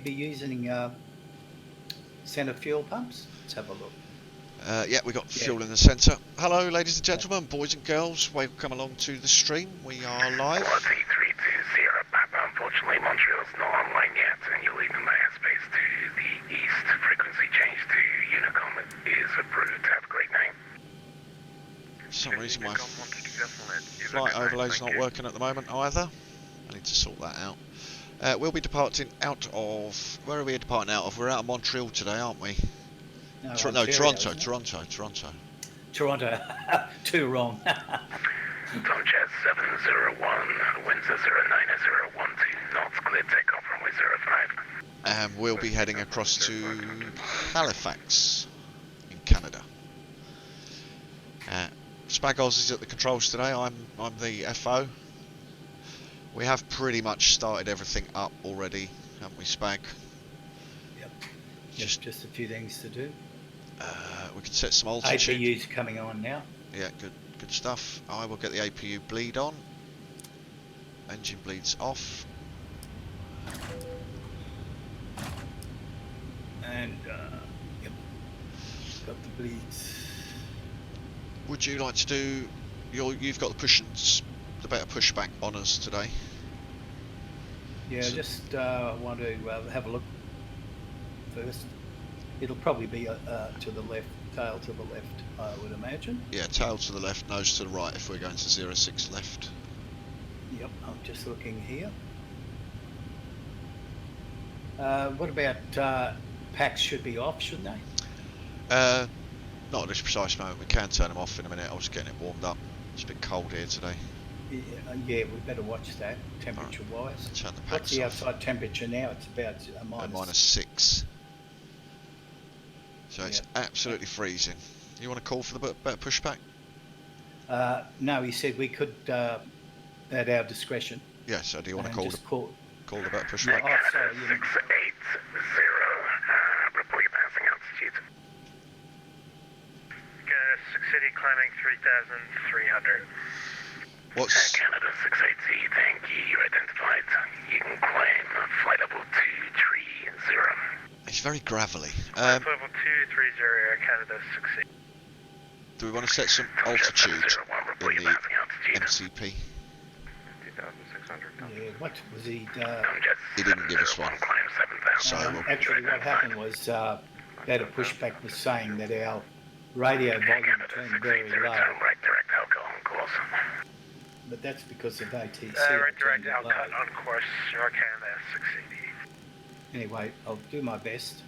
be using centre fuel pumps? Let's have a look. Yeah, we got fuel in the centre. Hello, ladies and gentlemen, boys and girls. Welcome along to the stream. We are live. T320 Papa. Unfortunately, Montreal's not online yet, and you're leaving my airspace to the east. Frequency change to Unicom is approved. Have a great night. For some reason, my flight overlay's not working at the moment either. I need to sort that out. We'll be departing out of... Where are we departing out of? We're out of Montreal today, aren't we? No, Toronto. Toronto. Too wrong. Tomchess 701, Windsor 09012 knots, clear takeoff runway 05. And we'll be heading across to Halifax in Canada. Spag-Oz is at the controls today. I'm the FO. We have pretty much started everything up already, haven't we, Spag? Yep. Just a few things to do. We can set some altitude. APU's coming on now. Yeah, good stuff. I will get the APU bleed on. Engine bleeds off. And yep, got the bleeds. Would you like to do you've got the better pushback on us today? Yeah, so, just want to have a look first. It'll probably be to the left, tail to the left, I would imagine. Yeah, tail to the left, nose to the right if we're going to 06 left. Yep, I'm just looking here. What about packs should be off, shouldn't they? Not at this precise moment. We can turn them off in a minute. I was getting it warmed up. It's a bit cold here today. Yeah, we better watch that, temperature-wise. Right. Turn the packs What's the off. outside temperature now? It's about minus 6. So it's absolutely freezing. You want to call for the better pushback? No, he said we could at our discretion. Yeah, so do you want to call the better pushback? Yeah, oh, sorry, 680, report your passing altitude. 6 City climbing 3,300. What's... Canada 680, thank you, you're identified. You can climb flight level 230. It's very gravelly. Level 230, Canada 680. Do we want to set some altitude in the MCP? 2,600. Yeah, what was he? He didn't give us one. So actually, what happened was that a pushback was saying that our radio volume turned very low. Right direct alcohol on course. But that's because of ATC. Right direct alcohol on course, Canada 680. Anyway, I'll do my best.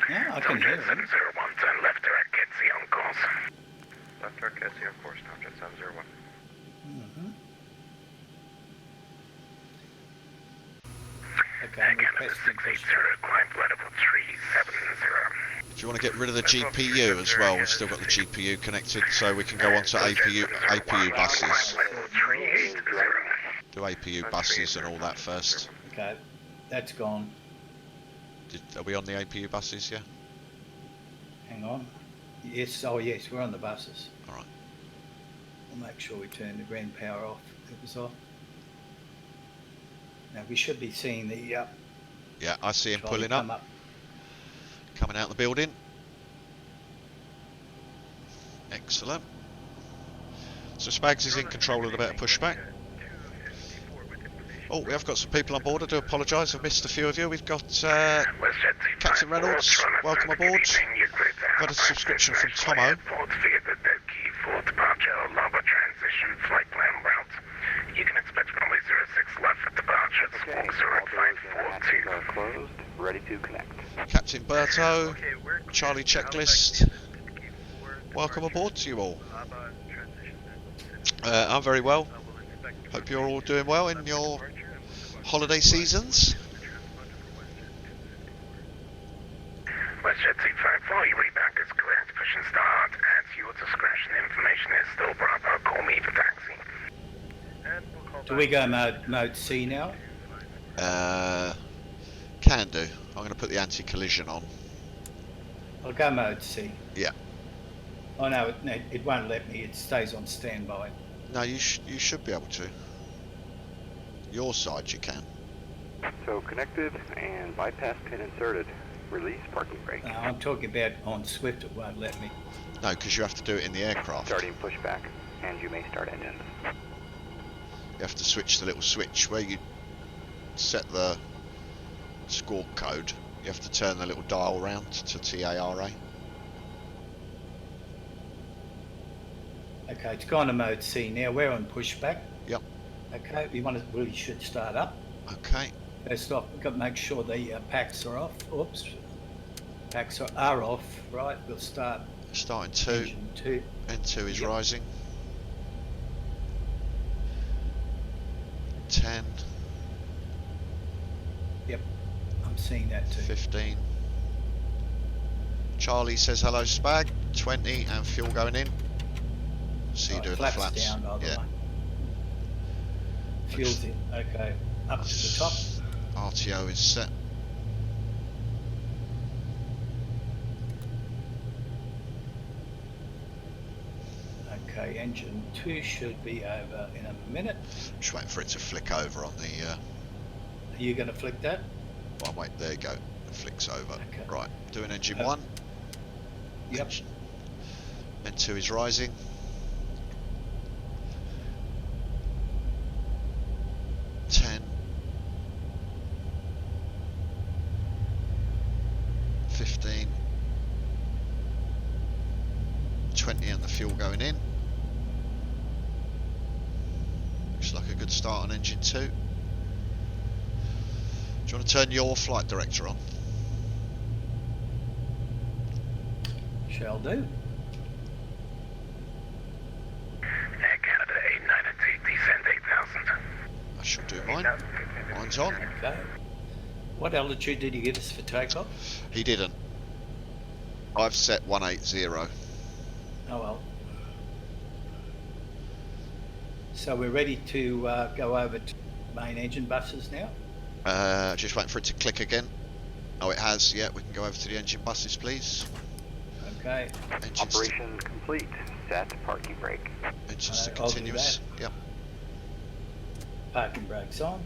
Yeah, I can hear him. 701, turn left direct, Kitsy on course. Left direct, Kitsy on course, Tomjet 701. Okay, I'm Canada 680, climb flight level 370. do you want to get rid of the GPU as well? We've still got the GPU connected, so we can go on to APU buses. Do APU buses and all that first. Okay, that's gone. Are we on the APU buses, yeah? Hang on. Yes, oh yes, we're on the buses. Alright. We'll make sure we turn the grand power off. It was off. Now we should be seeing the... yeah, I see him pulling up. Coming out the building. Excellent. So Spags is in control of the better pushback. Oh, we have got some people on board. I do apologise, I've missed a few of you. We've got Captain Reynolds, welcome aboard. We've got a subscription from Tomo. You can expect runway 06 left for departure. Squawk 0542. Closed, ready to connect. Captain Berto, Charlie Checklist. Welcome aboard to you all. I'm very well. Hope you're all doing well in your holiday seasons. WestJet 254, your reback is correct. Push and start at your discretion. Information is still Bravo. Call me for taxi. Do we go mode C now? Can do. I'm going to put the anti-collision on. I'll go mode C. Yeah. Oh no, it won't let me. It stays on standby. No, you should be able to. Your side you can. So connected and bypass pin inserted. Release parking brake. No, I'm talking about on Swift, it won't let me. No, because you have to do it in the aircraft. Starting pushback, and you may start engines. You have to switch the little switch where you set the squawk code. You have to turn the little dial round to TARA. Okay, it's gone to mode C now. We're on pushback. Yep. Okay, we really should start up. Okay. First off, we've got to make sure the packs are off. Oops. Packs are off. Right, we'll start. Starting 2. Engine 2. N2 is Yep. rising. 10. Yep, I'm seeing that too. 15. Charlie says hello, Spag. 20 and fuel going in. See you doing the flaps. Down, by the way. Fuel's in. Okay, up to the top. RTO is set. Okay, engine 2 should be over in a minute. Just waiting for it to flick over on the. Are you going to flick that? Well, wait, there you go. It flicks over. Okay. Right, doing engine 1. Yep. N2 is rising. 10. 15. 20 and the fuel going in. Looks like a good start on engine 2. Do you want to turn your flight director on? Shall do. Air Canada 892, descend 8,000. I shall do mine. Mine's on. Okay. What altitude did he give us for takeoff? He didn't. I've set 180. Oh well. So we're ready to go over to main engine buses now? Just waiting for it to click again. Oh, it has. Yeah, we can go over to the engine buses, please. Okay. Engines, Operation complete. Set parking brake. engines to I'll do continuous. Yep. Parking brakes on.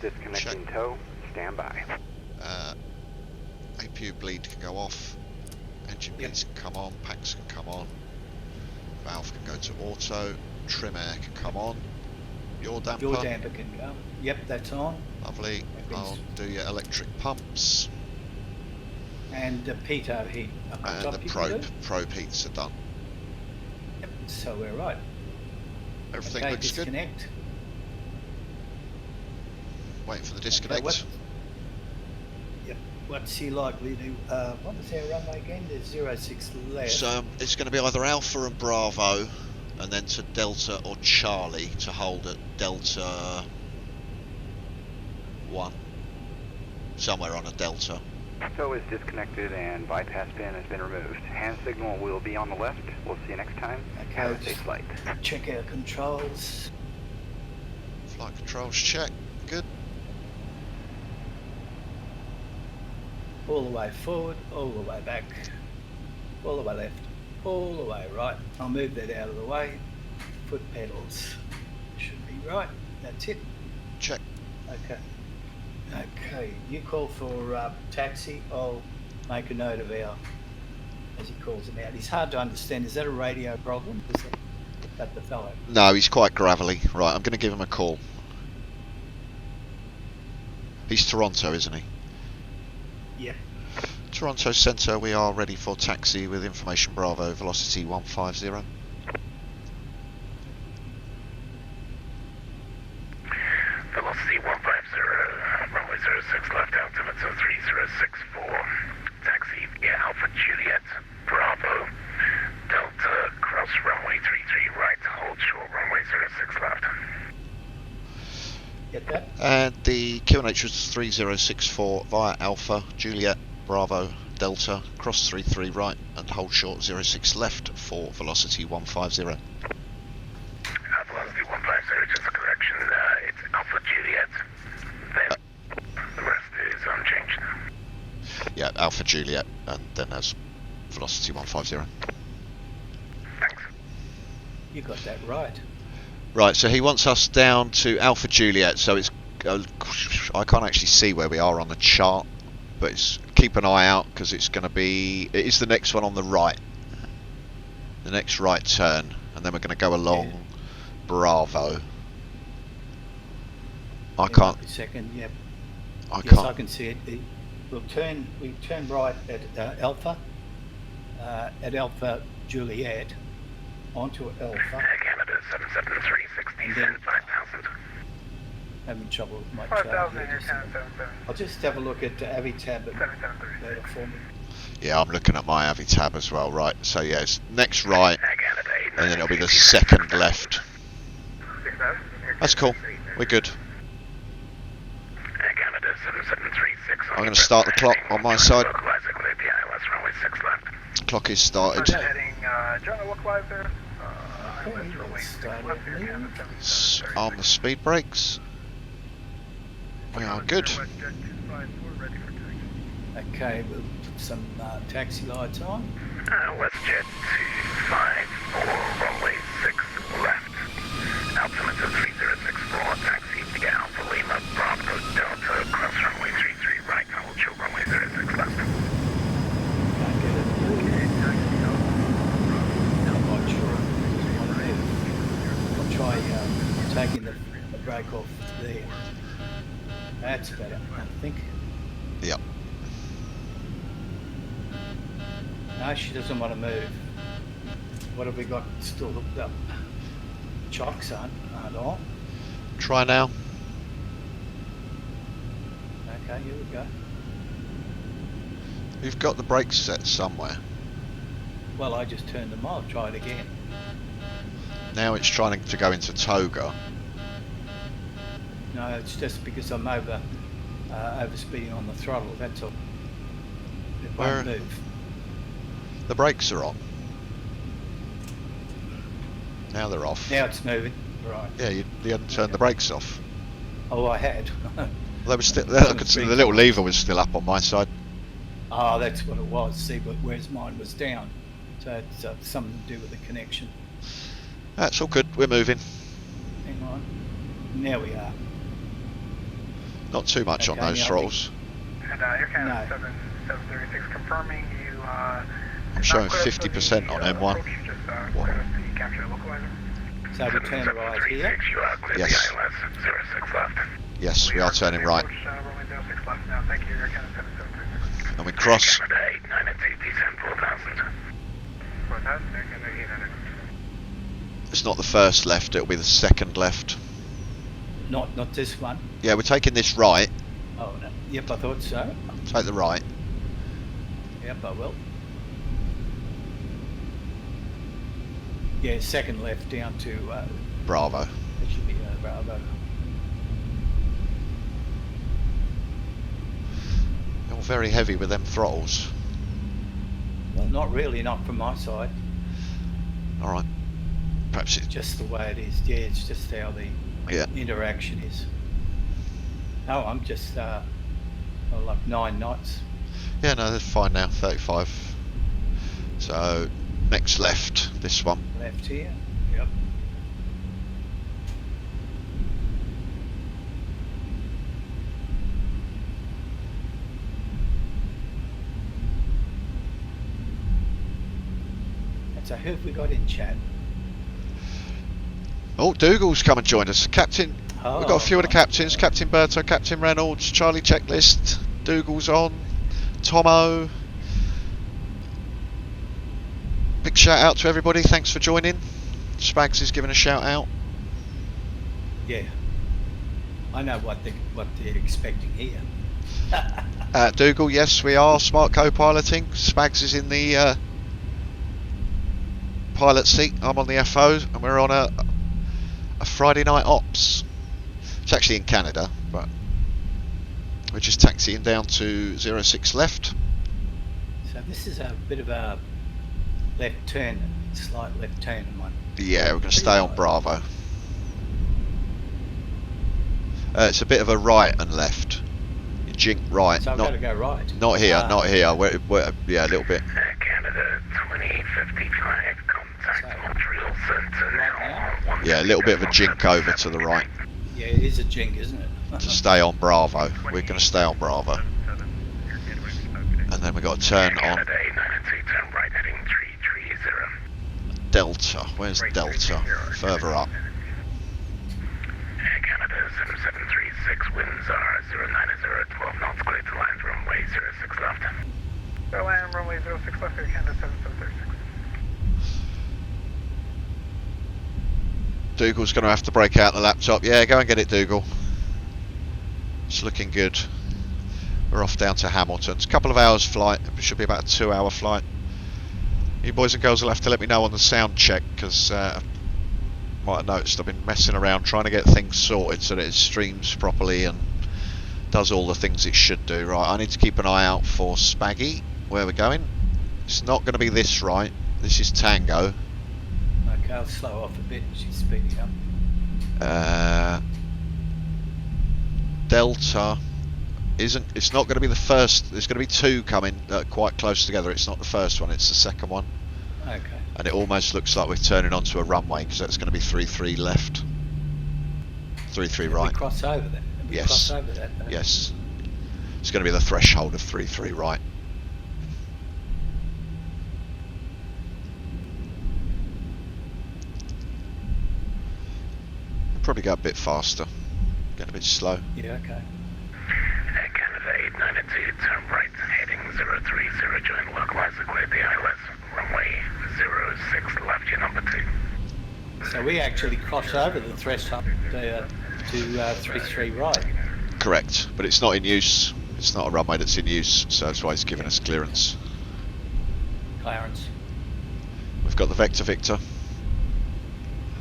Disconnecting tow. Stand by. APU bleed can go off. Engine Yep. bleeds can come on. Packs can come on. Valve can go to auto. Trim air can come on. Your damper. Your damper can go. Yep, that's on. Lovely. I'll do your electric pumps. And the pitot heat up the And top the you can do. probe heats are done. Yep, so we're right. Everything Okay, looks good. disconnect. Waiting for the Okay, disconnect. Yep. What's he likely to? What was our runway again? There's 06 left. So it's going to be either Alpha and Bravo, and then to Delta or Charlie to hold at Delta 1. Somewhere on a Delta. Tow is disconnected and bypass pin has been removed. Hand signal will be on the left. We'll see you next time. Okay, Have a safe flight. check our controls. Flight controls check. Good. All the way forward, all the way back, all the way left, all the way right. I'll move that out of the way. Foot pedals should be right. That's it. Check. Okay. Okay, you call for taxi. I'll make a note of our, as he calls him out. He's hard to understand. Is that a radio problem? Is that the fellow? No, he's quite gravelly. Right, I'm going to give him a call. He's Toronto, isn't he? Yep. Toronto Centre, we are ready for taxi with information Bravo, velocity 150. Velocity 150, runway 06 left, altimeter 3064. Taxi via Alpha Juliet, Bravo, Delta, cross runway 33 right, hold short runway 06 left. Get that? And the QNH was 3064 via Alpha, Juliet, Bravo, Delta, cross 33 right and hold short 06 left for velocity 150. Velocity 150, just a correction, it's Alpha Juliet, then the rest is unchanged. Yeah, Alpha Juliet and then there's velocity 150. Thanks. You got that right. Right, so he wants us down to Alpha Juliet, so it's... I can't actually see where we are on the chart, but it's, keep an eye out, because it's going to be... It is the next one on the right. The next right turn, and then we're going to go along Bravo. I can't... Second, yep. I yes, can't... I can see it. We turn right at Alpha Juliet, onto Alpha. Canada 77360, send 5,000. Having trouble with my 5,000 chart. here, Canada 77. I'll just have a look at Avi tab later for me. Yeah, I'm looking at my Avi tab as well, right. So yeah, it's next right, and then it'll be the second left. That's cool, we're good. I'm going to start the clock on my side. The clock is started. Arm the speed brakes. We are good. Okay, we'll put some taxi lights on. WestJet 254, runway 6 left. Altimeter 3064, taxi to Alpha Lima, Bravo Delta, cross runway 33 right, hold chill runway 06 left. Can't get it. I'm not sure. I'll try taking the brake off there. That's better, I think. Yep. No, she doesn't want to move. What have we got still hooked up? Chocks aren't on. Try now. Okay, here we go. You've got the brakes set somewhere. Well, I just turned them off. Try it again. Now it's trying to go into Toga. No, it's just because I'm overspeeding on the throttle. That's all. It won't move. The brakes are on. Now they're off. Now it's moving. Right. Yeah, you hadn't turned the brakes off. Oh, I had. They were still. I could see the little lever was still up on my side. Oh, that's what it was. See, but whereas mine was down, so it's something to do with the connection. That's all good. We're moving. Hang on. Now we are. Not too much on those throttles. And Air Canada 736 confirming you. I'm showing 50% on M1. So we turn right here. Yes. Yes, we are turning right. And we cross. It's not the first left, it'll be the second left. Not this one. Yeah, we're taking this right. Oh, no. Yep, I thought so. Take the right. Yep, I will. Yeah, second left down to Bravo. It should be Bravo. You're very heavy with them throttles. Well, not really, not from my side. Alright. Perhaps it's just the way it is. Yeah, it's just how the interaction is. Oh, I'm just like 9 knots. Yeah, no, that's fine now. 35. So next left, this one. Left here. Yep. And so who have we got in chat? Oh, Dougal's come and joined us. Captain, we've got a few of the captains. Captain Berto, Captain Reynolds, Charlie Checklist, Dougal's on, Tomo. Big shout out to everybody, thanks for joining. Spags is giving a shout out. Yeah. I know what they're expecting here. Dougal, yes, we are smart co-piloting. Spags is in the pilot seat. I'm on the FO, and we're on a Friday night ops. It's actually in Canada, but we're just taxiing down to 06 left. So this is a bit of a left turn, slight left turn one. Yeah, we're going to stay on Bravo. It's a bit of a right and left. You jink right. So I've got to go right. Not here, not here. We're, yeah, a little bit. Canada 2055, contact Montreal center now. Yeah, a little bit of a jink over to the right Yeah, it is a jink, isn't it? to stay on Bravo. We're going to stay on Bravo. And then we've got to turn on Canada 892, turn right heading 330. Delta. Where's Delta? Further up. Air Canada 7736, winds are 090, 12 knots, clear to land runway 06 left. Clear land runway 06 left, Air Canada 7736. Dougal's going to have to break out the laptop. Yeah, go and get it, Dougal. It's looking good. We're off down to Hamilton. It's a couple of hours flight. It should be about a 2-hour flight. You boys and girls will have to let me know on the sound check, because might have noticed I've been messing around trying to get things sorted so that it streams properly and does all the things it should do. Right, I need to keep an eye out for Spaggy, where we're going. It's not going to be this right. This is Tango. Okay, I'll slow off a bit. She's speeding up. Delta isn't. It's not going to be the first. There's going to be two coming quite close together. It's not the first one. It's the second one. Okay. And it almost looks like we're turning onto a runway, because that's going to be 33 left. 33 right. We cross over that. We Yes. cross over that. Yes. It's going to be the threshold of 33 right. Probably go a bit faster. Get a bit slow. Yeah, okay. Air Canada 892, turn right heading 030, join localizer, clear the ILS, runway 06 left, your number 2. So we actually cross over the threshold to 33 right. Correct, but it's not in use. It's not a runway that's in use, so that's why it's giving us clearance. Clarence. We've got the Vector Victor.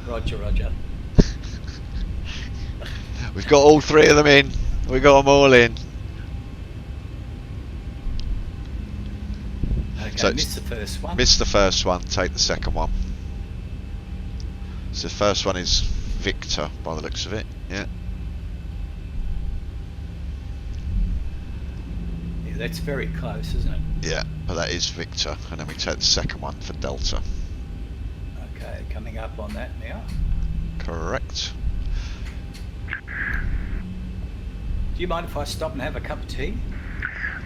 Roger, Roger. We've got all three of them in. We've got them all in. Okay, So missed the first one. Missed the first one, take the second one. So the first one is Victor, by the looks of it. Yeah. Yeah, that's very close, isn't it? Yeah, but that is Victor. And then we take the second one for Delta. Okay, coming up on that now. Correct. Do you mind if I stop and have a cup of tea?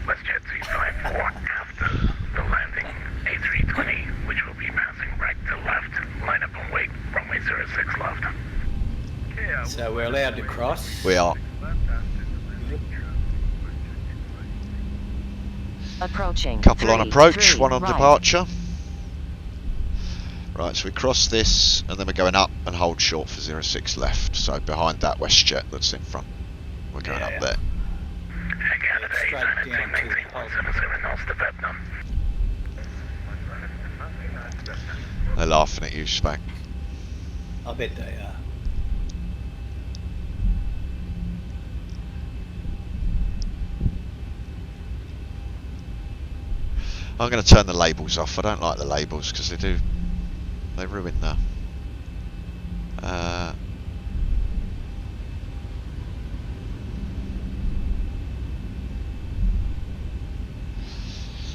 WestJet 254 after the landing, A320, which will be passing right to left, line up and wait, runway 06 left. So we're allowed to cross. We are. Approaching. Couple on 3, approach, 3, one on right. departure. Right, so we cross this, and then we're going up and hold short for 06 left. So behind that WestJet that's in front. We're going up there. Air Canada Straight 892, down to maintain the 177 knots to Vietnam. They're laughing at you, Spag. I bet they are. I'm going to turn the labels off. I don't like the labels because they ruin the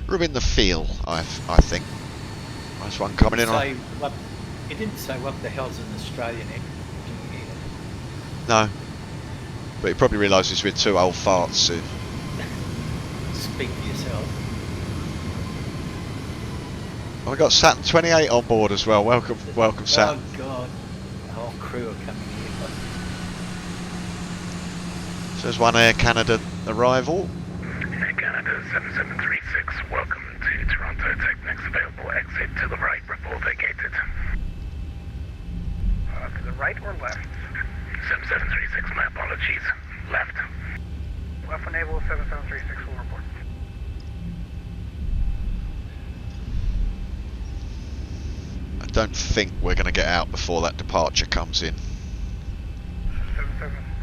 ruin the feel. I think. There's one coming in. Say what, it didn't say what the hell's an Australian engine here. No, but he probably realises we're two old farts. So. Speak for yourself. Oh, we got Saturn 28 on board as well. Welcome, Saturn. Oh God, the whole crew are coming here. So there's one Air Canada arrival. Air Canada 7736, welcome to Toronto. Take next available exit to the right, report vacated. To the right or left? 7736, my apologies. Left. Left enable 7736 will report. I don't think we're going to get out before that departure comes in.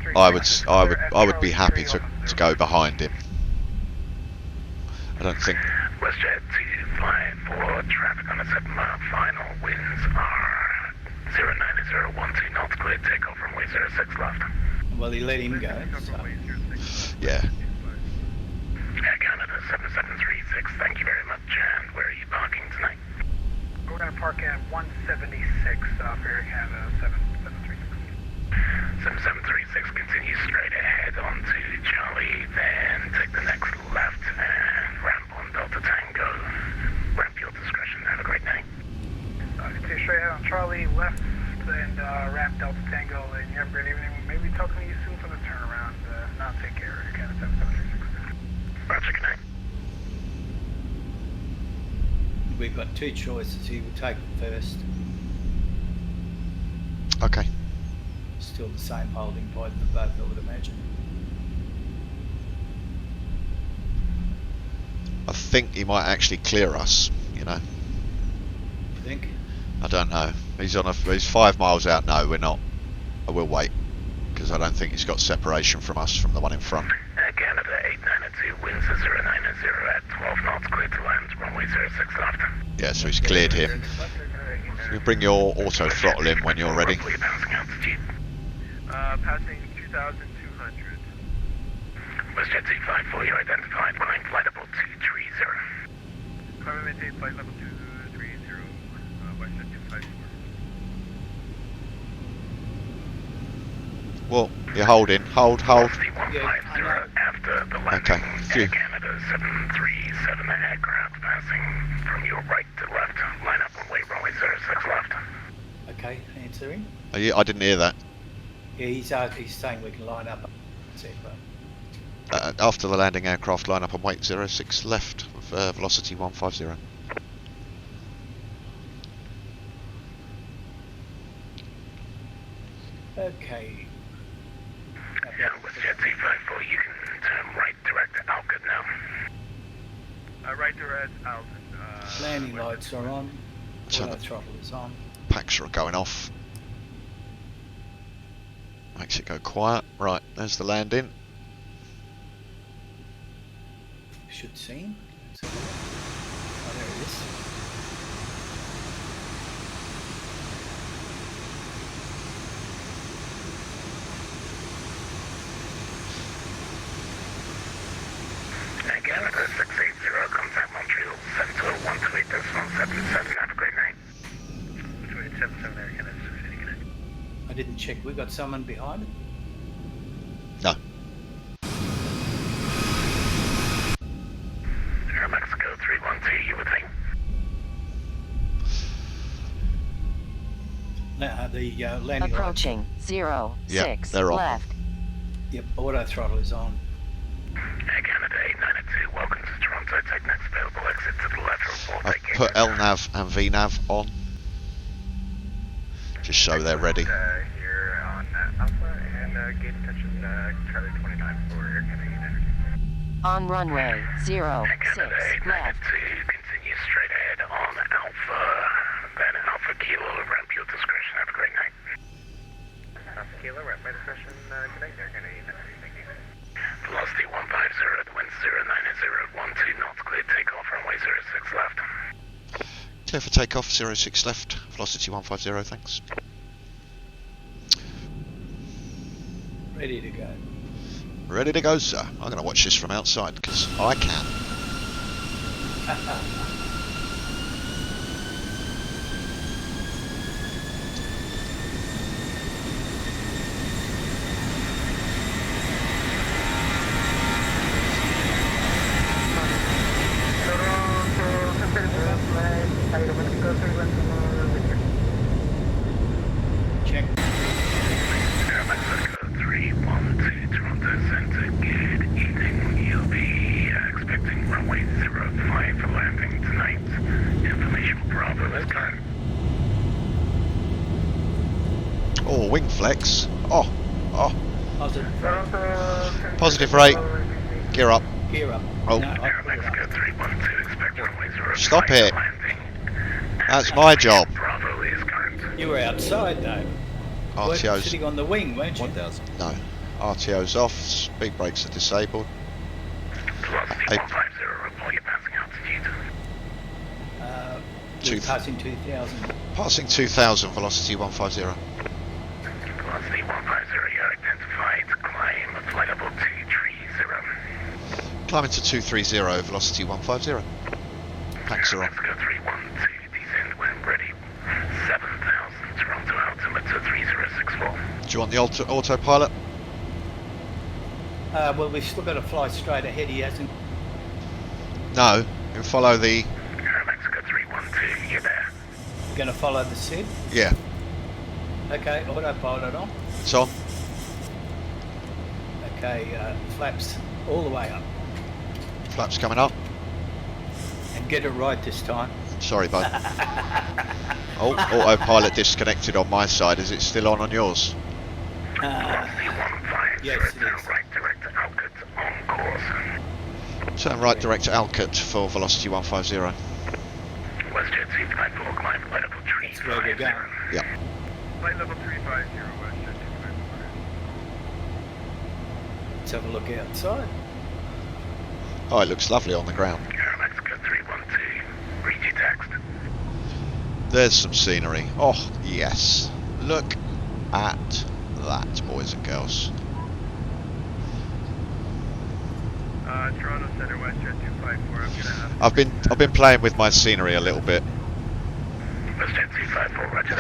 7736. I would be happy to go behind him. I don't think. WestJet 254, traffic on a 7-mile final. Winds are 090, 12 knots, clear takeoff runway 06 left. Well, he let him go. So. Yeah. Air Canada 7736, thank you very much. And where are you parking tonight? We're going to park at 176 Air Canada 7736. 7736, continue straight ahead onto Charlie, then take the next left and ramp on Delta Tango. Ramp your discretion, have a great night. Continue straight ahead on Charlie, left, and ramp Delta Tango, and you have a great evening. We'll maybe talking to you soon for the turnaround. Now take care, Air Canada 7736. Roger, good night. We've got two choices here. We'll take it first. Okay. Still the same holding point for both, I would imagine. I think he might actually clear us, you know. You think? I don't know. He's 5 miles out. No, we're not. I will wait, because I don't think he's got separation from us from the one in front. Canada 892, winds 090 at 12 knots, clear to land, runway 06 left. Yeah, so he's cleared him. You bring your auto throttle in when you're ready. Passing altitude. Passing 2,200. WestJet 254, you're identified, climb flight level 230. Climb maintain flight level 230, WestJet 254. Well, you're holding. Hold. Velocity 150 after the landing. Okay, phew. Air Canada 737 aircraft passing from your right to left. Line up on way runway 06 left. Okay, answering. I didn't hear that. Yeah, he's saying we can line up. After the landing, aircraft line up on weight 06 left with velocity 150. Okay. Yeah, WestJet 254, you can turn right direct to Alcott now. Right direct out. Landing lights are on. Turn Auto the throttle is on. packs are going off. Makes it go quiet. Right, there's the landing. Should see him. Oh, there he is. Canada 680, contact Montreal Centre 128.77. Have a great night. 2877 Air Canada 680, good night. I didn't check. We got someone behind it. No. Air Mexico 312, you would think. The landing Approaching lights. 0, Yeah, 6 they're on. left. Yep, auto throttle is on. Air Canada 892, welcome to Toronto. Take next available exit to the left. Report I've put LNAV and VNAV on, just so they're ready. Here on Alpha and gate attention Charlie 29 for Air Canada 892. On runway 0, Air 6 Canada left. 892, continue straight ahead on Alpha, then Alpha Kilo, ramp your discretion. Have a great night. Alpha Kilo, ramp my discretion, good night, Air Canada 892, thank you. Velocity 150, the wind 090, 12 knots, clear takeoff, runway 06 left. Clear for takeoff, 06 left, velocity 150, thanks. Ready to go. Ready to go, sir. I'm going to watch this from outside, because I can. Check. Air Mexico 312, Toronto Centre, good evening. You'll be expecting runway 05 for landing tonight. Information Bravo is current. Oh, wing flex. Oh. Positive. Positive rate. Gear up. Gear up. Oh. No, Air I'll put it Mexico up. 312, expect runway 05 Stop it. for landing. That's my job. Bravo is current. You were outside though. You weren't RTO's. sitting on the wing, weren't you? 1000. No. RTO's off. Speed brakes are disabled. Velocity Hey. 150, report your passing altitude. We're Two- passing 2,000. Passing 2000, velocity 150. Velocity 150, you're identified. Climb flight level 230. Climbing to 230, velocity 150. Packs are on. Mexico 312, descend when ready. 7,000, Toronto 064. Do you want the autopilot? Well, we've still got to fly straight ahead. He hasn't. No, you follow the... Mexico 312, you're there. Going to follow the SID. Yeah, Okay, autopilot on. it's on. Okay, flaps all the way up. Flaps coming up. And get it right this time. Sorry, bud. Oh, autopilot disconnected on my side. Is it still on yours? Yes, it is. Right direct to Alcott on course. Turn right direct to Alcott for velocity 150. WestJet 254, climb flight level 350. That's where we're going. Yep. Flight level 350, WestJet 254. Let's have a look outside. Oh, it looks lovely on the ground. Mexico 312, read your text. There's some scenery. Oh, yes. Look at that, boys and girls. Toronto Center, WestJet 254, I'm gonna have... I've been playing with my scenery a little bit. WestJet 254, roger.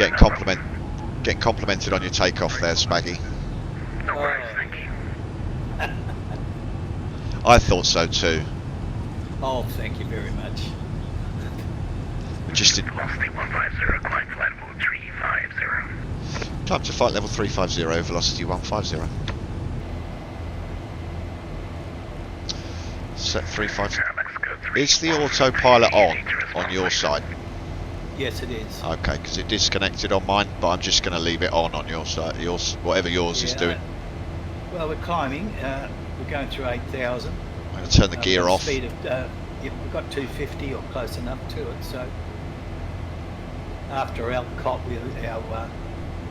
Getting complimented on your takeoff there, Spaggy. No worries, thank you. I thought so too. Oh, thank you very much. We just did Velocity 150, climb flight level 350. climb to flight level 350, velocity 150. Set 350. Is the autopilot on your side? Yes, it is. Okay, because it disconnected on mine, but I'm just going to leave it on your side. Yours, whatever yours is doing. Well, we're climbing. We're going through 8,000. I'm going to turn the gear off. Speed of, yep, we've got 250 or close enough to it. So after Alcott, our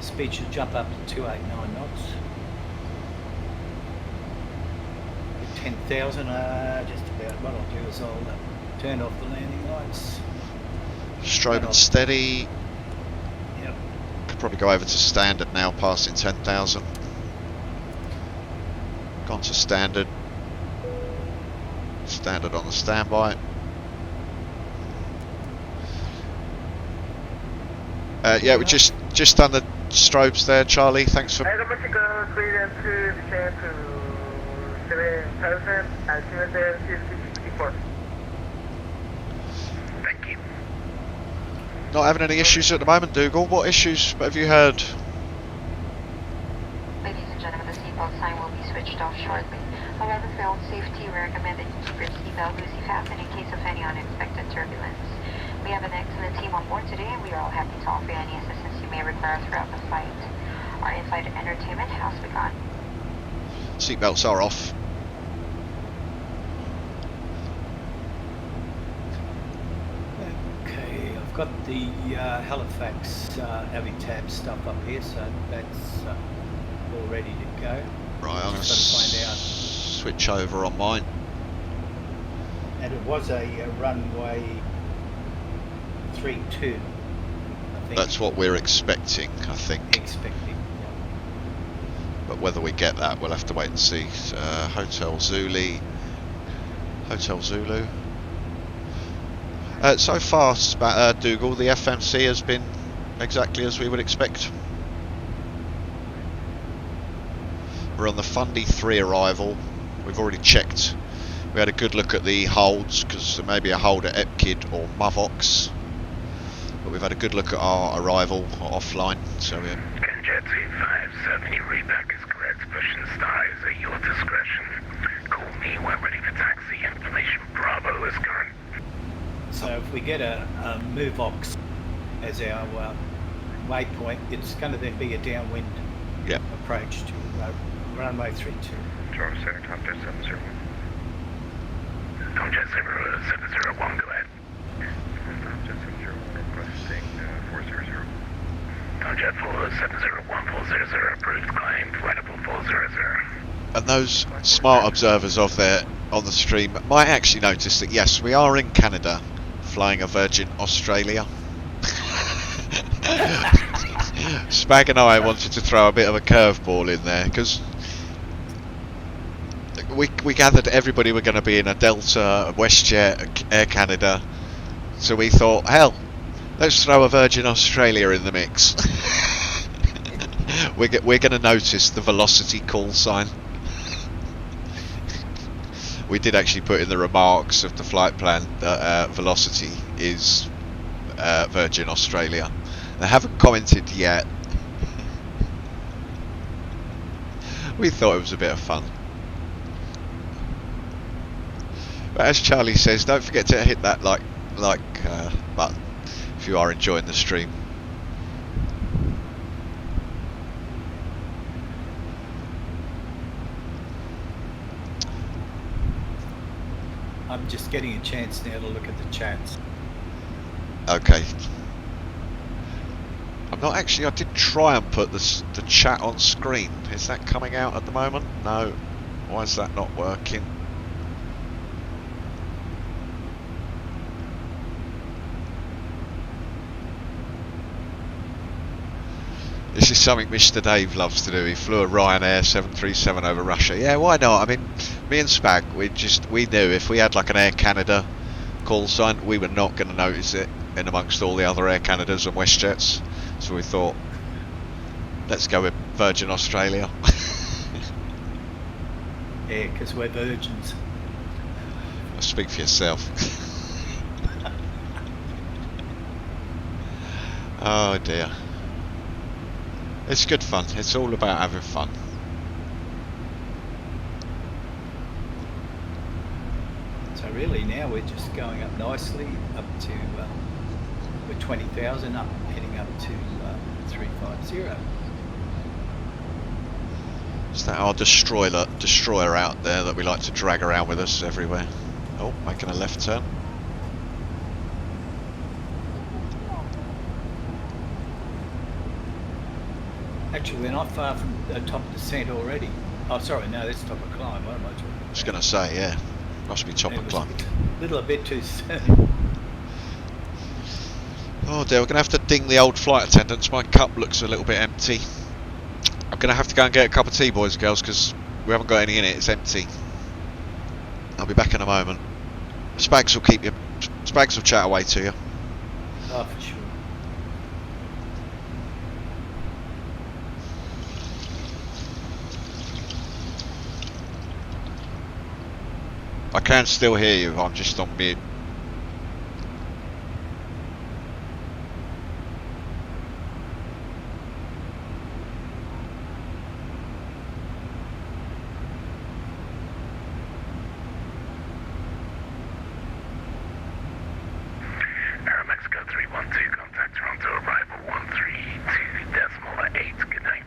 speed should jump up to 289 knots. 10,000, just about. What I'll do is I'll turn off the landing lights. Strobe and steady. Yep. Could probably go over to standard now, passing 10,000. Gone to standard. Standard on the standby. Yeah, we just done the strobes there, Charlie. Thanks for. Aerometrical clearance to descend to 7,000 at 7,064. Thank you. Not having any issues at the moment, Dougal. What issues have you heard? Ladies and gentlemen, the seatbelt sign will be switched off shortly. However, for your own safety, we recommend that you keep your seatbelt loosely fastened in case of any unexpected turbulence. We have an excellent team on board today, and we are all happy to offer you any assistance you may require throughout the flight. Our in-flight entertainment has begun. Seatbelts are off. Okay, I've got the Halifax Avitab stuff up here, so that's all ready to go. Right, I'm going to Just gotta find out. switch over on mine. And it was a runway 32, I think. That's what we're expecting, I think. Expecting. But whether we get that, we'll have to wait and see. Hotel Zulu. Hotel Zulu. So far, Dougal, the FMC has been exactly as we would expect. We're on the Fundy 3 arrival. We've already checked. We had a good look at the holds, because there may be a hold at Epkid or Mavox. But we've had a good look at our arrival offline. So we're Jet 257, your repack is correct. Push and start is at your discretion. Call me when ready for taxi. Information Bravo is current. So if we get a Movox as our waypoint, it's going to then be a downwind approach to runway 32. Toronto Center, top jet 701. Tom Jet 701, go ahead. Tom Jet 701, requesting 400. Tom Jet 701, 400, approved, climb, flight level 400. and those smart observers of there on the stream might actually notice that yes, we are in Canada, flying a Virgin Australia. Spag and I wanted to throw a bit of a curveball in there because we gathered everybody were going to be in a Delta, a WestJet, Air Canada, so we thought, hell, let's throw a Virgin Australia in the mix. We're going to notice the velocity call sign. We did actually put in the remarks of the flight plan that velocity is Virgin Australia. They haven't commented yet. We thought it was a bit of fun. But as Charlie says, don't forget to hit that like button if you are enjoying the stream. I'm just getting a chance now to look at the chats. Okay. I'm not actually. I did try and put the chat on screen. Is that coming out at the moment? No. Why is that not working? This is something Mr. Dave loves to do. He flew a Ryanair 737 over Russia. Yeah, why not? I mean, me and Spag, we knew if we had like an Air Canada call sign, we were not going to notice it in amongst all the other Air Canadas and WestJets. So we thought, let's go with Virgin Australia. Yeah, because we're virgins. Speak for yourself. Oh dear. It's good fun. It's all about having fun. So really now we're just going up nicely up to, we're 20,000 up, heading up to 350. Is that our destroyer out there that we like to drag around with us everywhere? Oh, making a left turn. Actually, we're not far from the top descent already. Oh, sorry, no, that's top of climb. What am I talking about? I was going to say, yeah, must be top of climb. A little bit too soon. Oh dear, we're going to have to ding the old flight attendants. My cup looks a little bit empty. I'm going to have to go and get a cup of tea, boys and girls, because we haven't got any in it. It's empty. I'll be back in a moment. Spags will chat away to you. Oh, for sure. I can still hear you, I'm just on mute. Mexico 312, contact Toronto, arrival 132.8, good night.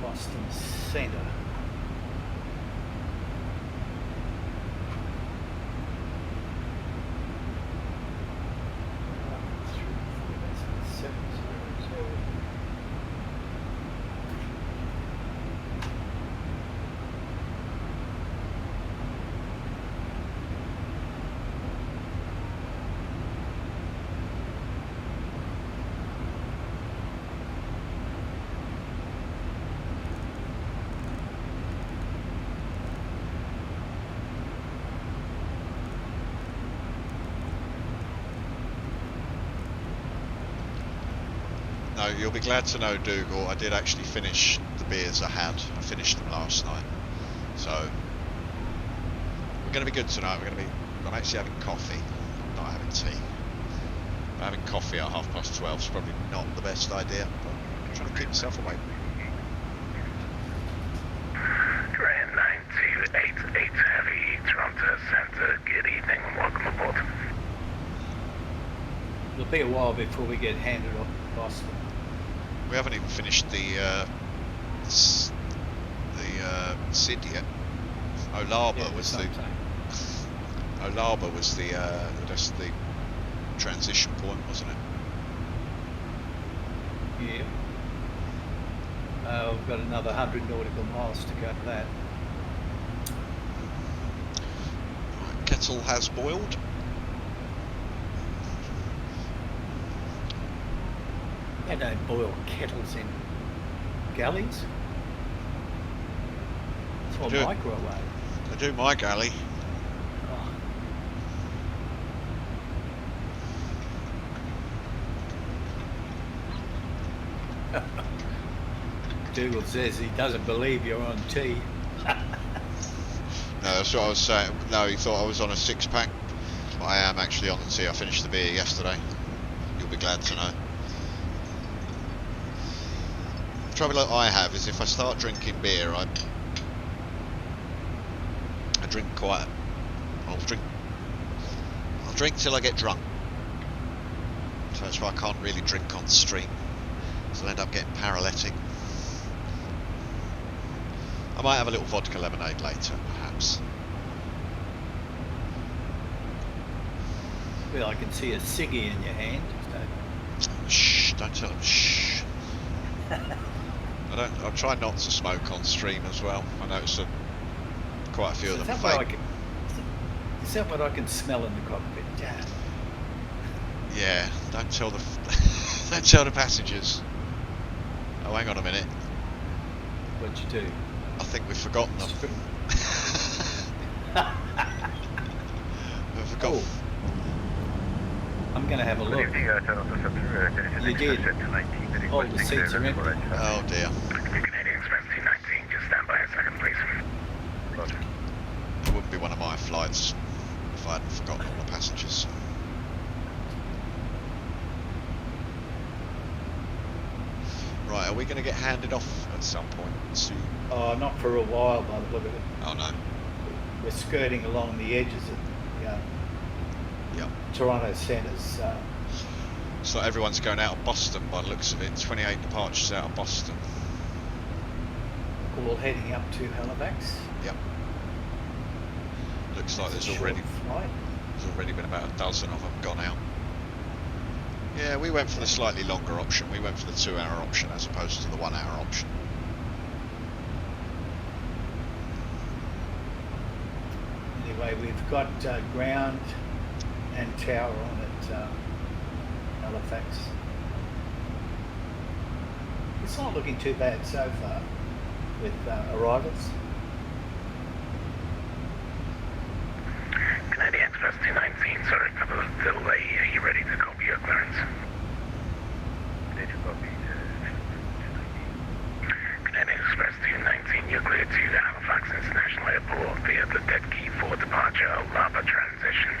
Boston Center. No, you'll be glad to know, Dougal, I did actually finish the beers I had. I finished them last night. So, we're going to be good tonight. I'm actually having coffee, not having tea. Having coffee at 12:30 is probably not the best idea, but I'm trying to keep myself awake. Grand 9288 Heavy, Toronto Center, good evening and welcome aboard. It'll be a while before we get handed off to Boston. We haven't even finished the Sid yet. Olaba was the just the transition point, wasn't it? Yeah. We've got another 100 nautical miles to go to that. Right, kettle has boiled. They don't boil kettles in galleys. Or do it. microwave. They do my galley. Oh. Dougal says he doesn't believe you're on tea. No, that's what I was saying. No, he thought I was on a 6-pack. But I am actually on the tea. I finished the beer yesterday. You'll be glad to know. The trouble that I have is if I start drinking beer, I drink quite. I'll drink till I get drunk. So that's why I can't really drink on the street. So I'll end up getting paralytic. I might have a little vodka lemonade later, perhaps. Well, I can see a ciggy in your hand. So. Shh! Don't tell them. Shh. I try not to smoke on stream as well. I noticed that quite a few of them fake. Is that what I can smell in the cockpit? Yeah. Yeah. Don't tell the don't tell the passengers. Oh, hang on a minute. What'd you do? I think we've forgotten them. We've forgotten. Oh. I'm going to have a look. You did. All the seats are empty. Oh dear. Canadian Express 219, just stand by a second, please. It wouldn't be one of my flights if I hadn't forgotten all the passengers. Right, are we going to get handed off at some point soon? Oh, not for a while by the look of it. Oh no. We're skirting along the edges of the Toronto centres. So everyone's going out of Boston by the looks of it. 28 departures out of Boston. All heading up to Halifax. Yep. Looks like there's already been about a dozen of them gone out. Yeah, we went for the slightly longer option. We went for the 2-hour option as opposed to the 1-hour option. Anyway, we've got ground and tower on at Halifax. It's not looking too bad so far with arrivals. Canadian Express 219, sorry for the delay. Are you ready to copy your clearance? Ready to copy. Canadian Express 219, you're cleared to Halifax International Airport via the dead key for departure, Lapa transition.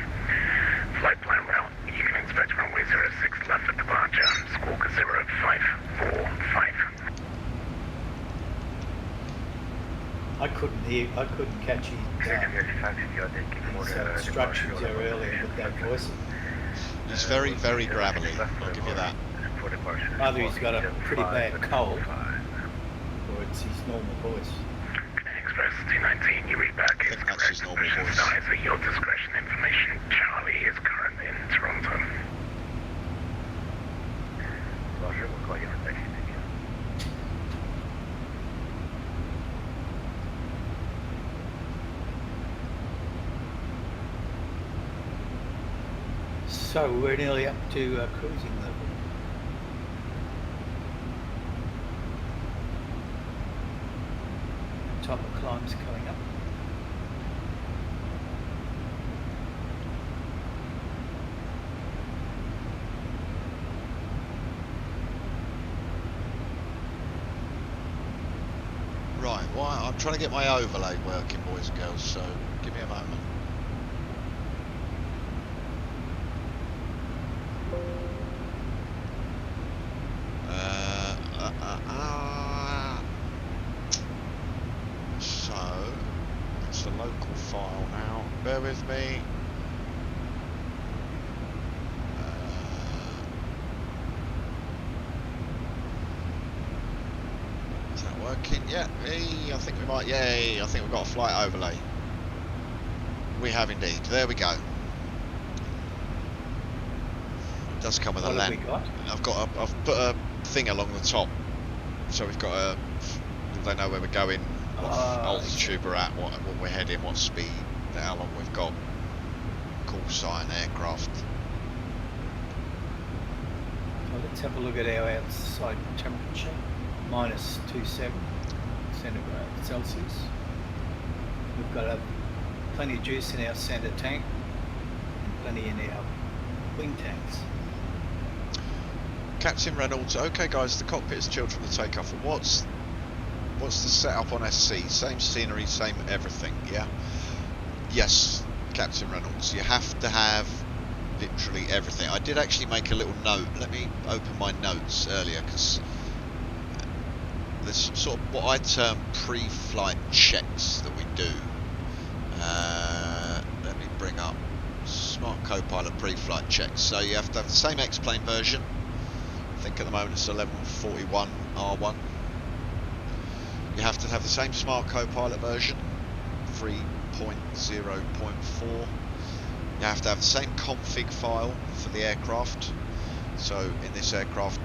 Flight plan route, you can expect runway 06 left for departure, squawk 0545. I couldn't catch his instructions there earlier with that voice. He's very, very gravelly, I'll give you that. Either he's got a pretty bad cold, or it's his normal voice. Express 219, you read back. I think that's his normal voice. Size at your discretion information. Charlie is currently in Toronto. Roger, we'll call you on next. So we're nearly up to cruising level. Top of climbs coming up. Right, well, I'm trying to get my overlay working, boys and girls, so give me a moment. So, it's the local file now. Bear with me. Is that working? Yeah, I think we might. Yay! I think we've got a flight overlay. We have indeed. There we go. It does come with a land. I've put a thing along the top, so we've got a. They know where we're going, what altitude we're at, what we're heading, what speed, how long we've got. Call sign, aircraft. Well, let's have a look at our outside temperature. -27 centigrade Celsius. We've got plenty of juice in our centre tank and plenty in our wing tanks. Captain Reynolds, okay guys, the cockpit is chilled from the takeoff. What's the setup on SC? Same scenery, same everything, yeah? Yes, Captain Reynolds, you have to have literally everything. I did actually make a little note. Let me open my notes earlier, because there's sort of what I term pre-flight checks that we do. Let me bring up Smartcopilot pre-flight checks. So you have to have the same X-plane version. I think at the moment it's 11.41r1. You have to have the same Smartcopilot version, 3.0.4. You have to have the same config file for the aircraft. So in this aircraft,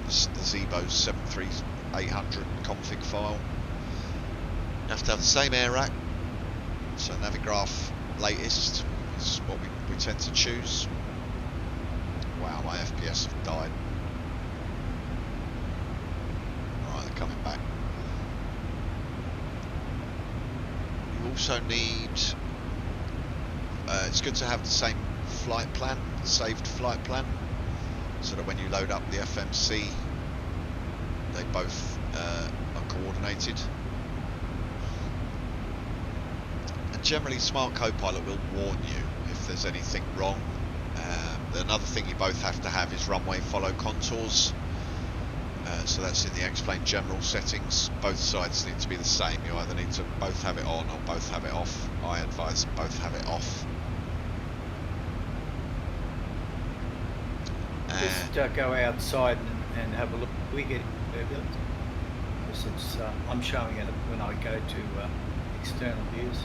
the Zibo 73800 config file. You have to have the same air rack. So Navigraph latest is what we tend to choose. Wow, my FPS have died. Alright, they're coming back. You also need, it's good to have the same flight plan, saved flight plan, so that when you load up the FMC, they both are coordinated. And generally Smartcopilot will warn you if there's anything wrong. Another thing you both have to have is runway follow contours. So that's in the X-plane general settings. Both sides need to be the same. You either need to both have it on or both have it off. I advise both have it off. Just go outside and have a look. We get turbulence. Because it's, I'm showing it when I go to external views.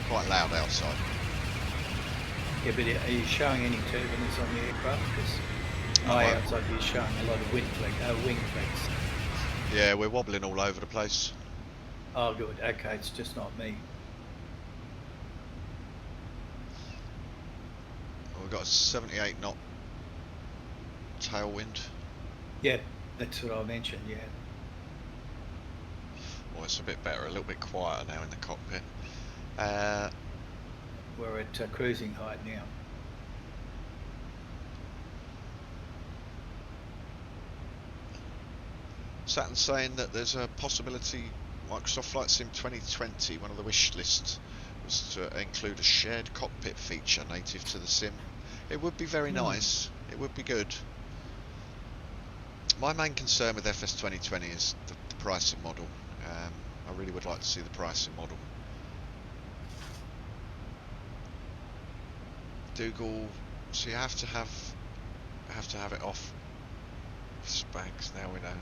Quite loud outside. Yeah, but are you showing any turbulence on the aircraft? Because my outside is showing a lot of wing flex. Yeah, we're wobbling all over the place. Oh, good. Okay, it's just not me. We've got a 78 knot tailwind. Yeah, that's what I mentioned. Yeah. Well, it's a bit better, a little bit quieter now in the cockpit. We're at cruising height now. Saturn's saying that there's a possibility Microsoft Flight Sim 2020, one of the wish lists, was to include a shared cockpit feature native to the sim. It would be very nice. It would be good. My main concern with FS 2020 is the pricing model. I really would like to see the pricing model. Dougal, so you have to have it off. Spags, now we know.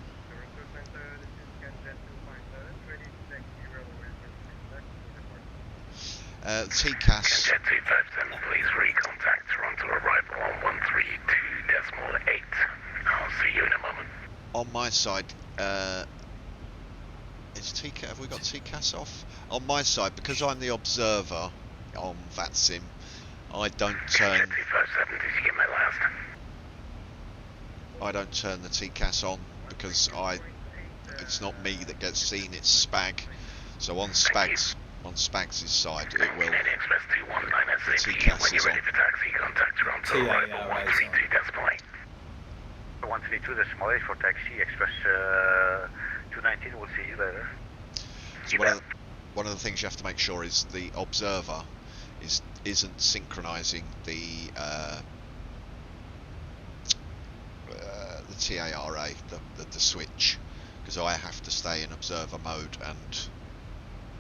TCAS. Jet 257, please recontact Toronto arrival on 132.8. I'll see you in a moment. On my side, is TCAS, have we got TCAS off? On my side, because I'm the observer on VATSIM, I don't turn. Jet 257, did you get my last? I don't turn the TCAS on because it's not me that gets seen, it's Spag. So on Spag's side, it will. The TCAS is on. So 132.8 for taxi, Express 219, we'll see you later. So one of the things you have to make sure is the observer isn't synchronizing the TARA, the switch, because I have to stay in observer mode and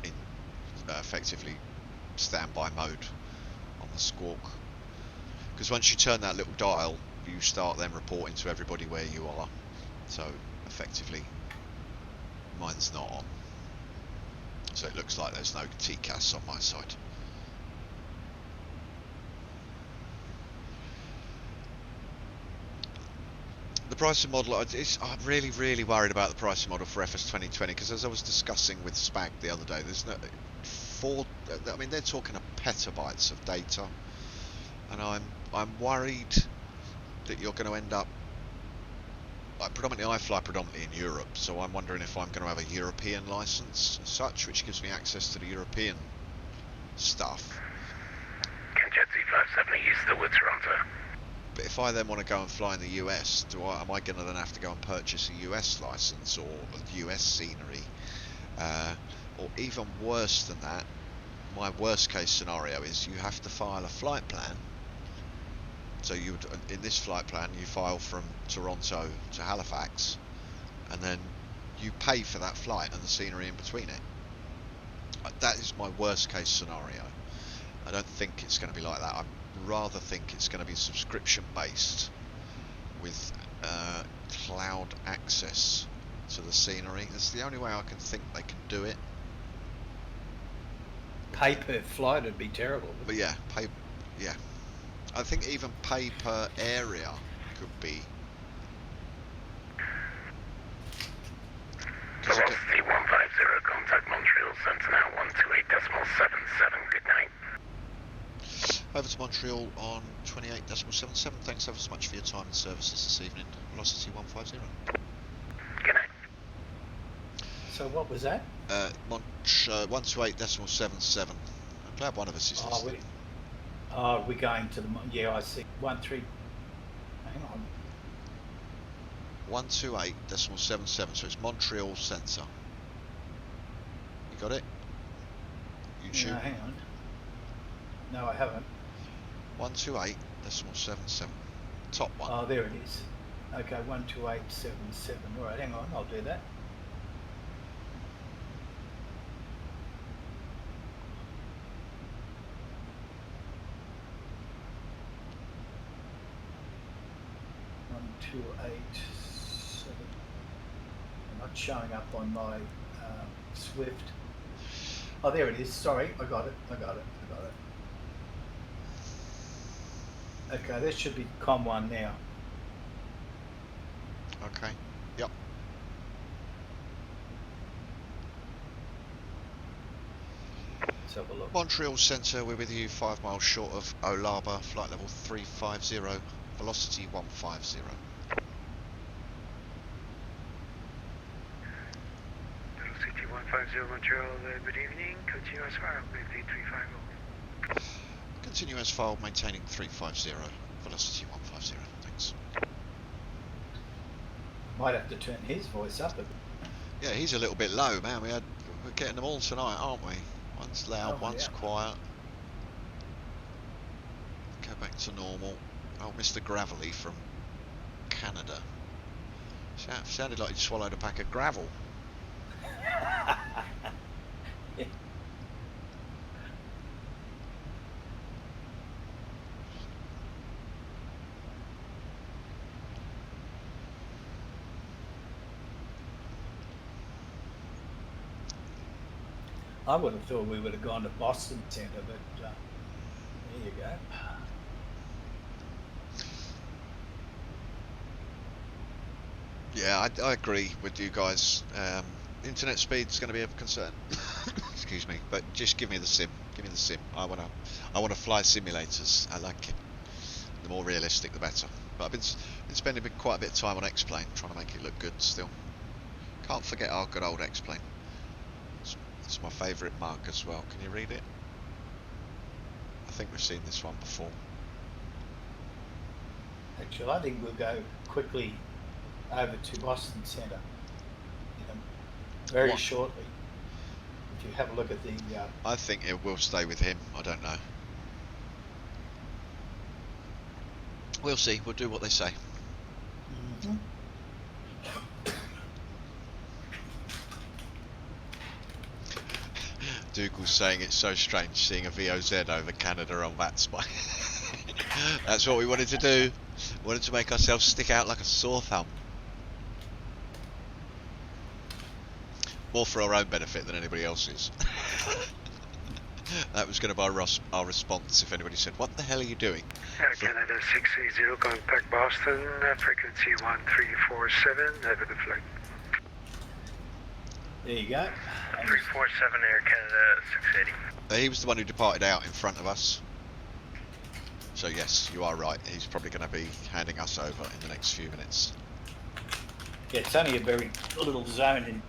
in effectively standby mode on the squawk. Because once you turn that little dial, you start then reporting to everybody where you are. So effectively, mine's not on. So it looks like there's no TCAS on my side. The pricing model, I'm really, really worried about the pricing model for FS 2020 because as I was discussing with Spag the other day, there's no I mean, they're talking of petabytes of data, and I'm worried that you're going to end up. I fly predominantly in Europe, so I'm wondering if I'm going to have a European license as such, which gives me access to the European stuff. Jet C57, are you still with Toronto? But if I then want to go and fly in the US, am I going to then have to go and purchase a US license or US scenery? Or even worse than that, my worst case scenario is you have to file a flight plan. So in this flight plan, you file from Toronto to Halifax, and then you pay for that flight and the scenery in between it. That is my worst case scenario. I don't think it's going to be like that. I rather think it's going to be subscription based with cloud access to the scenery. It's the only way I can think they can do it. Pay per flight would be terrible. But yeah, I think even pay per area could be. Velocity 150, contact Montreal Centre now 128.77, good night. Over to Montreal on 28.77. Thanks ever so much for your time and services this evening. Velocity 150. Good night. So what was that? 128.77. I'm glad one of us is listening. We're going to the... Yeah, I see. 13... Hang on. 128.77, so it's Montreal Centre. You got it? YouTube? No, hang on. No, I haven't. 128.77. Top one. Oh, there it is. Okay, 128.77. All right, hang on, I'll do that. Not showing up on my Swift. Oh, there it is. Sorry, I got it. Okay, this should be COM1 now. Okay. Yep. Let's have a look. Montreal Centre, we're with you 5 miles short of Olaba, flight level 350, velocity 150. Velocity 150 Montreal, good evening. Continue as far, maintain 350. Continue as filed, maintaining 350, velocity 150, thanks. Might have to turn his voice up a bit. Yeah, he's a little bit low, man. We're getting them all tonight, aren't we? One's loud, one's quiet. Go back to normal. Oh, Mr. Gravelly from Canada. Sounded like he swallowed a pack of gravel. I would have thought we would have gone to Boston Centre, but there you go. Yeah, I agree with you guys. Internet speed is going to be a concern. Excuse me, but just give me the sim. Give me the sim. I want to fly simulators. I like it. The more realistic, the better. But I've been spending quite a bit of time on X-Plane, trying to make it look good still. Can't forget our good old X-Plane. It's my favourite mug as well. Can you read it? I think we've seen this one before. Actually, I think we'll go quickly over to Boston Centre very shortly. If you have a look at the... I think it will stay with him. I don't know. We'll see. We'll do what they say. Mm-hmm. Dougal's saying it's so strange seeing a VOZ over Canada on that spike. That's what we wanted to do. We wanted to make ourselves stick out like a sore thumb. More for our own benefit than anybody else's. That was going to be our response if anybody said, "What the hell are you doing?" Canada 680, contact Boston, frequency 1347, have a good flight. There you go. 347 Air Canada 680. He was the one who departed out in front of us. So yes, you are right. He's probably going to be handing us over in the next few minutes. Yeah, it's only a very little zone in.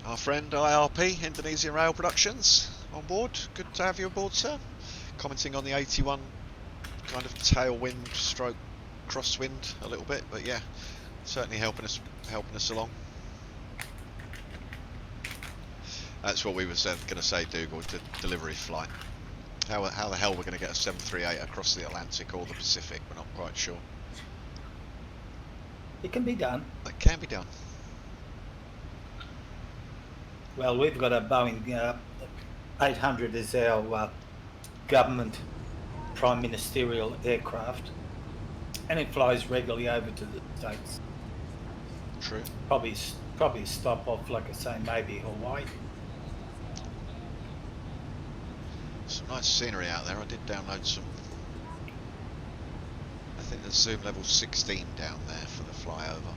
Our friend IRP, Indonesian Rail Productions, on board. Good to have you aboard, sir. Commenting on the 81 kind of tailwind stroke crosswind a little bit, but yeah, certainly helping us along. That's what we were going to say, Dougal, with the delivery flight. How the hell we're going to get a 738 across the Atlantic or the Pacific, we're not quite sure. It can be done. It can be done. Well, we've got a Boeing 800 as our government prime ministerial aircraft, and it flies regularly over to the States. True. Probably stop off, like I say, maybe Hawaii. Some nice scenery out there. I did download some. I think there's zoom level 16 down there for the flyover.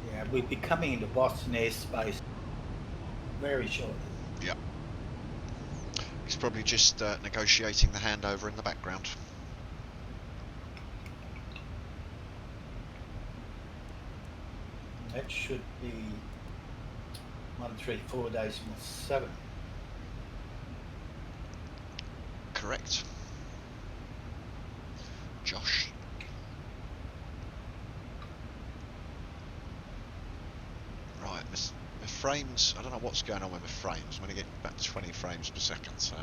Yeah, we'll be coming into Boston airspace very shortly. Yep. He's probably just negotiating the handover in the background. That should be 134.7. Correct. Josh. Right, my frames, I don't know what's going on with my frames. I'm only getting about 20 frames per second, so.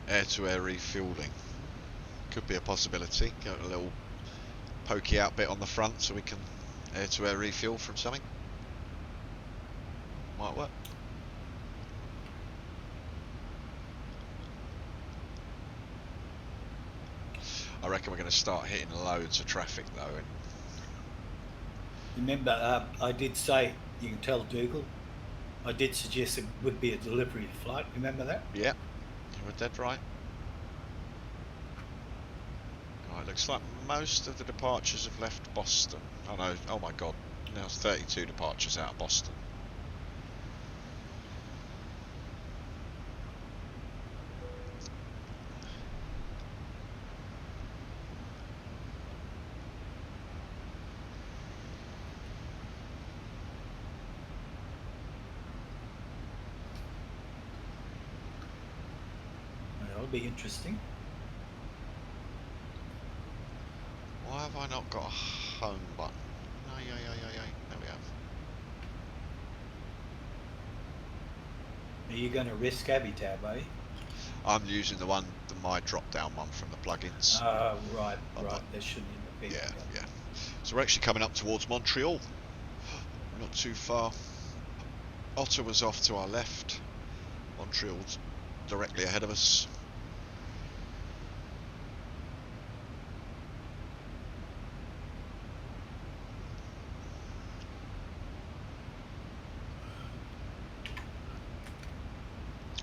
Air-to-air refueling could be a possibility. Got a little pokey out bit on the front so we can air-to-air refuel from something. Might work. I reckon we're going to start hitting loads of traffic though. And remember, I did say, you can tell Dougal, I did suggest it would be a delivery flight. Remember that? yeah. You were dead right. Right, looks like most of the departures have left Boston. Oh no, oh my god, now it's 32 departures out of Boston. That'll be interesting. Why have I not got a home button? There we have. Are you going to risk Habitab, eh? I'm using my drop-down one from the plugins. Right. But There shouldn't be. yeah. So we're actually coming up towards Montreal. Not too far. Ottawa's off to our left. Montreal's directly ahead of us.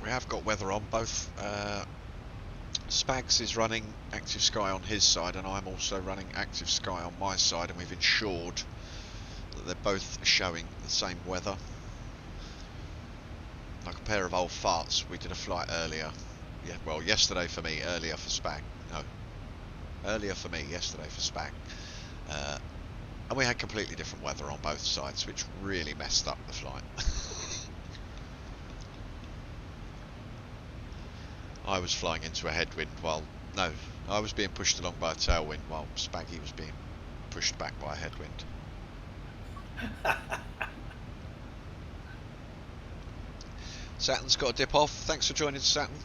We have got weather on. Both Spags is running active sky on his side and I'm also running active sky on my side, and we've ensured that they're both showing the same weather. Like a pair of old farts. We did a flight earlier, yeah, well yesterday for me, earlier for Spag, yesterday for Spag, and we had completely different weather on both sides, which really messed up the flight. I was flying into a headwind I was being pushed along by a tailwind while Spaggy was being pushed back by a headwind. Saturn's got a dip off. Thanks for joining, Saturn.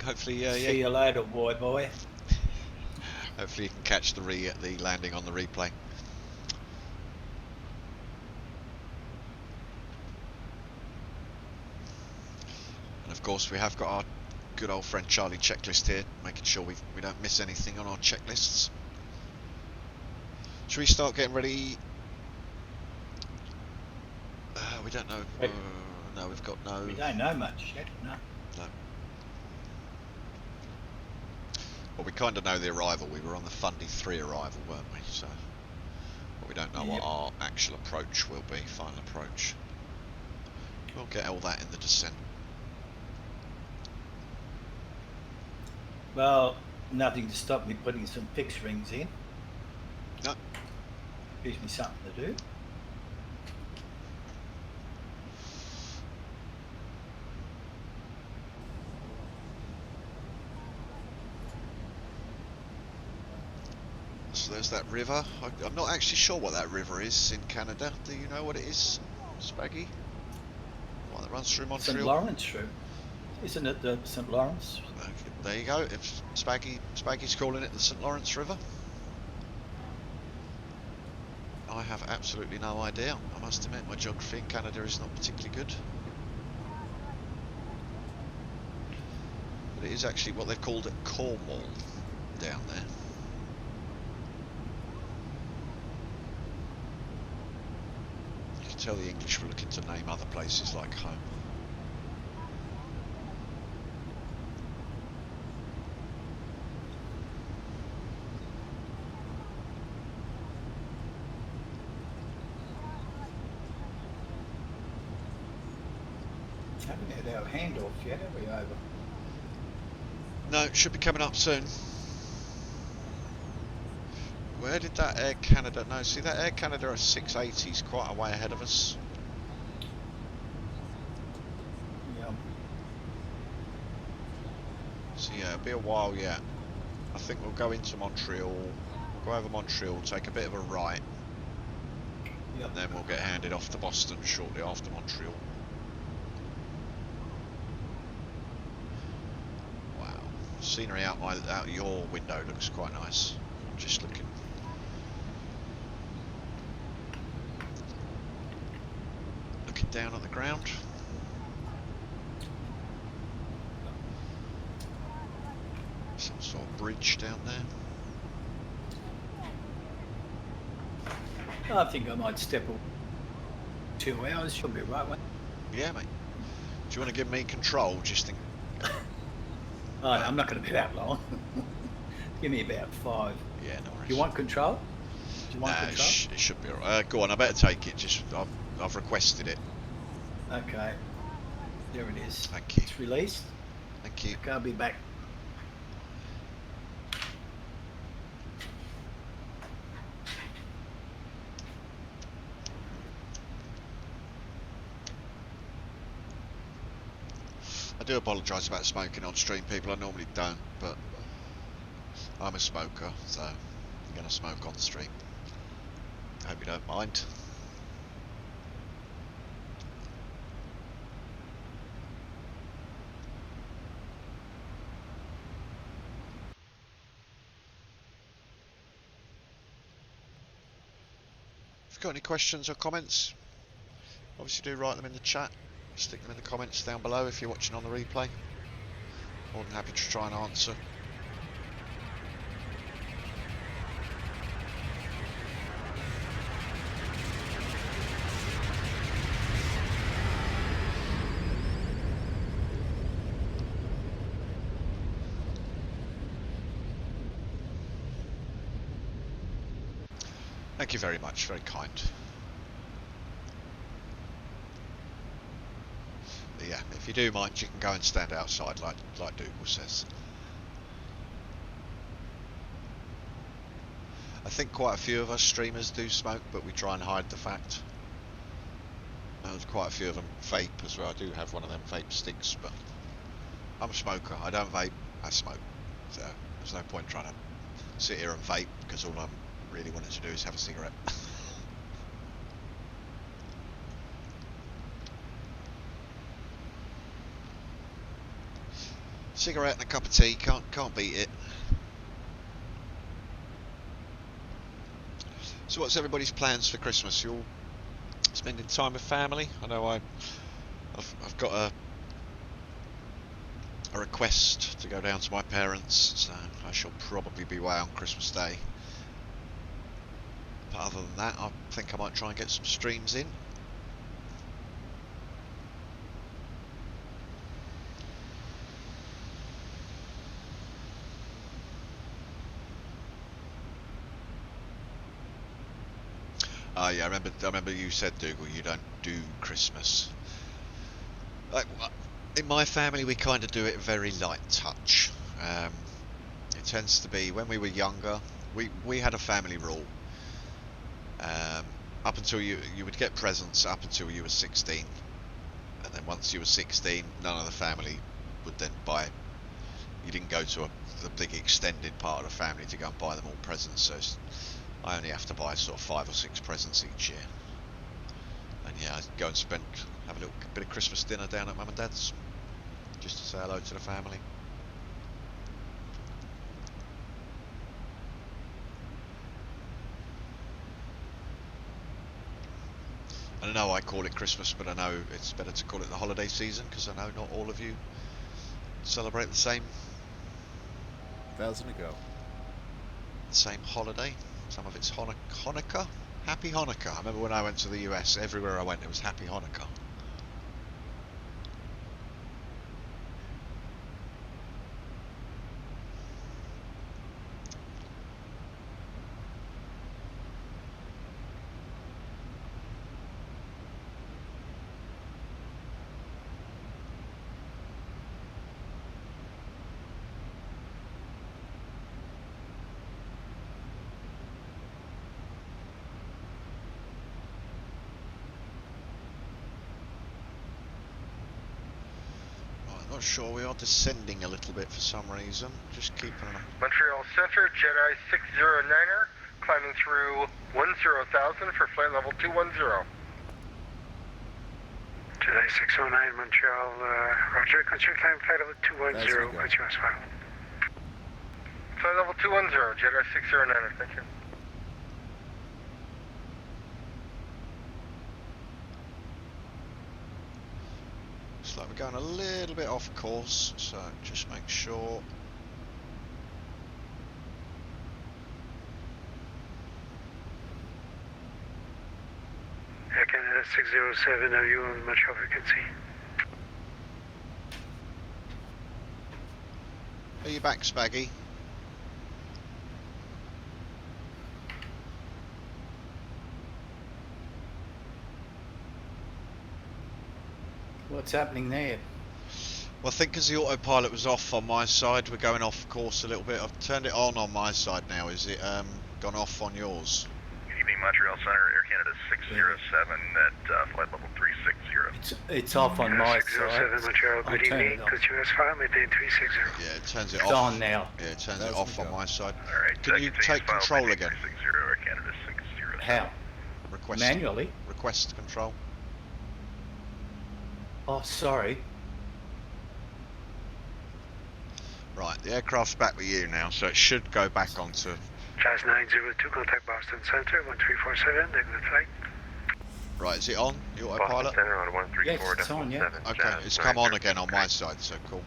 Hopefully, See you later, boy. Hopefully you can catch the landing on the replay. course, we have got our good old friend Charlie checklist here, making sure we don't miss anything on our checklists. Should we start getting ready? We don't know. No, we've got no... We don't know much yet, no. No. Well, we kind of know the arrival. We were on the Fundy 3 arrival, weren't we? So, but we don't know what our actual approach will be, final approach. We'll get all that in the descent. Well, nothing to stop me putting some fixed rings in. No. Gives me something to do. So there's that river. I'm not actually sure what that river is in Canada. Do you know what it is, Spaggy? One that runs through Montreal? St. Lawrence River. Isn't it the St. Lawrence? Okay, there you go. If Spaggy's calling it the St. Lawrence River. I have absolutely no idea. I must admit my geography in Canada is not particularly good. But it is actually what they've called it Cornwall down there. You can tell the English were looking to name other places like home. Haven't had our handoff yet, have we, over? No, it should be coming up soon. Where did that Air Canada... No, see that Air Canada are 680s quite a way ahead of us. Yeah. So yeah, it'll be a while yet. I think we'll go into Montreal, we'll go over Montreal, take a bit of a right. Yep. And then we'll get handed off to Boston shortly after Montreal. Wow, scenery out your window looks quite nice. I'm just looking. Looking down on the ground. Some sort of bridge down there. I think I might step 2 hours. Should be right, mate. Yeah, mate. Do you want to give me control? Just think. Oh, no, I'm not going to be that long. Give me about 5. Yeah, no worries. You want control? Do you want Nah, control? it should be alright. Go on, I better take it. Just I've requested it. Okay. There it is. Thank you. It's released. Thank you. Okay, I'll be back. I do apologise about smoking on stream, people. I normally don't, but I'm a smoker, so I'm going to smoke on stream. Hope you don't mind. If you've got any questions or comments, obviously do write them in the chat. Stick them in the comments down below if you're watching on the replay. More than happy to try and answer. Thank you very much, very kind. But yeah, if you do mind, you can go and stand outside like Dougal says. I think quite a few of us streamers do smoke, but we try and hide the fact. There's quite a few of them vape as well. I do have one of them vape sticks, but I'm a smoker. I don't vape, I smoke. So there's no point trying to sit here and vape, because all I'm really wanting to do is have a cigarette. Cigarette and a cup of tea, can't beat it. So what's everybody's plans for Christmas? You all spending time with family? I know I've got a request to go down to my parents, so I shall probably be away on Christmas Day. But other than that, I think I might try and get some streams in. Oh yeah, I remember you said, Dougal, you don't do Christmas. Like, in my family, we kind of do it very light touch. It tends to be, when we were younger, we had a family rule. Up until you would get presents up until you were 16, and then once you were 16, none of the family would then buy. You didn't go to the big extended part of the family to go and buy them all presents. So I only have to buy sort of 5 or 6 presents each year. And yeah, I'd go and have a little bit of Christmas dinner down at Mum and Dad's, just to say hello to the family. I know I call it Christmas, but I know it's better to call it the holiday season, because I know not all of you celebrate the same 1,000 to go. Same holiday. Some of it's Hanukkah. Happy Hanukkah. I remember when I went to the US, everywhere I went it was Happy Hanukkah. Not sure, we are descending a little bit for some reason. Just keeping an eye. Montreal Center, Jedi 609er, climbing through 10,000 for flight level 210. Jedi 609 Montreal, roger. Continue climb flight level 210, continuous file. Flight level 210, Jedi 609er, thank you. Looks like we're going a little bit off course, so just make sure. Air Canada 607, are you on Montreal frequency? Are you back, Spaggy? What's happening there? Well, I think because the autopilot was off on my side, we're going off course a little bit. I've turned it on my side now. Is it gone off on yours? Good evening, Montreal Center, Air Canada 607 at flight level 360. It's off on my side. 607 Montreal, good evening. Continuous file, maintain 360. Yeah, it turns it It's off. on now. Yeah, it turns it off on my side. Alright, Can you take control again? 360, Air Canada 607. How? Request. Manually? Request control. Oh, sorry. Right, the aircraft's back with you now, so it should go back onto. Jazz 902, contact Boston Center, 1347, negative flight. Right, is it on? The Boston autopilot? Center on 134.7. Yes, it's on, yeah. Okay, it's come on again on my side, so cool.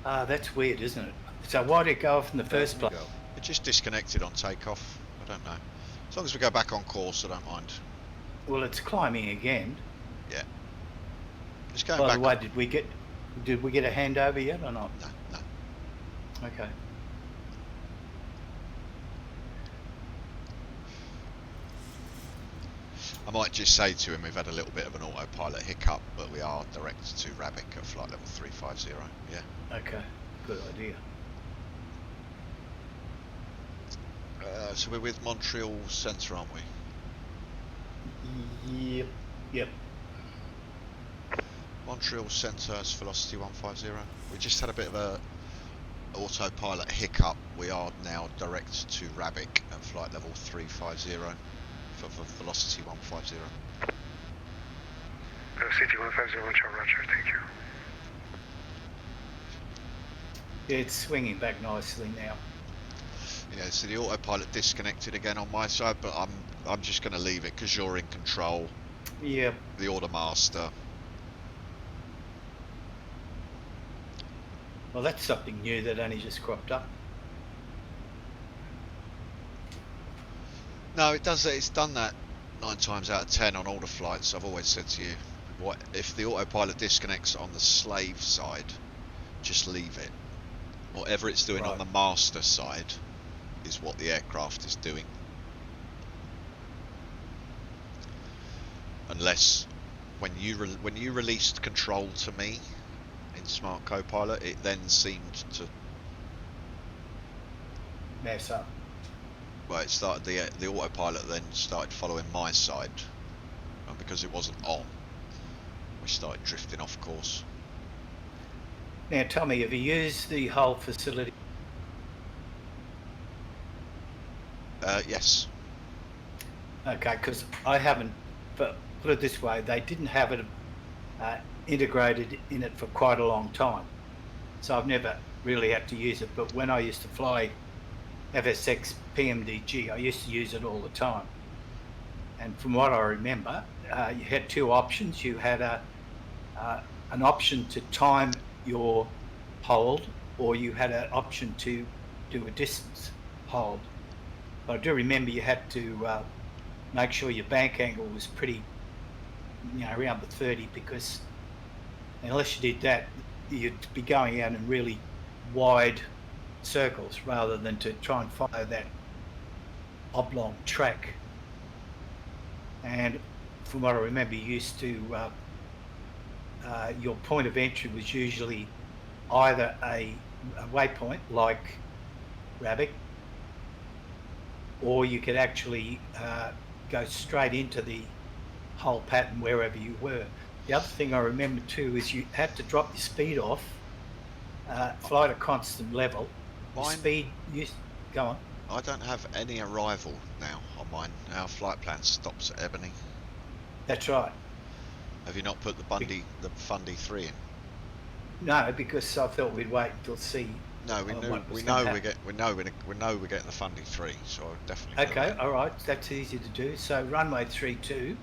That's weird, isn't it? So why did it go off in the first place? It just disconnected on takeoff. I don't know. As long as we go back on course, I don't mind. Well, it's climbing again. Yeah. It's going By back. the way, on. did we get a handover yet or not? No, no. Okay. I might just say to him we've had a little bit of an autopilot hiccup, but we are direct to Rabbit at flight level 350. Yeah. Okay. Good idea. So we're with Montreal Centre, aren't we? Yep. Yep. Montreal Centre is velocity 150. We just had a bit of a autopilot hiccup. We are now direct to Rabbit at flight level 350 for velocity 150. Velocity 150, Montreal, roger, thank you. Yeah, it's swinging back nicely now. Yeah, so the autopilot disconnected again on my side, but I'm just going to leave it because you're in control. Yep. The order master. Well, that's something new that only just cropped up. No, it does. It's done that 9 times out of 10 on all the flights. I've always said to you, what if the autopilot disconnects on the slave side, just leave it. Whatever it's doing on the master side is what the aircraft is doing. Unless when you released control to me in Smartcopilot, it then seemed to mess up. Well, it started the autopilot then started following my side, and because it wasn't on, we started drifting off course. Now, tell me, have you used the whole facility? Yes. Okay, because I haven't. But put it this way, they didn't have it integrated in it for quite a long time, so I've never really had to use it. But when I used to fly FSX PMDG, I used to use it all the time. And from what I remember, you had two options. You had an option to time your hold, or you had an option to do a distance hold. But I do remember you had to make sure your bank angle was pretty, around the 30, because unless you did that, you'd be going out in really wide circles rather than to try and follow that oblong track. And from what I remember, you used to your point of entry was usually either a waypoint like Rabbit, or you could actually go straight into the whole pattern wherever you were. The other thing I remember too is you had to drop your speed off, fly at a constant level. Speed, go on. I don't have any arrival now on mine. Our flight plan stops at Ebony. That's right. Have you not put the Fundy 3 in? No, because I thought we'd wait until see. No, we know we're getting the Fundy 3, so I would definitely. Okay, all right, that's easy to do. So runway 32,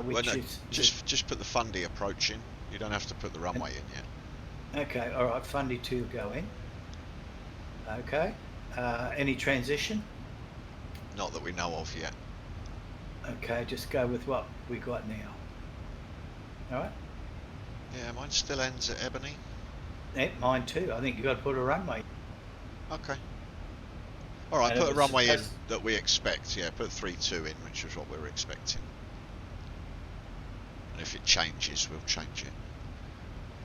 is just put the Fundy approach in. You don't have to put the runway in yet. Okay, all right, Fundy 2 go in. Okay, any transition? Not that we know of yet. Okay, just go with what we got now. All right. Yeah, mine still ends at Ebony. Yeah, mine too. I think you've got to put a runway. Okay. All right, put a runway in that we expect. Yeah, put 32 in, which was what we were expecting. And if it changes, we'll change it.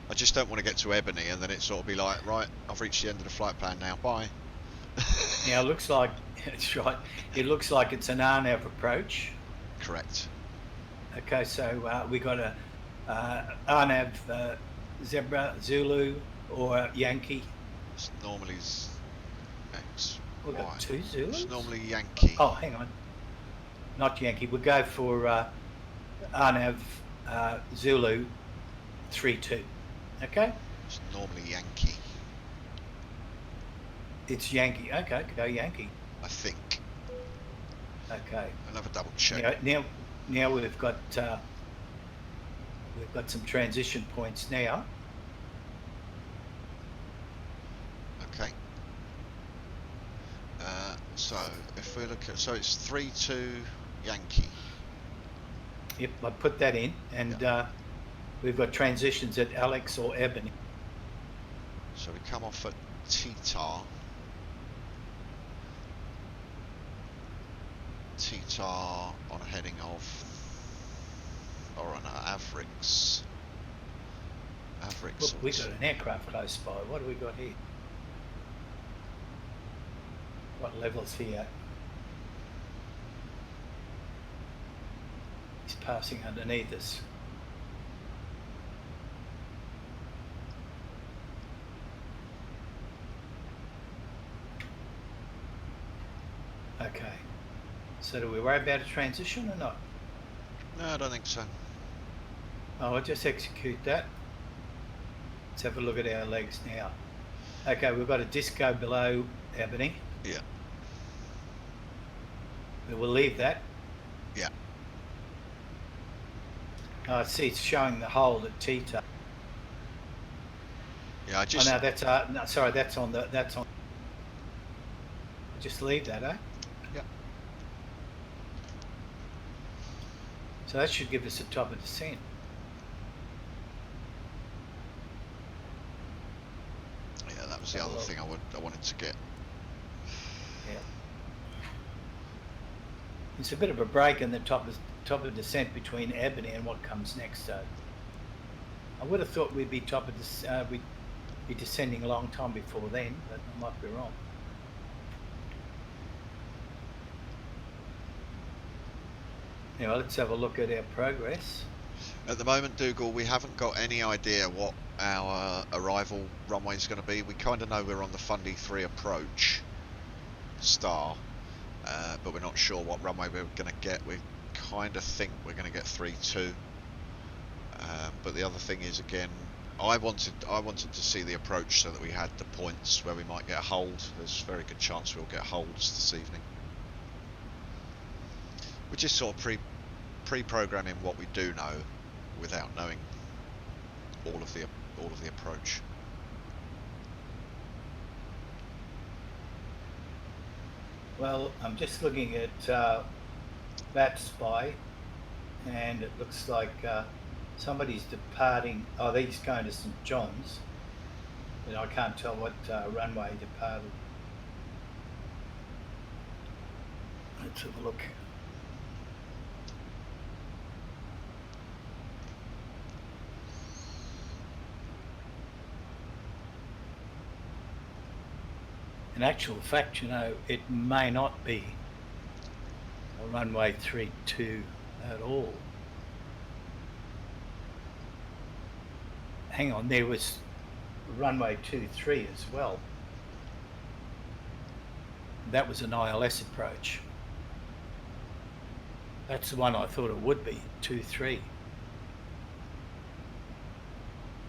I just don't want to get to Ebony and then it sort of be like, right, I've reached the end of the flight plan now, bye. Now, it looks like, that's right, it looks like it's an RNAV approach. Correct. Okay, so we got a RNAV Zebra, Zulu, or Yankee. It's normally X. We've got two Zulus? It's normally Yankee. Oh, hang on. Not Yankee. We'll go for RNAV Zulu 32. Okay? It's normally Yankee. It's Yankee. Okay, go Yankee. I think. Okay. Another double check. Now we've got some transition points now. Okay. So if we look at, so it's 3-2 Yankee. Yep, I put that in, and we've got transitions at Alex or Ebony. So we come off at T-Tar. T-Tar on a heading of, or on Avrix. Look, we've got an aircraft close by. What do we got here? What level's he at? He's passing underneath us. Okay. So do we worry about a transition or not? No, I don't think so. Oh, I'll just execute that. Let's have a look at our legs now. Okay, we've got a disco below Ebony. Yeah. We'll leave that. Yeah. I see it's showing the hold at Tita. Yeah, I just. Oh no, that's no, sorry, that's on. Just leave that, eh? Yep. So that should give us a top of descent. Yeah, that was the other thing I wanted to get. Yeah. It's a bit of a break in the top of descent between Ebony and what comes next, though. I would have thought we'd be we'd be descending a long time before then, but I might be wrong. Now let's have a look at our progress. At the moment, Dougal, we haven't got any idea what our arrival runway is going to be. We kind of know we're on the Fundy 3 approach star, but we're not sure what runway we're going to get. We kind of think we're going to get 3-2. But the other thing is, again, I wanted to see the approach so that we had the points where we might get a hold. There's a very good chance we'll get holds this evening. We're just sort of pre-programming what we do know without knowing all of the approach. Well, I'm just looking at that spy, and it looks like somebody's departing. Oh, he's going to St. John's, but I can't tell what runway he departed. Let's have a look. In actual fact, you know, it may not be a runway 32 at all. Hang on, there was runway 23 as well. That was an ILS approach. That's the one I thought it would be, 23.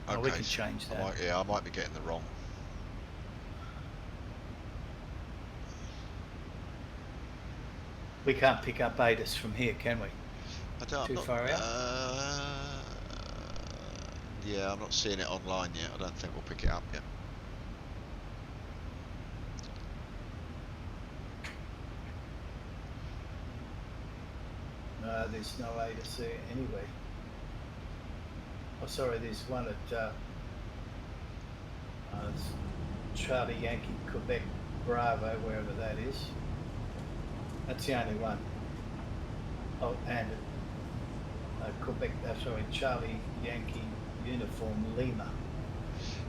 Okay, Oh, we can change that. I might be getting the wrong. We can't pick up ATIS from here, can we? Too far out? Yeah, I'm not seeing it online yet. I don't think we'll pick it up yet. No, there's no ATIS there anyway. Oh, sorry, there's one at Charlie Yankee Quebec Bravo, wherever that is. That's the only one. Oh, and Quebec, sorry, Charlie Yankee Uniform Lima.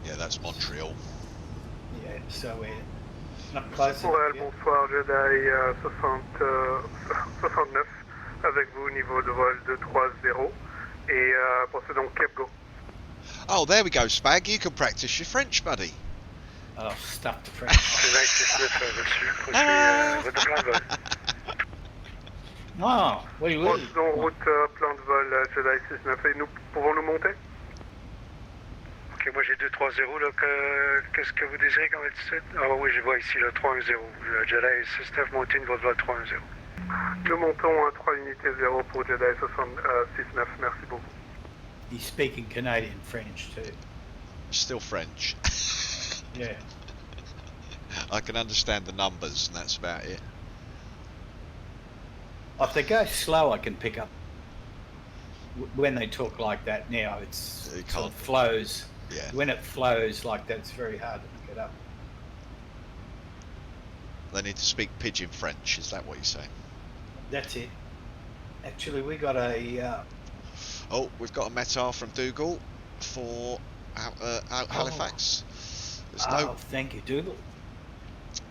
Yeah, that's Montreal. Yeah, so we're not close enough yet. Bonsoir, Jedi 69 avec vous au niveau de vol 230 et pensez donc Cape Go. Oh, there we go, Spag. You can practice your French, buddy. Oh, stuff the French. Ah, oui, oui. En route, plan de vol Jedi 69 et nous pouvons nous monter? Ok, moi j'ai 230 là, qu'est-ce que vous désirez comme altitude? Ah oui, je vois ici le 310. Jedi 69 montez une votre vol 310. Nous montons à 3 unités 0 pour Jedi 69, merci beaucoup. He's speaking Canadian French too. Still French. Yeah. I can understand the numbers, and that's about it. If they go slow, I can pick up. When they talk like that now, it sort of flows. Yeah. When it flows like that, it's very hard to pick it up. They need to speak pidgin French, is that what you're saying? That's it. Actually, we got a... Oh, we've got a METAR from Dougal for Halifax. There's no... thank you, Dougal.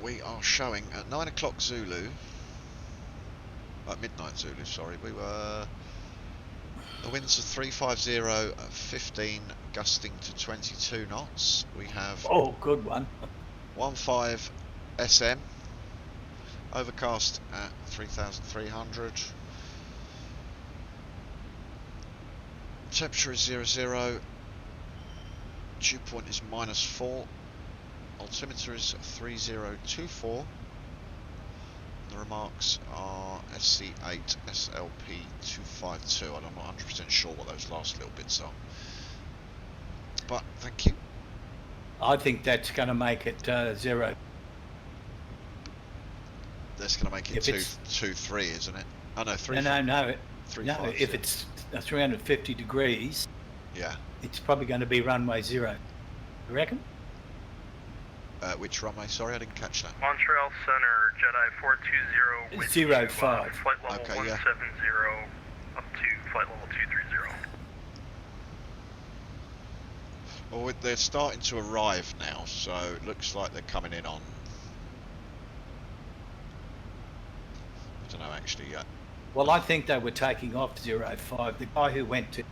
We are showing at 9 o'clock Zulu, midnight Zulu, sorry, we were, the winds are 350 at 15, gusting to 22 knots. We have... Oh, good one. 15 SM, overcast at 3,300. Temperature is 00, dew point is -4, altimeter is 3024. The remarks are SC8 SLP 252. I'm not 100% sure what those last little bits are, but thank you. I think that's going to make it 0. That's going to make it If it's- 2-3, isn't it? Oh no, 3. No. 3-5. If it's 350 degrees, Yeah. it's probably going to be runway 0. You reckon? Which runway? Sorry, I didn't catch that. Montreal Center, Jedi 420 with 05. flight level Okay, yeah. 170 up to flight level 230. Well, they're starting to arrive now, so it looks like they're coming in on... I don't know actually yet. Well, I think they were taking off 05. The guy who went to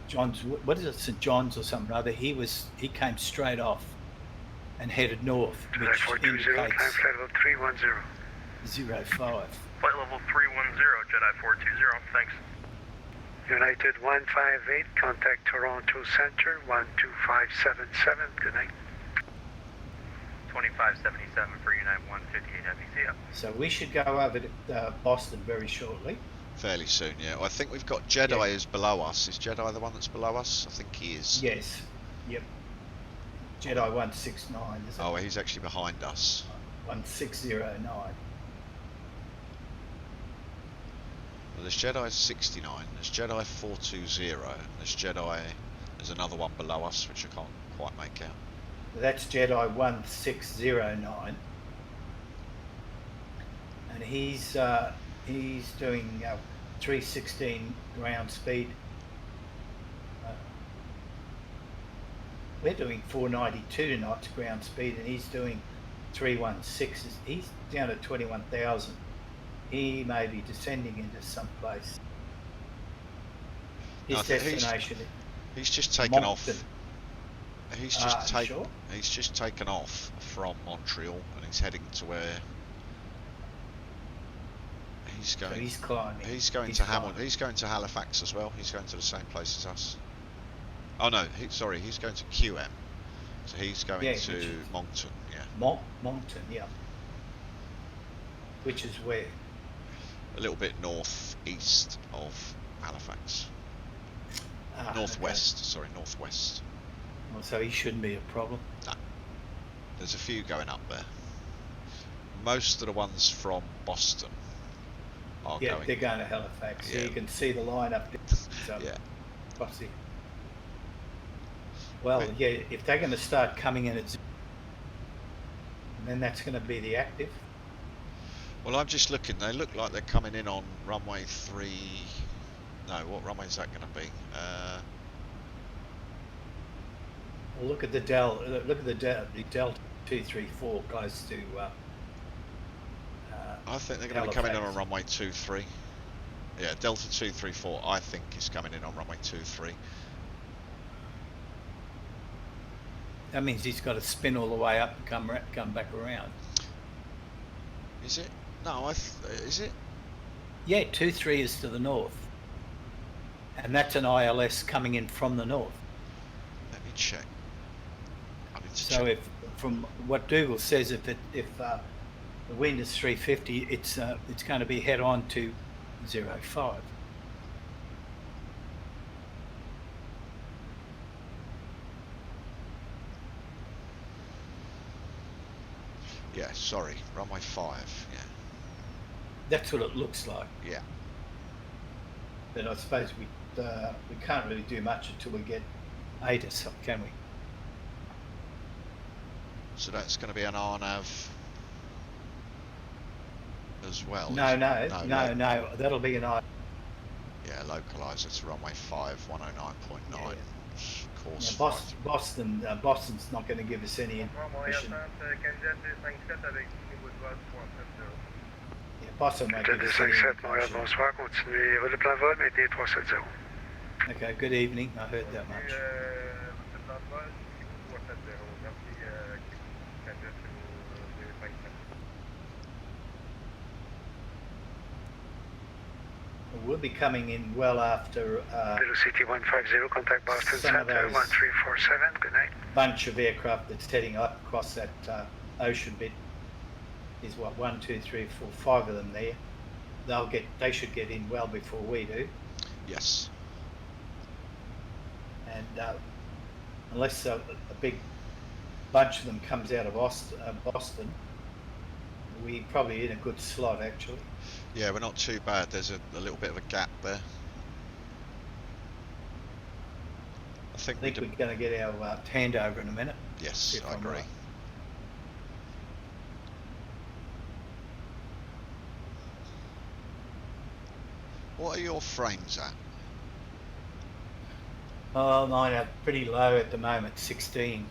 John's, what is it, St. John's or something or other, he came straight off and headed north, Jedi which 420, indicates climb flight level 310. 05. Flight level 310, Jedi 420, thanks. United 158, contact Toronto Center 12577. Good night. 2577 for United 158 FEC up. So we should go over to Boston very shortly. Fairly soon, yeah. Well, I think we've got Jedi is below us. Is Jedi the one that's below us? I think he is. Yes. Yep. Jedi 169, is it? Oh, he's actually behind us. 1609. Well, there's Jedi 69, there's Jedi 420, and there's another one below us, which I can't quite make out. That's Jedi 1609. And he's doing 316 ground speed. We're doing 492 knots ground speed, and he's doing 316. He's down at 21,000. He may be descending into some place. His destination. He's just taken Moncton. off. He's just Sure? He's just taken off from Montreal, and he's heading to where he's going. So he's climbing. He's going to Hamilton. He's going to Halifax as well. He's going to the same place as us. Oh no, he's going to QM. So he's going to Moncton. Yeah. Moncton, yeah. Which is where? A little bit northeast of Halifax. Northwest, sorry, northwest. Well, so he shouldn't be a problem. No. There's a few going up there. Most of the ones from Boston are going. They're going to Halifax. Yeah. So you can see the line up there. So Yeah. Crossy. Well, yeah, if they're going to start coming in at 0, then that's going to be the active. Well, I'm just looking. They look like they're coming in on runway 3. No, what runway is that going to be? Well, look at the Delta 234 close to. I think they're going to be coming in on runway 23. Yeah, Delta 234. I think is coming in on runway 23. That means he's got to spin all the way up and come back around. Is it? No, is it? Yeah, 23 is to the north, and that's an ILS coming in from the north. Let me check. I need to So check. if from what Dougal says, if the wind is 350, it's going to be head on to 05. Yeah, sorry, runway 5. Yeah. That's what it looks like. Yeah. But I suppose we can't really do much until we get ATIS, can we? So that's going to be an RNAV as well. No. That'll be an I. Yeah, localised. It's runway 5, 109.9. Course. Yeah, Boston's not going to give us any information. Yeah, Boston won't give us any 257, Montréal, information. bonsoir. Continuez le plan vol, maintenez 370. Okay, good evening. I heard that much. We'll be coming in well after Velocity 150, contact Boston some of Center those 1347. Good night. bunch of aircraft that's heading up across that ocean bit. Is what 1, 2, 3, 4, 5 of them there. They should get in well before we do. Yes. And unless a big bunch of them comes out of Boston. We probably in a good slot actually. Yeah, we're not too bad. There's a little bit of a gap there. I think we're going to get our handover in a minute. Yes, I agree. Right. What are your frames at? Oh, mine are pretty low at the moment, 16.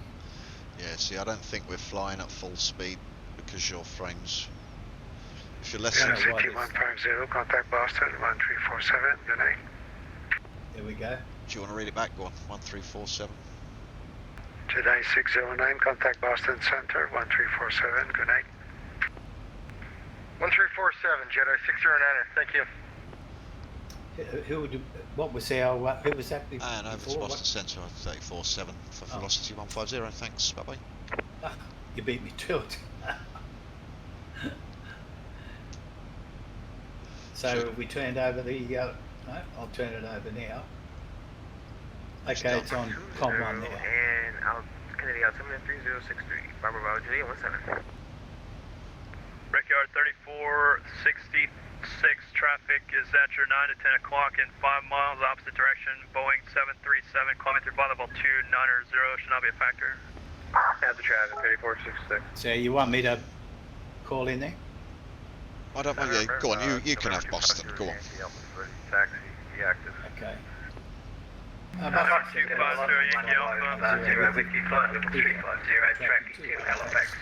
Yeah, see, I don't think we're flying at full speed because your frames. If you're less than 150, contact Boston 1347. Good night. There we go. Do you want to read it back? Go on. 1347. Jedi 609, contact Boston Center 1347. Good night. 1347, Jedi 609er. Thank you. What was our, who was that before? And over to Boston Centre, 347 for velocity 150, thanks, bye bye. You beat me to it. So if we turned over the, no, I'll turn it over now. Okay, it's on COM 1 now. And Kennedy altimeter 3063, Bravo Julia 17. Brickyard 3466, traffic is at your 9 to 10 o'clock in 5 miles opposite direction, Boeing 737, climbing through flight level 290, should not be a factor. Have the traffic, 3466. So you want me to call in there? I don't mind, yeah, go on, you can have Boston, go on. Taxi, active. Okay. 250 Yankee Alpha. 0 Whiskey flight level 350, tracking to Halifax.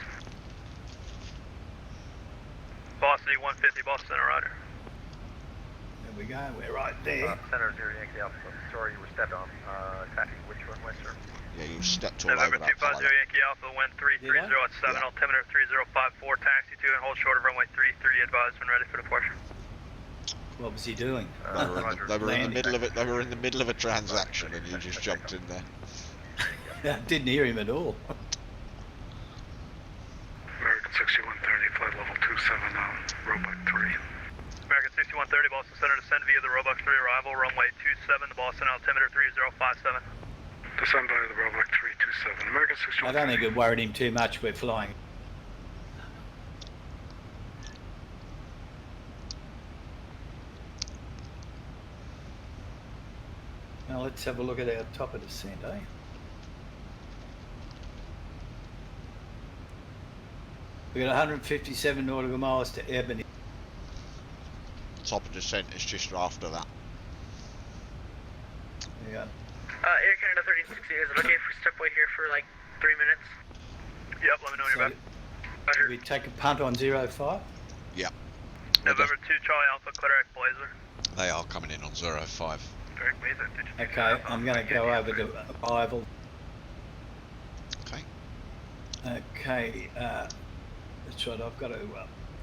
Velocity 150, Boston Center, roger. There we go, we're right there. Center 0 Yankee Alpha. Sorry, you were stepped on. Taxi, which runway, sir? Yeah, you stepped all November over that. November 250 Yankee Alpha, wind 330 at 7, altimeter 3054, taxi 2 and hold short of runway 33, advised when ready for departure. What was he doing? They were in the middle of it. They were in the middle of a transaction, and you just jumped in there. I didn't hear him at all. American 6130, flight level 27 on Roebuck 3. American 6130, Boston Center, descend via the Roebuck 3 arrival, runway 27, the Boston altimeter 3057. Descend via the Roebuck 327. American 6130. I don't think it worried him too much. We're flying. Now let's have a look at our top of descent, eh? We got 157 nautical miles to Ebony. Top of descent is just after that. Yeah. Air Canada 1360, is it okay for step away here for like 3 minutes? Yep, let me know when you're back. Roger. We take a punt on 05? Yep. November 2 Charlie Alpha, Cleric Blazer. They are coming in on 05. Okay, I'm going to go over to arrival. Okay. Okay, that's right, I've got to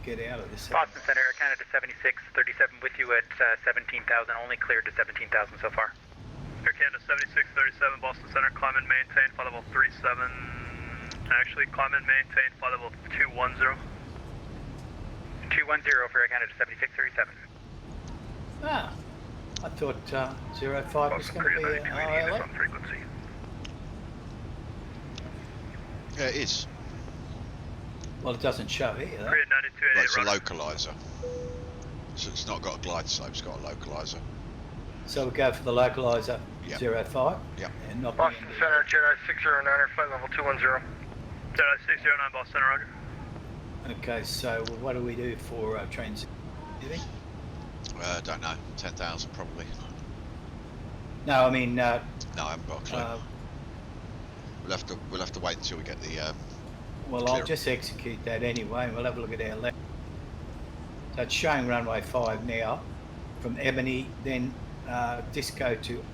get out of this. Boston Center, Air Canada 7637 with you at 17,000, only cleared to 17,000 so far. Air Canada 7637, Boston Center, climb and maintain, flight level 37, actually climb and maintain, flight level 210. 210 for Air Canada 7637. Ah. I thought 05 was going to be ILA. Yeah, it is. Well, it doesn't show here, though. Well, it's a localizer. So it's not got a glide slope, it's got a localizer. So we'll go for the localizer, yep. 05? Yep. And not Boston Center, Jedi 609er, flight level 210. Jedi 609, Boston Center, roger. Okay, so what do we do for transit? Don't know. 10,000 probably. No, I mean. No, I haven't got a clue. We'll have to wait until we get the. Well, clear. I'll just execute that anyway. We'll have a look at our left. So it's showing runway 5 now, from Ebony, then Disco to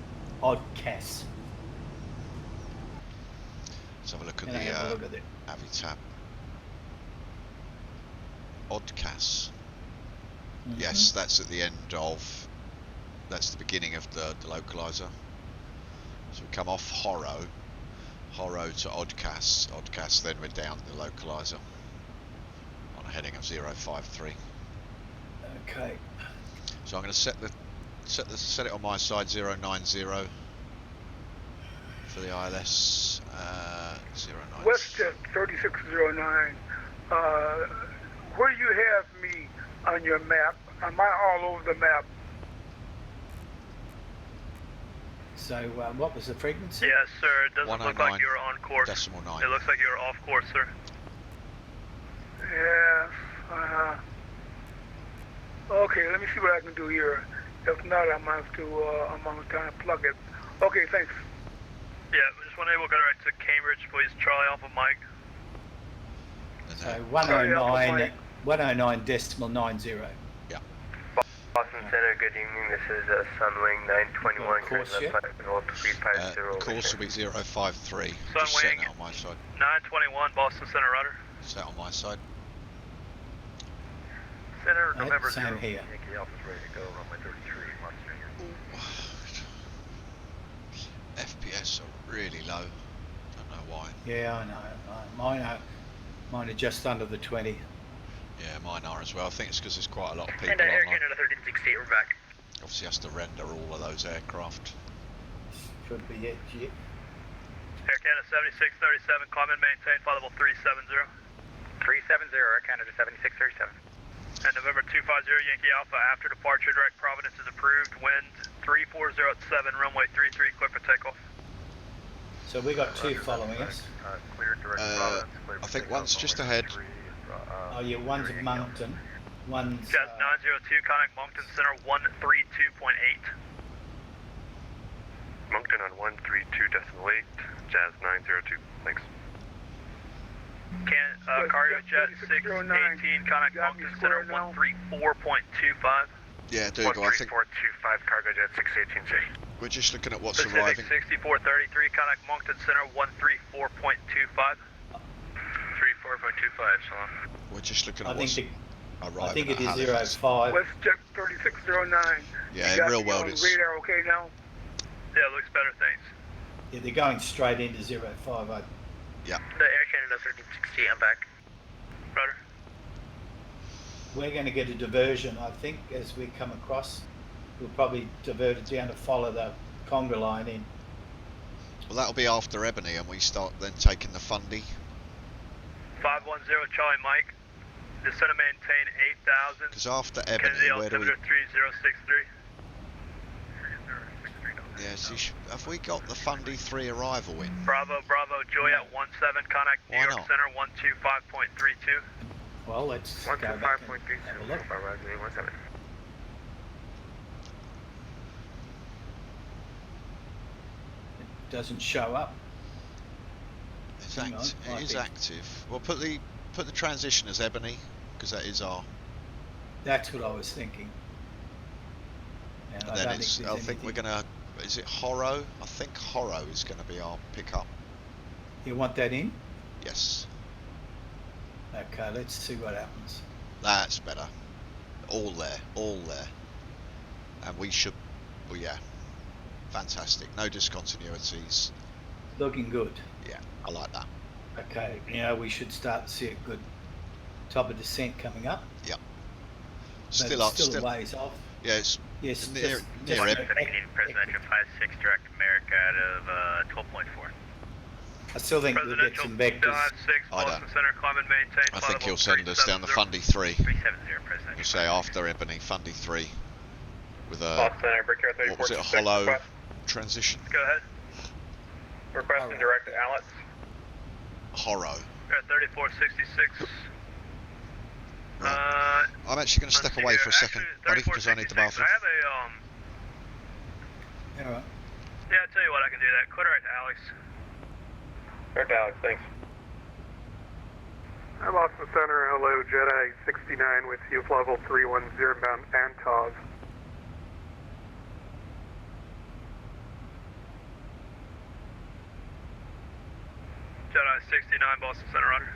Oddcas. Let's have a look at the Avitab. Oddcas. Mm-hmm. Yes, that's at the end of. That's the beginning of the localizer. So we come off Horo to Oddcas, then we're down the localizer on a heading of 053. Okay. So I'm going to set it on my side 090 for the ILS. 09. WestJet 3609. Where do you have me on your map? Am I all over the map? So what was the frequency? Yes, sir. It doesn't look like you're on course. Decimal 9. It looks like you're off course, sir. Yes. Okay, let me see what I can do here. If not, I'm going to kind of plug it. Okay, thanks. Yeah, we just want to go right to Cambridge, please. Charlie Alpha Mike. So 109.90. Yeah. Boston Center, good evening. This is Sunwing 921. Course, yeah. The course will be 053. Just Sunwing setting it on my side. 921, Boston Center rudder. Set on my side. Center, Right, November same 0. here. Yankee Alpha's ready to go. Runway 33, Mark FPS are really low. Don't know why. Yeah, I know. Mine are just under the 20. Yeah, mine are as well. I think it's because there's quite a lot of people And Air online. Canada 1368, we're back. Obviously has to render all of those aircraft. Should be it. Yeah. Air Canada 7637, climb and maintain, flight level 370. 370, Air Canada 7637. And November 250, Yankee Alpha, after departure, direct Providence is approved. Wind 3407, runway 33, clear for takeoff. So we got two following us. Clear direct Providence. I think one's just ahead. Oh yeah, one's at Moncton. One's Jazz 902, contact Moncton Center 132.8. Moncton on 132.8, Jazz 902. Thanks. Cargo Jet 618, contact Moncton Center 134.25. Yeah, Dougal, I think 13425, Cargo Jet 618J. we're just looking at what's Pacific arriving. 6433, contact Moncton Center 134.25. 34.25, so on. We're just looking I at what's think arriving. I think at it is Halifax. 05. WestJet 3609. Yeah, You got in real me world on it's. radar okay now? Yeah, looks better, thanks. Yeah, they're going straight into 05. Yeah. The Air Canada 1368, I'm back. Rudder. We're going to get a diversion, I think, as we come across. We'll probably divert it down to follow the Conga line in. Well, that'll be after Ebony, and we start then taking the Fundy. 510, Charlie Mike. Descend and maintain 8,000. Because after Ebony, Kennedy where do we? altimeter 3063. Yeah, see, have we got the Fundy 3 arrival in? Bravo, Juliet 17, contact New Why York not? Center 125.32. Well, let's go back and have a look. It doesn't show up. It's Hang on, it might is be. active. Well, put the transition as Ebony, because that is our. That's what I was thinking. And And I then don't it's. think I there's think we're anything. gonna. Is it Horro? I think Horro is going to be our pickup. You want that in? Yes, Okay, let's see what happens. that's better. All there, and we should. Well, yeah, fantastic. No discontinuities. Looking good. Yeah, I like that. Okay, now we should start to see a good top of descent coming up. Yep. But Still it's up. still Still. a ways off. Yeah, it's Yes, near just Ebony. Presidential 56, direct America out of 12.4. I still think we'll get some vectors. 56, I Boston don't. Center, climb and maintain. I think he'll send us down the Fundy 3. 370, Presidential. We'll say after Ebony, Fundy 3, with a Boston Center, Brickyard what was it, a 3426, hollow request. transition. Go ahead. Requesting direct Alex. Horro. We're at 3466. Right. I'm actually going to step away for a second, buddy, because I need the bathroom. I have a, Alright. yeah, I'll tell you what, I can do that. Clear right to Alex. Direct Alex, thanks. I'm Austin Center, hello, Jedi 69 with you, level 310 Mount Antov. Jedi 69, Boston Center Runner.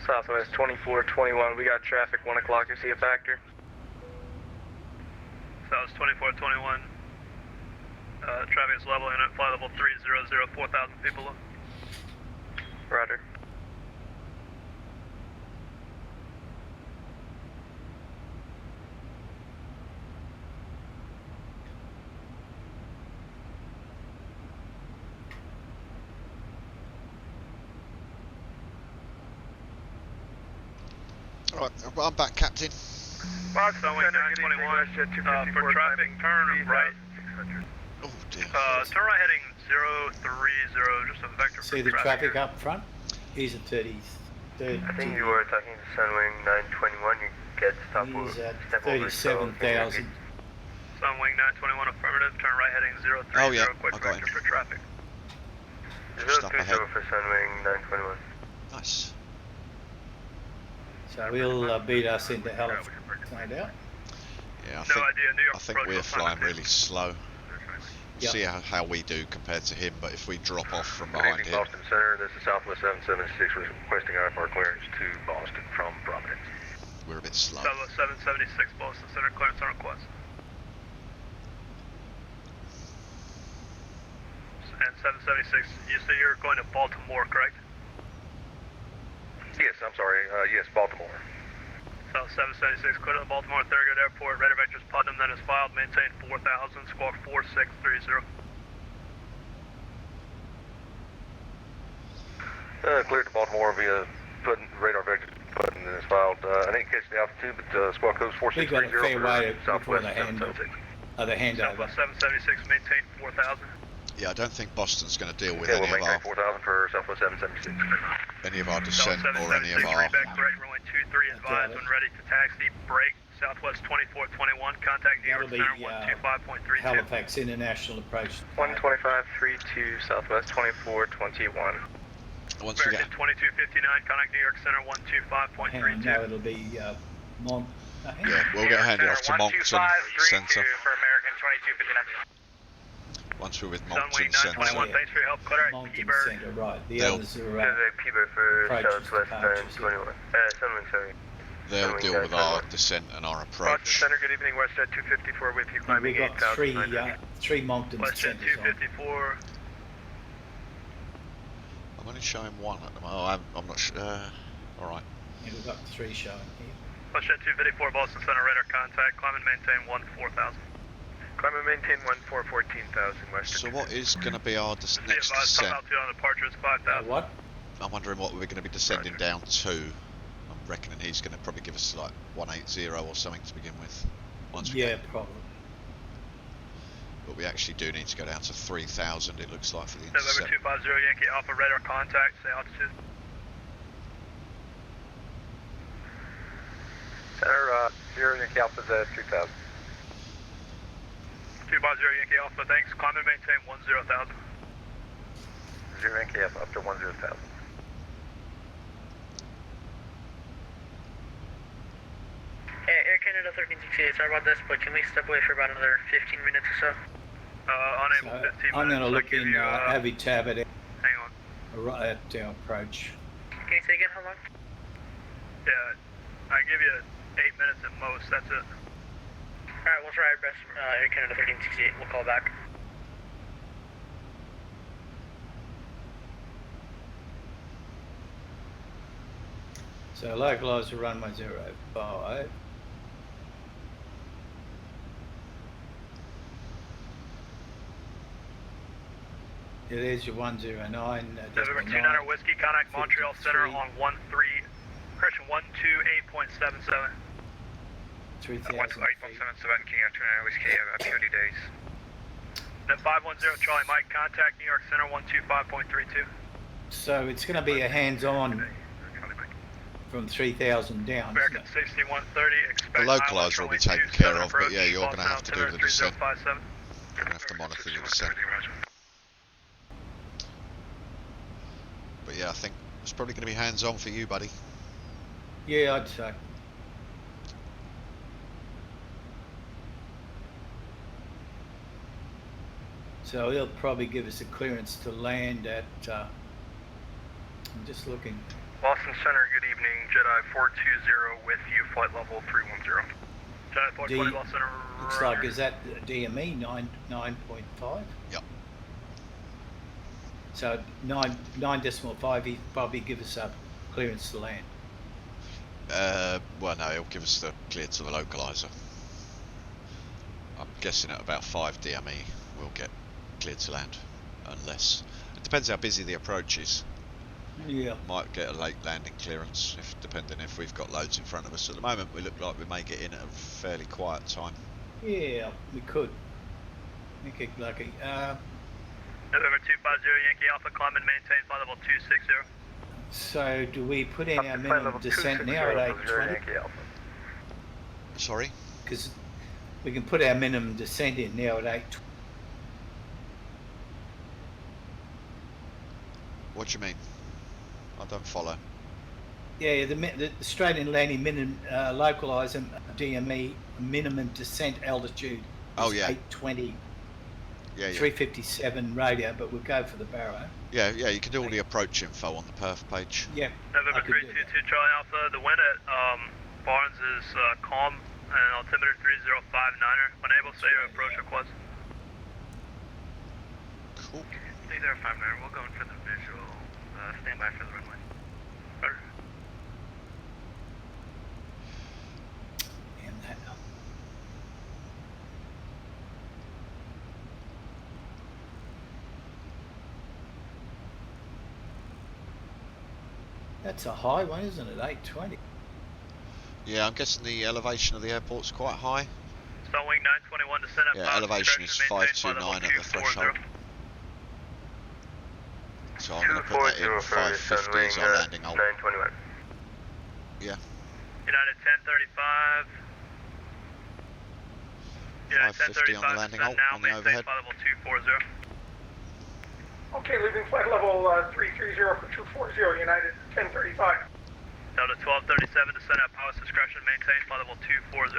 Southwest 2421, we got traffic, 1 o'clock, you see a factor? South 2421. Traffic is level in at flight level 300, 4,000 people. Roger. Alright, I'm back, Captain. Sunwing 921, for traffic, turn right. Oh dear. Turn right heading 030, just a vector See for the traffic up front? He's at 30. I think you were talking to Sunwing 921. You get stop He's at step over. 37,000. Sunwing 921, affirmative, turn right heading 030, Oh, yeah, quick I got vector him. for traffic. Just up 030 ahead. for Sunwing 921. Nice. So he'll beat us into Halifax, no doubt. Yeah, No idea, New York I think approach we're will flying find it. really slow. Yep. See how we do compared to him, but if we drop off from Good behind evening, him, Boston Center. This is Southwest 776 requesting IFR clearance to Boston from Providence. we're a bit slow. Southwest 776, Boston Center, clearance on request. And 776, you say you're going to Baltimore, correct? Yes, I'm sorry. Yes, Baltimore. So 776, clear to the Baltimore Thurgood Airport, radar vectors Putnam, then is filed, maintain 4000, squawk 4630. Cleared to Baltimore via radar vector button and is filed. I didn't catch the altitude, but squawk codes We got a 4630 fair way for before Southwest the 776. handover. Southwest 776, maintain 4000. Yeah, I don't think Boston's going to deal with Yeah, any we'll of our maintain 4000 for Southwest 776. descent or any of our. Back correct, runway 23, advise when ready to taxi, break, Southwest 2421, contact New York That'll Center be 125.32. Halifax International approach. 125.32, Southwest 2421. Once we get, American 2259, contact New York Center Hang on, 125.32. no, it'll be Mont. yeah, we'll get handed off to Moncton Centre. for American 2259. Once we're with Sunwing Moncton 921, Centre. thanks for your help. Clear Moncton P-Bird. Centre, right. The They'll- others are P-Bird for approaches, Southwest departures. 921. Sunwing, sorry. They'll Sunwing deal with our 921. descent and our Boston approach. Center, good evening, Westjet 254 with you, and climbing we've got 8,000. three Moncton Westjet centres on. 254. I'm only showing one at the moment. Oh, I'm not sure. Alright. Yeah, we've got 3 showing here. Westjet 254, Boston Center, radar contact, climb and maintain 14,000. Climb and maintain 14,000, Westjet. So what is going to be our next Advised, top descent? altitude on departure is 5,000. What? I'm wondering what we're going to be descending down to. I'm reckoning he's going to probably give us like 180 or something to begin with. Once we Yeah, get, probably. but we actually do need to go down to 3,000. It looks like for the November intercept. 250, Yankee Alpha, radar contact, say altitude. Center, 0 Yankee Alpha's at 3000. 250, Yankee Alpha, thanks. Climb and maintain 10,000. 0 Yankee Alpha up to 10,000. Air Canada 1368, sorry about this, but can we step away for about another 15 minutes or so? Unable So 15 minutes. I'm going to so look give in you, Avi Tab at hang on. our approach. Can you say again how long? Yeah, I give you 8 minutes at most, that's it. Alright, we'll try our best. Air Canada 1368, we'll call back. So localise the runway 05. It is your 109. November 29 Whiskey, contact Montreal Center on correction 128.77. 3,000 8.77 King F29 Whiskey, about 30 days. Then 510 Charlie Mike, contact New York Center 125.32. So it's going to be a hands-on from 3,000 down. American 6130, expect The localizer will be taken care of, but yeah, you're going to have to do the descent. 3057. You're going to have to monitor the descent. But yeah, I think it's probably going to be hands-on for you, buddy. Yeah, I'd say. So he'll probably give us a clearance to land at, I'm just looking, Boston Center, good evening, Jedi 420 with you, flight level 310. Jedi 420, Boston Center, looks like, is that DME 9.5? Yep. So 9.5, he'd probably give us a clearance to land. Well, no, he'll give us the clear to the localizer. I'm guessing at about 5 DME we'll get cleared to land, unless it depends how busy the approach is. Yeah. Might get a late landing clearance, depending if we've got loads in front of us. At the moment, we look like we may get in at a fairly quiet time. Yeah, we could. We get lucky. November 250 Yankee Alpha, climb and maintain flight level 260. So do we put in our minimum descent now at 820? Sorry? Because we can put our minimum descent in now at 820. What do you mean? I don't follow. Yeah, the Australian landing minimum localizer DME minimum descent altitude is 820. Yeah, 357 radio, but we'll go for the Barrow. Yeah, you can do all the approach info on the perf page. Yeah. November 322 Charlie Alpha, the wind at Barnes is calm and altimeter 3059er. Unable to say your approach request. Cool. 3059er, we'll go in for the visual. Stand by for the runway. Better. And that. That's a high one, isn't it? 820. Yeah, I'm guessing the elevation of the airport's quite high. Stonewing 921 descent at elevation is 529 at the threshold. So I'm going to put that in 550 as our landing hold. 921. Yeah. United 1035. United 550 on the landing hold, on the overhead. Flight level 240. Okay, leaving flight level 330 for 240, United 1035. Delta 1237, descend at pilot's discretion, maintain flight level 240.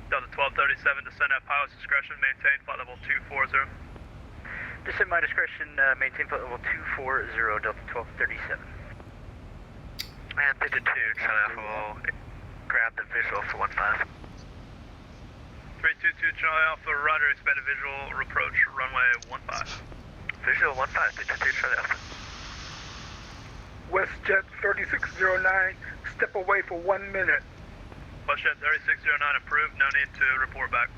Delta 1237, descend at pilot's discretion, maintain flight level 240. Descend my discretion, maintain flight level 240, Delta 1237. And 52, Charlie Alpha will grab the visual for 15. 322 Charlie Alpha, roger, expect a visual approach, runway 15. Visual 15, 52 Charlie Alpha. WestJet 3609, step away for 1 minute. WestJet 3609 approved, no need to report back.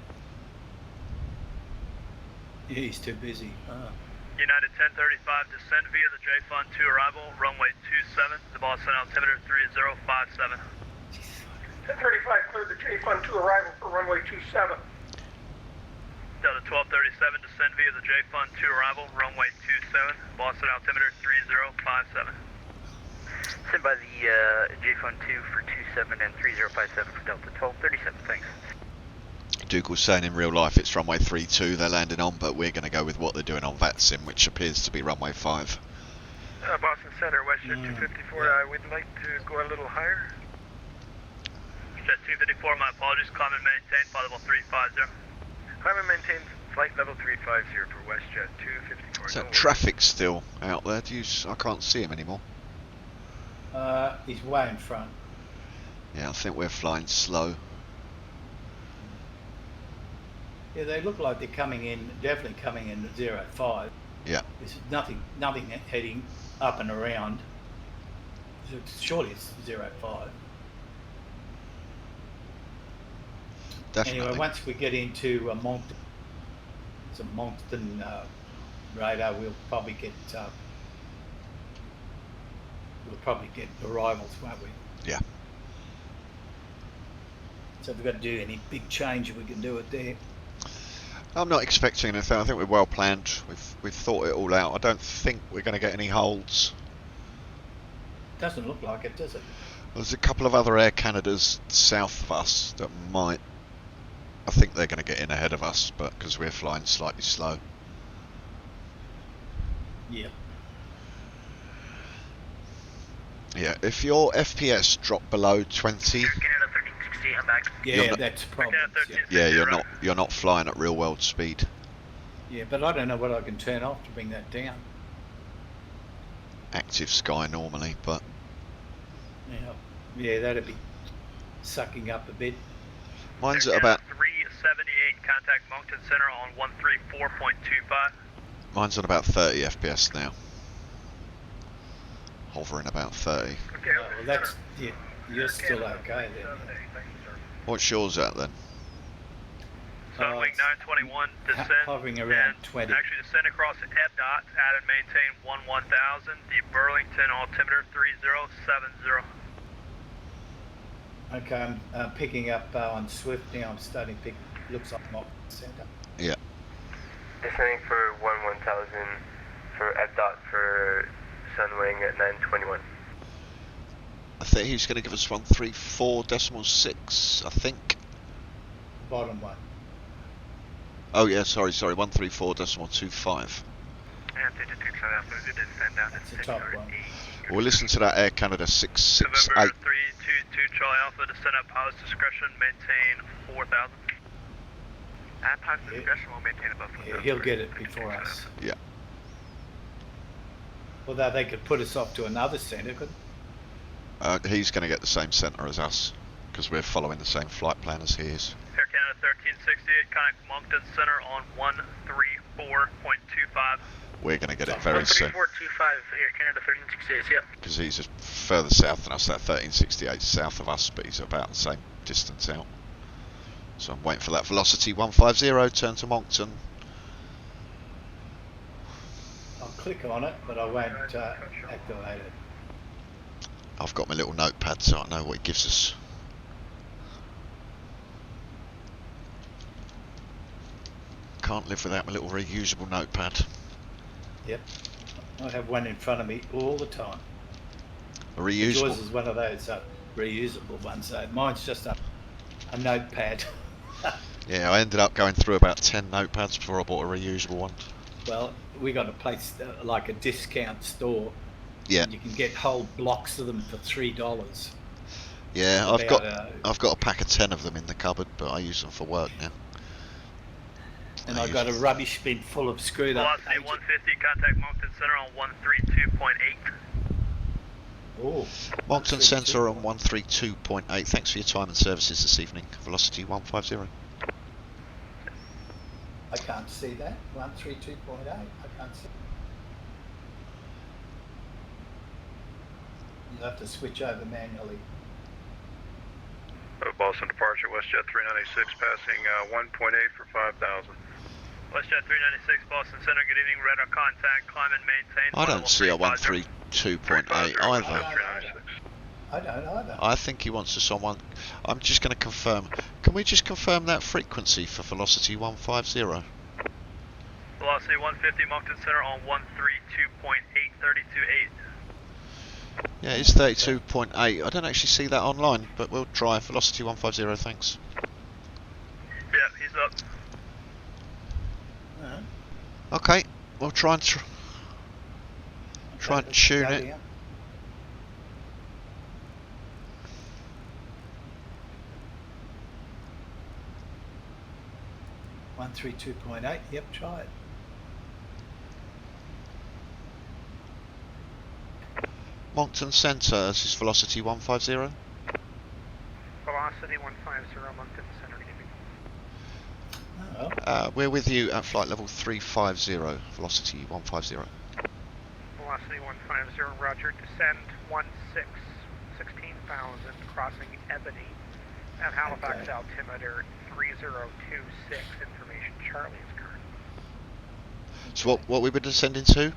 Yeah, he's too busy. United 1035, descend via the J-Fun 2 arrival, runway 27, the Boston altimeter 3057. 1035, cleared the J-Fun 2 arrival for runway 27. Delta 1237, descend via the J-Fun 2 arrival, runway 27, Boston altimeter 3057. Send by the J-Fun 2 for 27 and 3057 for Delta 1237, thanks. Dougal's saying in real life it's runway 32 they're landing on, but we're going to go with what they're doing on VATSIM, which appears to be runway 5. Boston Center, WestJet 254, we'd like to go a little higher. Jet 254, my apologies, climb and maintain flight level 350. Climb and maintain flight level 350 for WestJet 254. Is that traffic still out there? I can't see him anymore. He's way in front. Yeah, I think we're flying slow. Yeah, they look like they're coming in, definitely coming in at 05. Yeah. There's nothing heading up and around. Surely it's 05. Definitely. Anyway, once we get into Moncton, some Moncton radar, we'll probably get arrivals, won't we? Yeah. So if we've got to do any big change, we can do it there. I'm not expecting anything. I think we're well planned. We've thought it all out. I don't think we're going to get any holds. Doesn't look like it, does it? There's a couple of other Air Canadas south of us that might. I think they're going to get in ahead of us, but because we're flying slightly slow. Yeah. Yeah, if your FPS drop below 20, yeah, that's a problem. Yeah, you're not flying at real world speed. Yeah, but I don't know what I can turn off to bring that down. Active sky normally, but yeah, that'd be sucking up a bit. mine's at about 378, contact Moncton Center on 134.25. Mine's on about 30 FPS now. Hovering about 30. Okay, well, that's, yeah, you're still okay then. What's yours at then? Sunwing 921, descend. Hovering around and 20. Actually descend across FDOT, add and maintain 1000, the Burlington altimeter 3070. Okay, I'm picking up on Swift now. I'm starting to pick, looks like Mock Center. Yeah. Descending for 1000 for FDOT for Sunwing at 921. I think he's going to give us 134.6, I think. Bottom one. Oh yeah, sorry, 134.25. That's the top one. We'll listen to that Air Canada 668. November 322 Charlie Alpha, descend at pilot's discretion, maintain 4000. At pilot's discretion, we'll maintain above 4000. Yeah, he'll get it before us. Yeah. Although they could put us off to another center, couldn't they? He's going to get the same centre as us, because we're following the same flight plan as he is. Air Canada 1368, contact Moncton Center on 134.25. We're going to get it very soon. 13425, Air Canada 1368, yep. Because he's just further south than us, that 1368 south of us, but he's about the same distance out. So I'm waiting for that velocity 150, turn to Moncton. I'll click on it, but I won't activate it. I've got my little notepad so I know what it gives us. Can't live without my little reusable notepad. Yep. I have one in front of me all the time. A reusable? Yours is one of those reusable ones. So mine's just a notepad. Yeah, I ended up going through about 10 notepads before I bought a reusable one. Well, we got a place like a discount store. Yeah. And you can get whole blocks of them for $3. Yeah, I've got a pack of 10 of them in the cupboard, but I use them for work now. And I've got a rubbish bin full of screwed up Velocity pages. 150, contact Moncton Center on 132.8. Oh, Moncton Centre on 132.8. Thanks for your time and services this evening. Velocity 150. I can't see that. 132.8. I can't see. You'll have to switch over manually. Boston departure, WestJet 396, passing 1.8 for 5,000. WestJet 396, Boston Center, good evening. Radar contact, climb and maintain. I don't see a 132.8 either. I don't either. I think he wants us on one. I'm just going to confirm. Can we just confirm that frequency for velocity 150? Velocity 150, Moncton Center on 132.8, 32.8. Yeah, it's 32.8. I don't actually see that online, but we'll try. Velocity 150, thanks. Yeah, he's up. Okay, we'll try and try and tune it. 132.8. Yep, try it. Moncton Centre, this is velocity 150. Velocity 150, Moncton Center, good evening. We're with you at flight level 350, velocity 150. Velocity 150, roger, descend 16,000, crossing Ebony at Halifax altimeter 3026, information Charlie is current. So what we were descending to?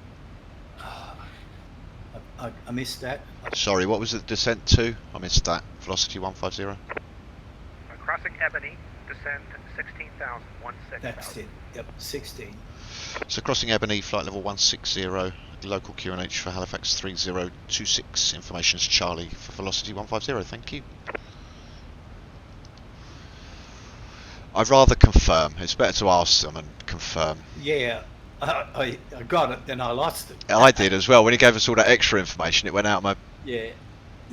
I missed that. Sorry, what was the descent to? I missed that. Velocity 150. Crossing Ebony, descend 16,000, 16,000. That's it. Yep, 16. So crossing Ebony, flight level 160, local QNH for Halifax 3026. Information's Charlie for velocity 150. Thank you. I'd rather confirm. It's better to ask them and confirm. Yeah, I got it, then I lost it. I did as well. When he gave us all that extra information, it went out of my... Yeah.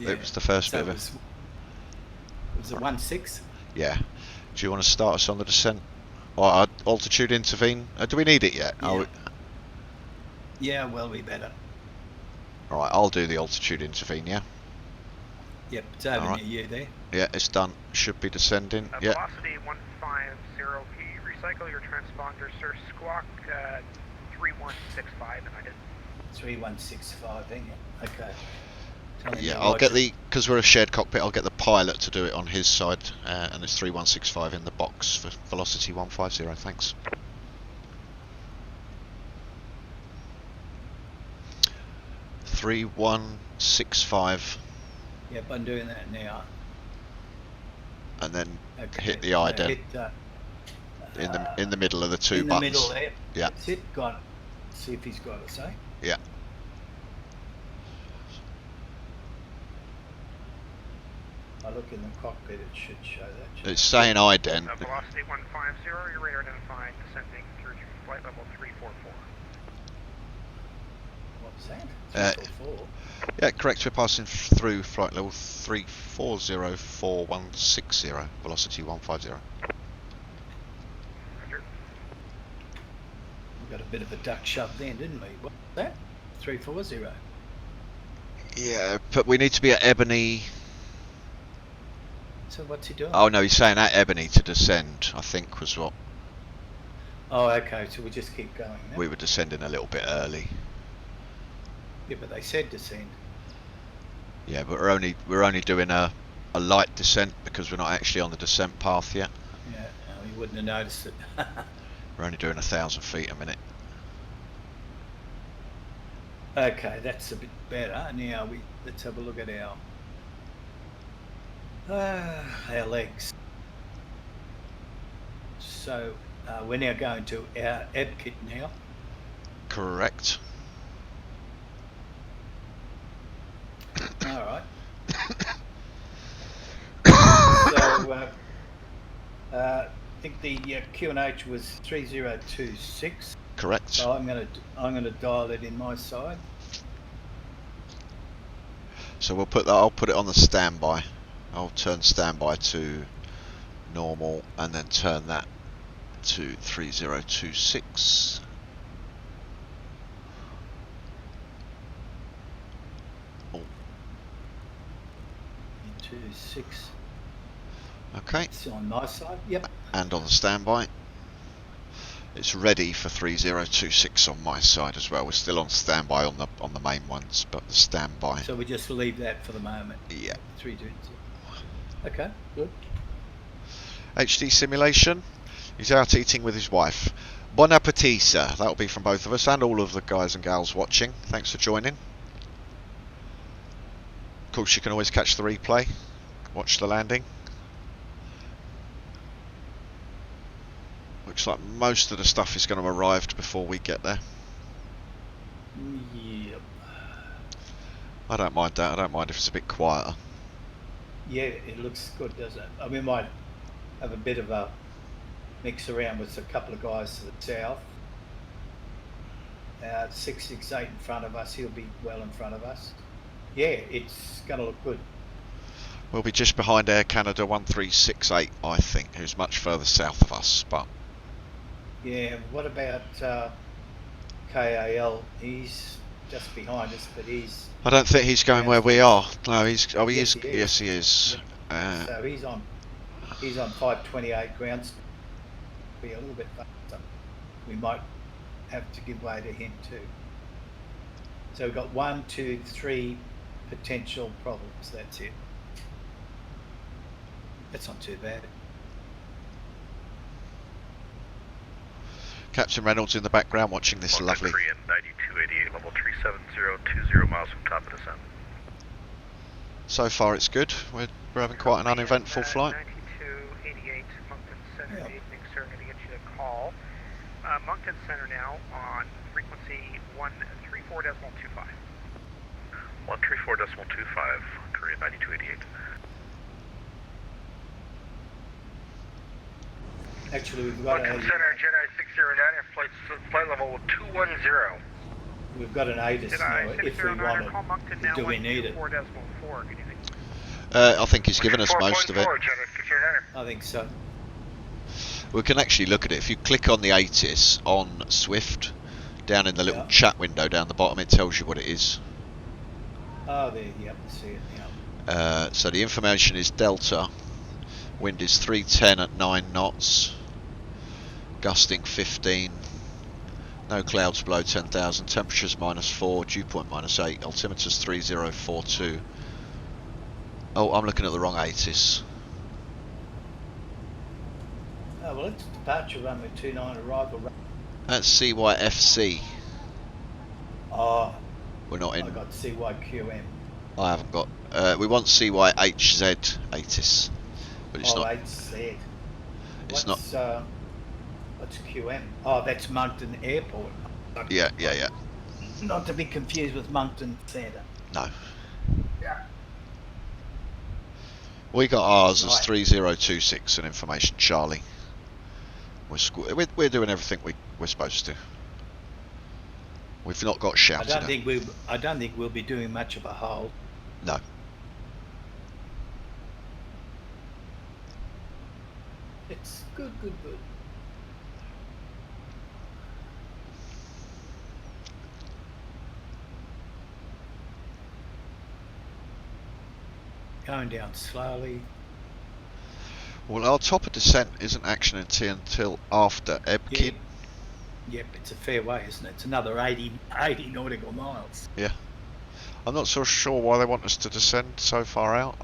It was the first bit of it. Was it 1.6? Yeah. Do you want to start us on the descent? Or altitude intervene? Do we need it yet? Yeah. Yeah, well, we better. Alright, I'll do the altitude intervene, yeah? Yep, it's over near you there. Yeah, it's done. Should be descending. Yeah. Velocity 150P, recycle your transponder, sir. Squawk 3165, and I did. 3165, hang on. Okay. Yeah, I'll get because we're a shared cockpit, I'll get the pilot to do it on his side, and it's 3165 in the box for velocity 150, thanks. (3165). Yep, I'm doing that now. And then hit the ident in the middle of the two buttons. In the middle there. Yeah. That's it. Got it. See if he's got it, say. Yeah. I look in the cockpit, it should show that. It's saying ident. Velocity 150, your radar identified descending through flight level 344. What's that? 344? Yeah, correct. We're passing through flight level 3404160, velocity 150. We got a bit of a duck shove then, didn't we? What's that? 340. Yeah, but we need to be at Ebony. So what's he doing? Oh no, he's saying at Ebony to descend, I think was what. Oh, okay, so we just keep going now? We were descending a little bit early. Yeah, but they said descend. Yeah, but we're only doing a light descent because we're not actually on the descent path yet. Yeah, no, you wouldn't have noticed it. We're only doing 1,000 feet a minute. Okay, that's a bit better. Now let's have a look at our legs. So we're now going to our ebb kit now. Correct. All right. So I think the Q&H was 3026. Correct. So I'm gonna dial it in my side. So we'll put that. I'll put it on the standby. I'll turn standby to normal and then turn that to 3026. Oh. 26. Okay. It's on my side. Yep. And on the standby. It's ready for 3026 on my side as well. We're still on standby on the main ones, but the standby. So we just leave that for the moment. Yeah. 326. Okay, good. HD simulation. He's out eating with his wife. Bon appetit, sir. That'll be from both of us and all of the guys and gals watching. Thanks for joining. Of course, you can always catch the replay. Watch the landing. Looks like most of the stuff is going to arrive before we get there. Yep. I don't mind that. I don't mind if it's a bit quieter. Yeah, it looks good, doesn't it? I mean, we might have a bit of a mix around with a couple of guys to the south. 668 in front of us. He'll be well in front of us. Yeah, it's going to look good. We'll be just behind Air Canada 1368, I think, who's much further south of us, but... Yeah, what about KAL? He's just behind us, but he's... I don't think he's going where we are. No, he's... Oh, yes, he is. Yes, he is. Yeah. So he's on 528 grounds. Be a little bit faster. We might have to give way to him too. So we've got 1, 2, 3 potential problems. That's it. That's not too bad. Captain Reynolds in the background watching this lovely... Korean 9288, level 37020 miles from top of descent. So far it's good. We're having quite an uneventful flight. 9288, Moncton Center, evening, sir. I'm going to get you a call. Moncton Center now on frequency 134.25. 134.25, Korean 9288. Actually, we've got Moncton Center, Jedi 609, flight level 210. We've got an ATIS now, if we want it. Do we need it? I think he's given us most of it. I think so. We can actually look at it. If you click on the ATIS on Swift, down in the little chat window down the bottom, it tells you what it is. Oh, there, yep, see it now. So the information is Delta. Wind is 310 at 9 knots. Gusting 15. No clouds below 10,000. Temperatures -4. Dew point -8. Altimeter's 3042. Oh, I'm looking at the wrong ATIS. Oh, well, it's departure runway 29, arrival. That's CYFC. Oh, We're not in. I got CYQM. I haven't got. We want CYHZ ATIS, but it's not. HZ. It's not. What's QM? Oh, that's Moncton Airport. Yeah. Not to be confused with Moncton Centre. No. Yeah. We got ours as 3026 and information Charlie. We're doing everything we're supposed to. We've not got shouted I don't think we'll be doing much of a hold. No. It's good. Going down slowly. Well, our top of descent isn't action until after Ebkid. Yep, it's a fair way, isn't it? It's another 80 nautical miles. Yeah. I'm not so sure why they want us to descend so far out.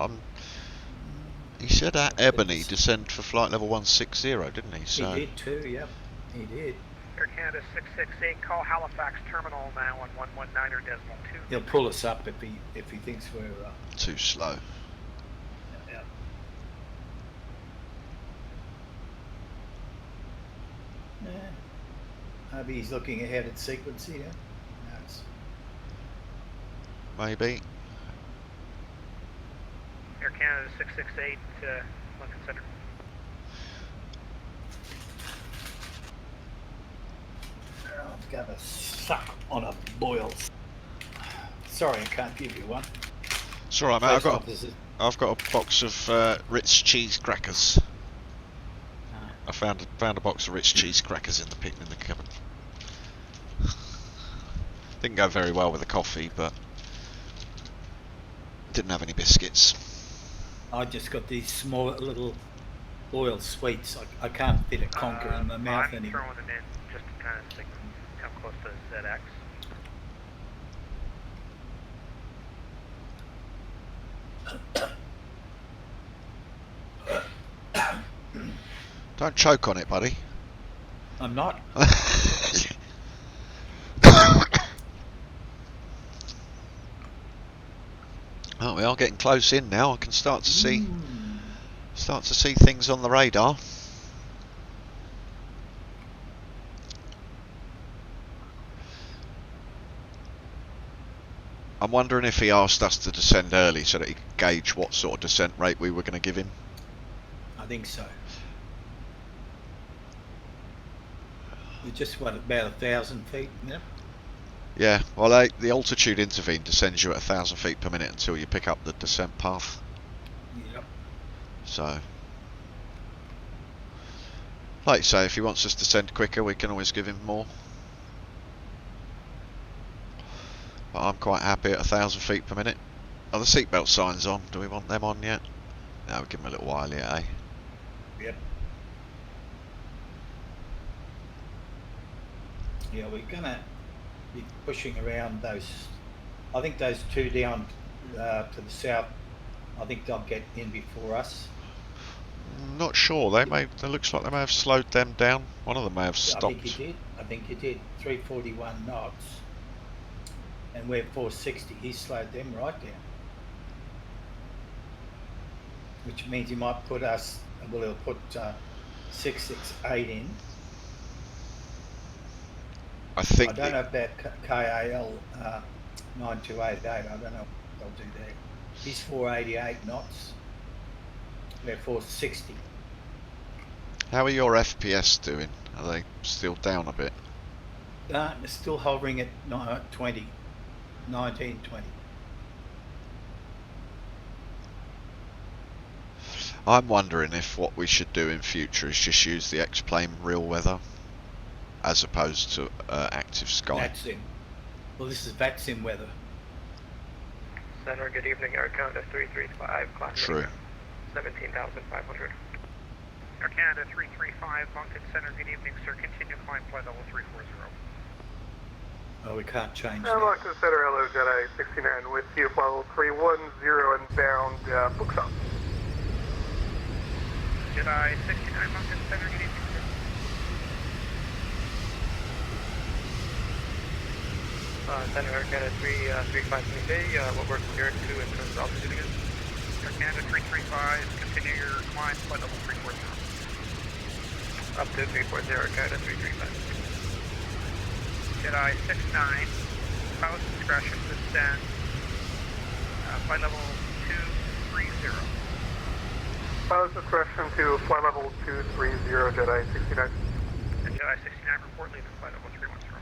He said at Ebony descend for flight level 160, didn't he? So. He did too, yep. He did. Air Canada 668, call Halifax Terminal now on 119.2. He'll pull us up if he thinks we're too slow. Yeah. Maybe he's looking ahead at sequence here. No, maybe. Air Canada 668, Lincoln Center. I've got a suck on a boil. Sorry, I can't give you one. It's alright, mate. I've got a box of Ritz cheese crackers. I found a box of Ritz cheese crackers in the cupboard. Didn't go very well with the coffee, but didn't have any biscuits. I just got these small little boiled sweets. I can't fit a conker in my mouth anymore. I'm throwing them in just to kind of come close to ZX. Don't choke on it, buddy. I'm not. Oh, we are getting close in now. I can start to see things on the radar. I'm wondering if he asked us to descend early so that he could gauge what sort of descent rate we were going to give him. I think so. We're just about 1,000 feet. Yep. Yeah, well, the altitude intervene descends you at 1,000 feet per minute until you pick up the descent path. Yep. So, like you say, if he wants us to descend quicker, we can always give him more. But I'm quite happy at 1,000 feet per minute. Are the seatbelt signs on? Do we want them on yet? No, we'll give them a little while yet, eh? Yep. Yeah, we're gonna be pushing around those. I think those two down to the south. I think they'll get in before us. Not sure. They may. It looks like they may have slowed them down. One of them may have stopped. I think he did. 341 knots, and we're 460. He slowed them right down, which means he might put us. Well, he'll put 668 in. I think. I don't know if that KAL 9288. I don't know what they'll do there. He's 488 knots. We're 460. How are your FPS doing? Are they still down a bit? They're still hovering at 19, 20. I'm wondering if what we should do in future is just use the X-plane real weather as opposed to active sky. VATSIM. Well, this is VATSIM weather. Center, good evening. Air Canada 335, climb True. 17,500. Air Canada 335, Moncton Center, good evening, sir. Continue climb flight level 340. Oh, we can't change Moncton Center, hello, Jedi 69 with you, flight level 310 and bound, books up. Jedi 69, Moncton Center, good evening, sir. Center Air Canada 335 what works here to in terms of altitude again? Air Canada 335, continue your climb, flight level 340. Up to 340, Air Canada 335. Jedi 69, pilot's discretion, descend, flight level 230. Pilot's discretion to flight level 230, Jedi 69. And Jedi 69, report leaving flight level 310.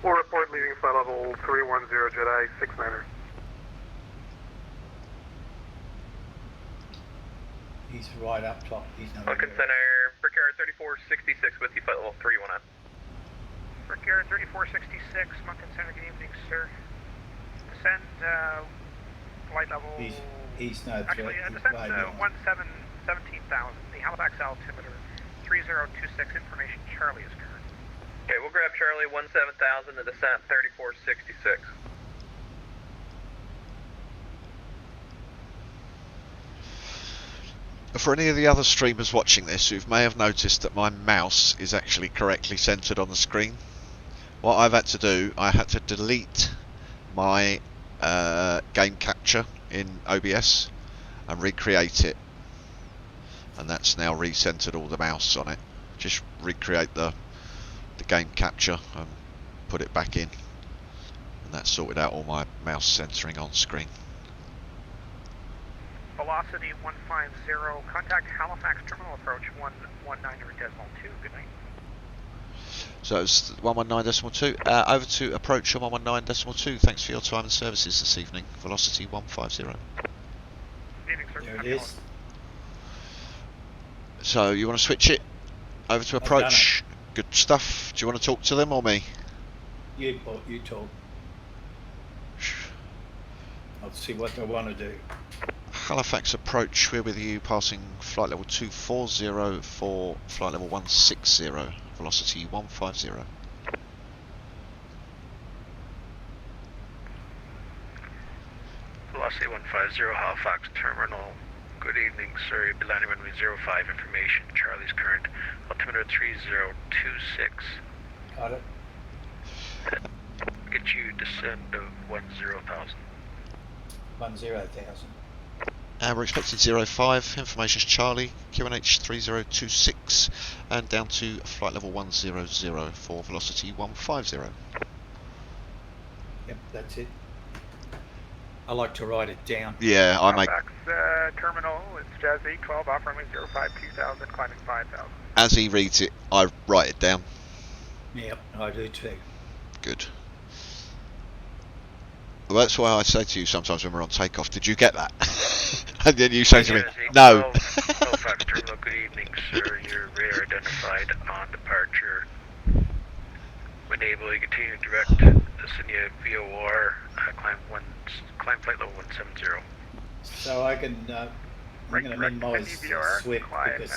We'll report leaving flight level 310, Jedi 69er. He's right up top. He's no Moncton Center, Brickyard 3466 with you, flight level 319. Brickyard 3466, Moncton Center, good evening, sir. Descend, flight level... He's no threat. Actually, descend 17,000. The Halifax altimeter 3026, information Charlie is current. Okay, we'll grab Charlie 17,000 and descent 3466. For any of the other streamers watching this who may have noticed that my mouse is actually correctly centered on the screen, what I've had to do, I had to delete my game capture in OBS and recreate it, and that's now recentered all the mouse on it. Just recreate the game capture and put it back in, and that sorted out all my mouse centering on screen. Velocity 150, contact Halifax terminal approach 119.2, good night. So it's 119.2, over to approach on 119.2, thanks for your time and services this evening, velocity 150. Good evening, sir. There it is. So you want to switch it over to approach, good stuff. Do you want to talk to them or me? You talk. I'll see what they want to do. Halifax approach, we're with you, passing flight level 240 for flight level 160, velocity 150. Velocity 150, Halifax Terminal. Good evening, sir. You'll be landing runway 05, information, Charlie's current, altimeter 3026. Got it. Get you descend of 10,000. 10,000. We're expecting 05, information's Charlie, QNH 3026, and down to flight level 100 for velocity 150. Yep, that's it. I like to write it down. Yeah, I make... Terminal, it's Jazz 812, off runway 05, 2000, climbing 5,000. As he reads it, I write it down. Yep, I do too. Good. Well, that's why I say to you sometimes when we're on takeoff, did you get that? And then you say to me, no. Halifax Terminal, good evening, sir. You're radar identified on departure. When able, you continue direct Sydney VOR, climb flight level 170. So I can, I'm going to minimize Swift because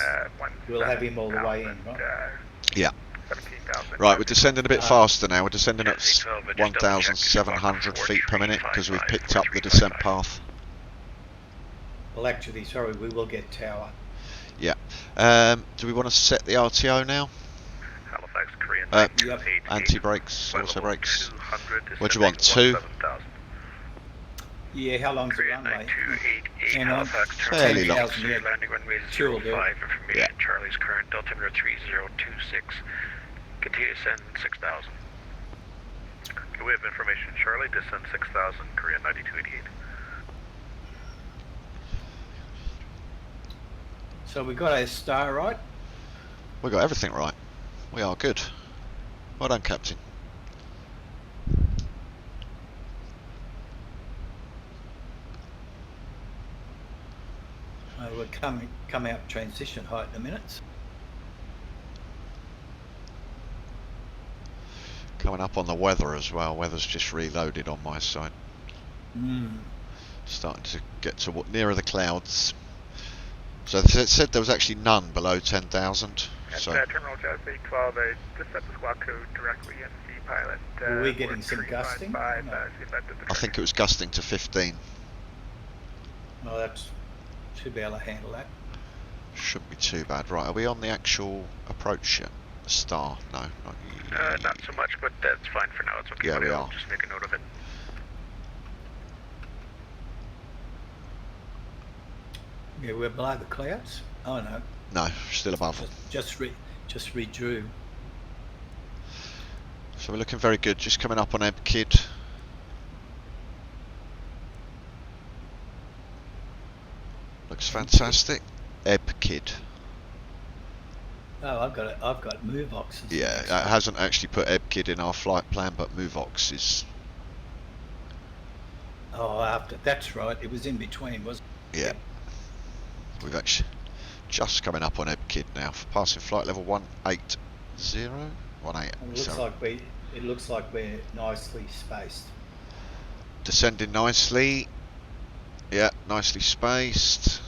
we'll have him all the way in, right? Yeah. Right, we're descending a bit faster now. We're descending at 1,700 feet per minute because we've picked up the descent path. Well, actually, sorry, we will get tower. Yeah. Do we want to set the RTO now? Halifax, Korean. Yep. Anti-brakes, auto brakes. What do you want, 2? Yeah, how long's the runway? 288, Halifax, fairly long. Landing runway 05, information, Charlie's current, altimeter 3026. Continue to send 6,000. We have information, Charlie, descend 6,000, Korea 9288. So we got a star right? We got everything right. We are good. Well done, Captain. We'll come out transition height in a minute. Coming up on the weather as well. Weather's just reloaded on my side. Starting to get to nearer the clouds. So it said there was actually none below 10,000. So Terminal Jazz 812, just set the squawk code directly in the pilot. Were we getting some gusting? No. I think it was gusting to 15. Well, that should be able to handle that. Shouldn't be too bad. Right, are we on the actual approach yet? Star? No, not yet. Not so much, but that's fine for now. It's okay. Yeah, we are. Just make a note of it. Yeah, we're below the clouds. Oh no. No, still above them. Just redrew. So we're looking very good. Just coming up on EBKID. Looks fantastic. EBKID. Oh, I've got MoveOx. Yeah, it hasn't actually put EBKID in our flight plan, but MoveOx is. Oh, that's right. It was in between, wasn't it? Yeah. We've actually just coming up on EBKID now for passing flight level 180. 180. It looks like we're nicely spaced. Descending nicely. Yeah, nicely spaced.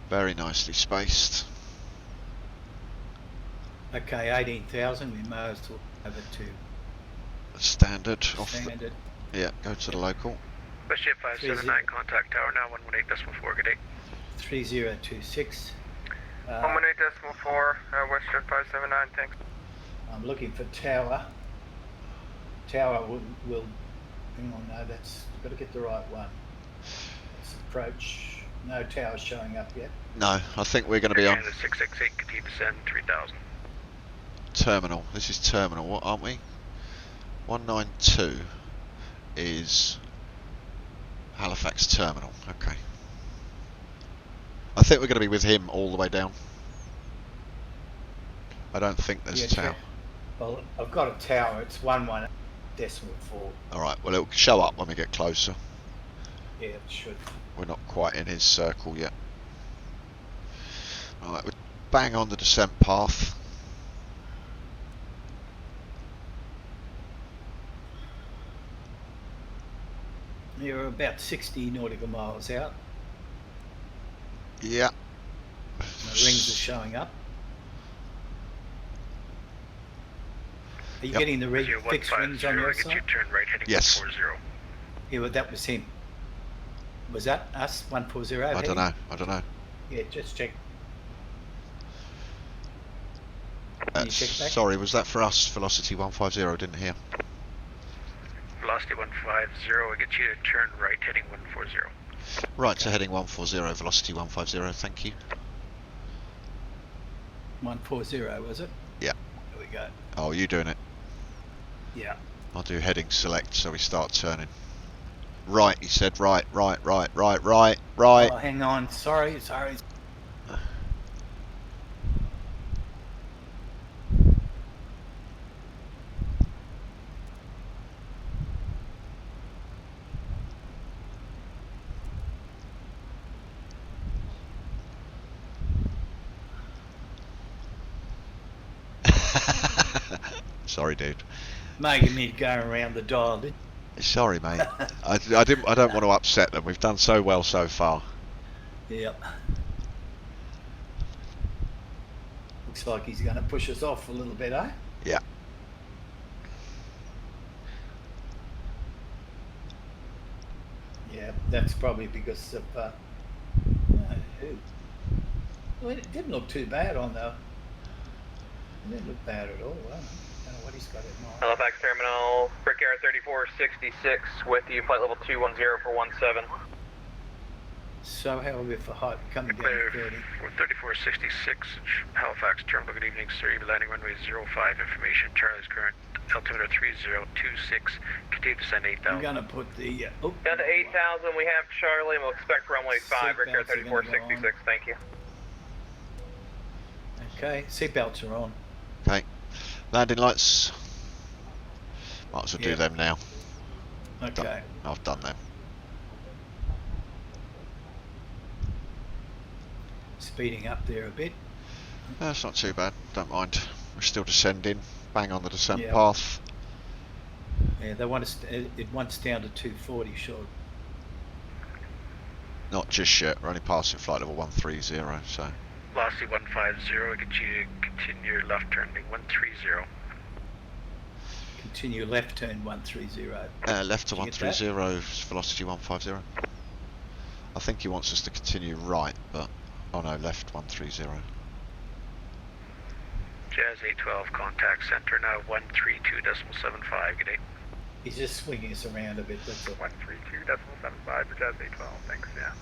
Very nicely spaced. Okay, 18,000. We may as well over to standard. Standard. Yeah, go to the local. Westjet 579, contact tower now 118.4, good day. 3026. 118.4, Westjet 579, thanks. I'm looking for tower. Tower will hang on, no, that's got to get the right one. Let's approach. No tower showing up yet. No, I think we're going to be on 668, continue to send 3000. terminal. This is terminal, what aren't we? 192 is Halifax terminal. Okay. I think we're going to be with him all the way down. I don't think there's a tower. Well, I've got a tower. It's 11.4. Alright, well it'll show up when we get closer. Yeah, it should. We're not quite in his circle yet. Alright, we're bang on the descent path. You're about 60 nautical miles out. Yeah. The rings are showing up. Are you getting the fixed rings on your side? Turn right heading yes. 140. Yeah, well, that was him. Was that us? 140? I don't know. I don't know. Yeah, just check. Sorry, was that for us? Velocity 150, didn't hear. Velocity 150, we'll get you to turn right heading 140. Right, so heading 140, velocity 150, thank you. 140, was it? Yeah. There we go. Oh, are you doing it? Yeah. I'll do heading select so we start turning. Right, he said, right. Oh, hang on, sorry. Sorry, dude. Making me go around the dial, didn't you? Sorry, mate. I don't want to upset them. We've done so well so far. Yep. Looks like he's going to push us off a little bit, eh? Yeah. Yeah, that's probably because of. Well, it didn't look too bad on the. It didn't look bad at all. I don't know what he's got in mind. Halifax Terminal, Brickyard 3466 with you, flight level 210 for 17. So how are we for height coming down to 30? 3466, Halifax Terminal, good evening sir, you'll be landing runway 05, information, Charlie's current altimeter 3026, continue to send 8,000. I'm going to put the... down to 8,000, we have Charlie, and we'll expect runway 5, Brickyard 3466, thank you. Okay, seatbelts are on. Okay, landing lights. Might as well do them now. Okay. I've done them. Speeding up there a bit. That's not too bad, don't mind. We're still descending, bang on the descent path. Yeah, they want us. It wants down to 240 short. Not just yet, we're only passing flight level 130, so... Velocity 150, get you to continue your left turning 130. Continue left turn 130. Left to 130, velocity 150. I think he wants us to continue right, but... Oh no, left 130. Jazz 812, contact center now 132.75, good day. He's just swinging us around a bit, that's all. 132.75 for Jazz 812, thanks, yeah.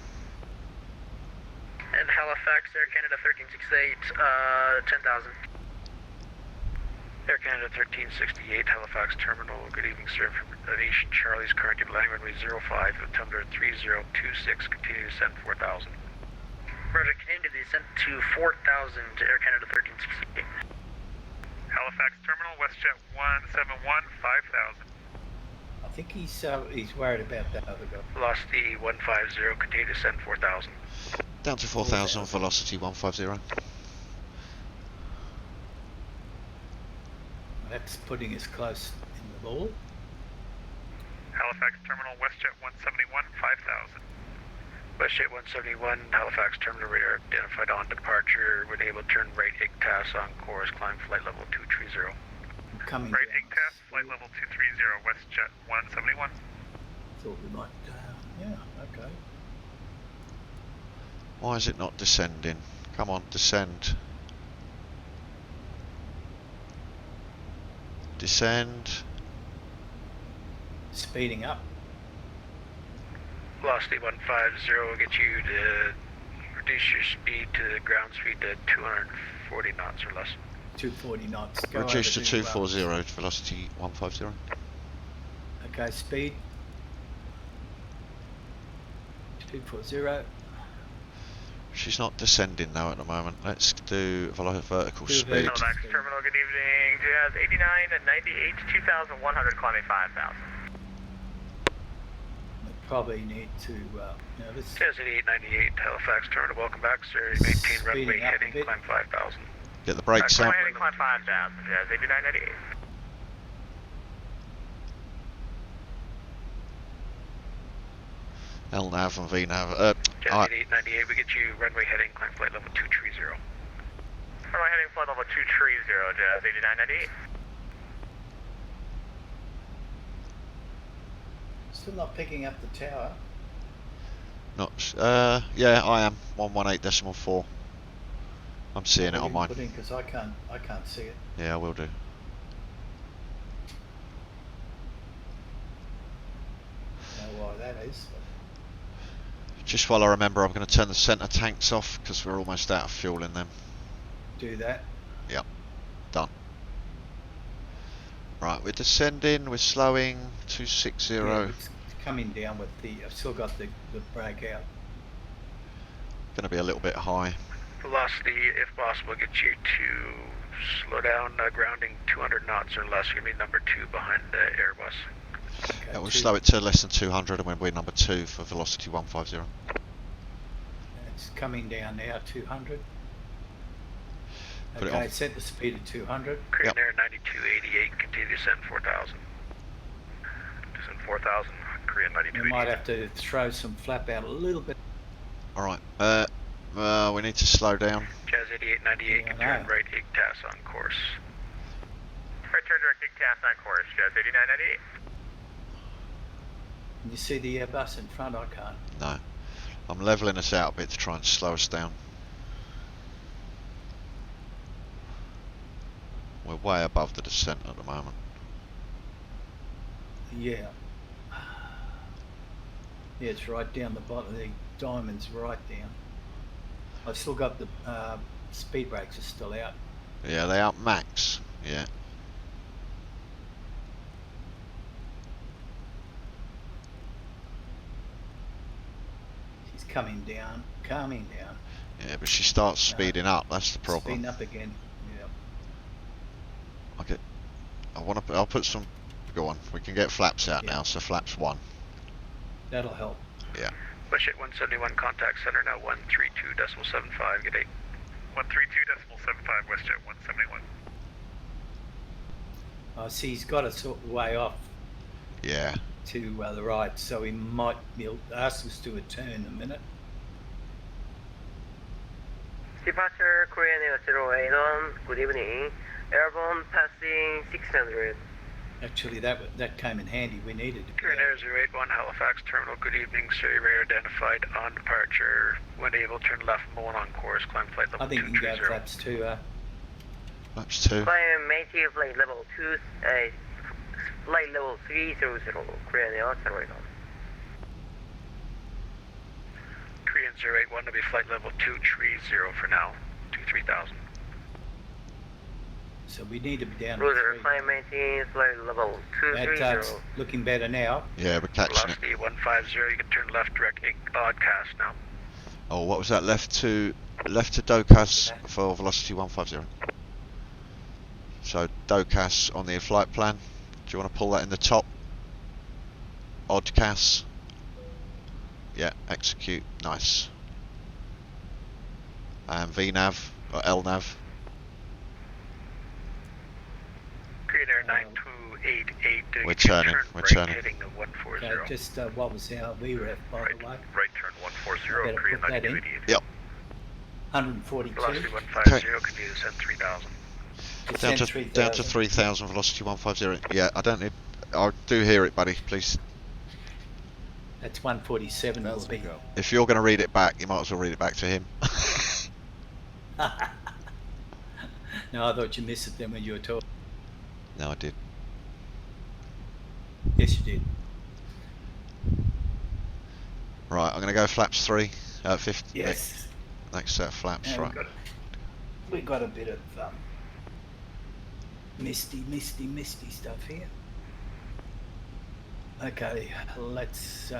And Halifax, Air Canada 1368, 10,000. Air Canada 1368, Halifax Terminal, good evening sir, information Charlie's currently landing runway 05, altimeter 3026, continue descent 4,000. Roger, continue descent to 4,000 to Air Canada 1368. Halifax Terminal, WestJet 171, 5,000. I think he's worried about that other guy. Velocity 150, continue descent 4,000. Down to 4,000, velocity 150. That's putting us close in the ball. Halifax Terminal, WestJet 171, 5,000. WestJet 171, Halifax Terminal radar identified on departure, would able to turn right IGTAS on course, climb flight level 230. Coming right down. IGTAS, flight level 230, WestJet 171. Thought we might, yeah, okay. Why is it not descending? Come on, descend. Descend. Speeding up. Velocity 150 will get you to reduce your speed to the ground speed to 240 knots or less. 240 knots. Go Reduce to over 240, velocity 150. Okay, speed. 240. She's not descending now at the moment. Let's do vertical speed. Halifax Terminal, good evening. Jazz 89 and 98, 2,100, climbing 5,000. We probably need to, let's... Jazz 8898, Halifax Terminal, welcome back, sir. Maintain runway heading, climb 5,000. Get the brakes out. Heading, climb 5,000, Jazz 8998. LNAV and VNAV. Jazz 8898, we get you runway heading, climb flight level 230. Runway heading, flight level 230, Jazz 8998. Still not picking up the tower. Not, yeah, I am 118.4. I'm seeing it on mine. Because I can't see it. Yeah, I will do. Know why that is. Just while I remember, I'm going to turn the centre tanks off because we're almost out of fuel in them. Do that. Yep, done. Right, we're descending, we're slowing, 260. Yeah, it's coming down with the, I've still got the brake out. Going to be a little bit high. Velocity, if possible, get you to slow down, grounding 200 knots or less. You're going to be number 2 behind the Airbus. Okay, Yeah, we'll slow it to less than 200 and we'll be number 2 for velocity 150. It's coming down now, 200. Put it Okay, on. set the speed at 200. Korean Air 9288, continue to descend 4,000. Descend 4,000, Korean We 9288. might have to throw some flap out a little bit. Alright, we need to slow down. Jazz 8898, Yeah, can turn right IGTAS on course. Right turn direct IGTAS on course, Jazz 8998. Can you see the Airbus in front? I can't. No. I'm levelling us out a bit to try and slow us down. We're way above the descent at the moment. Yeah. Yeah, it's right down the bottom. The diamond's right down. I've still got the speed brakes are still out. Yeah, they out max. Yeah. She's coming down, calming down. Yeah, but she starts speeding up. That's the problem. Speeding up again. Yeah. Okay. I'll put some. Go on. We can get flaps out now. So flaps 1. That'll help. Yeah. Westjet 171, contact center now 132.75, good day. 132.75, WestJet 171. I see he's got us way off Yeah. to the right, so he might ask us to a turn a minute. Departure Korean Air 081, good evening. Airborne passing 600. Actually, that came in handy. We needed to. Korean Air 081, Halifax Terminal, good evening. Surrey radar identified on departure. When able, turn left, Mullen on course, climb flight level 230. I think you can go flaps 2. Flaps 2. Climb native flight level 2, flight level 300, Korean Air 081. Korean 081 to be flight level 230 for now, 23,000. So we need to be down Roger, to 3. climb maintain flight level 230. That's looking better now. Yeah, we're catching it. Velocity 150, you can turn left direct broadcast now. Oh, what was that? Left to DOCAS for velocity 150. So DOCAS on the flight plan. Do you want to pull that in the top? ODCAS. Yeah, execute. Nice. And VNAV or LNAV. Korean Air 9288. We're turning. We're turning. Heading 140. Okay, just what was our VREF, by the way? Right turn 140. Korean 9288. Yep. 142. Velocity 150. Continue to descend 3000. Down to 3000. Velocity 150. Yeah, I don't need. I do hear it, buddy. Please. That's 147. Will be. If you're going to read it back, you might as well read it back to him. No, I thought you missed it then when you were talking. No, I did. Yes, you did. Right, I'm going to go flaps 3. 50. Yes. Next set of flaps, Yeah, right. We got a bit of misty stuff here. Okay, let's.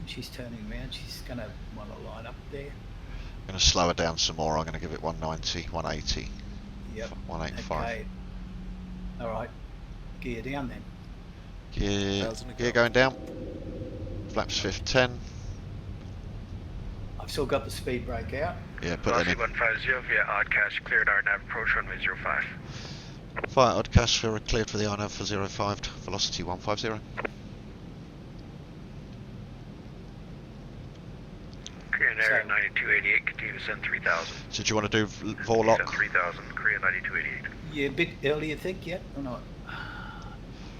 She's turning around. She's going to want to line up there. I'm going to slow her down some more. I'm going to give it 190, 180. Yep. 185. Okay. All right. Gear down then. Gear going down. Flaps 10. I've still got the speed brake out. Yeah, put that in. 150 via Oddcast, cleared our nav approach runway 05. Fire Oddcast for cleared for the RNAV for 05, velocity 150. Korean Air 9288, continue to send 3000. So do you want to do Vorlock? Send 3000, Korean 9288. Yeah, a bit early, you think, yeah? Or not?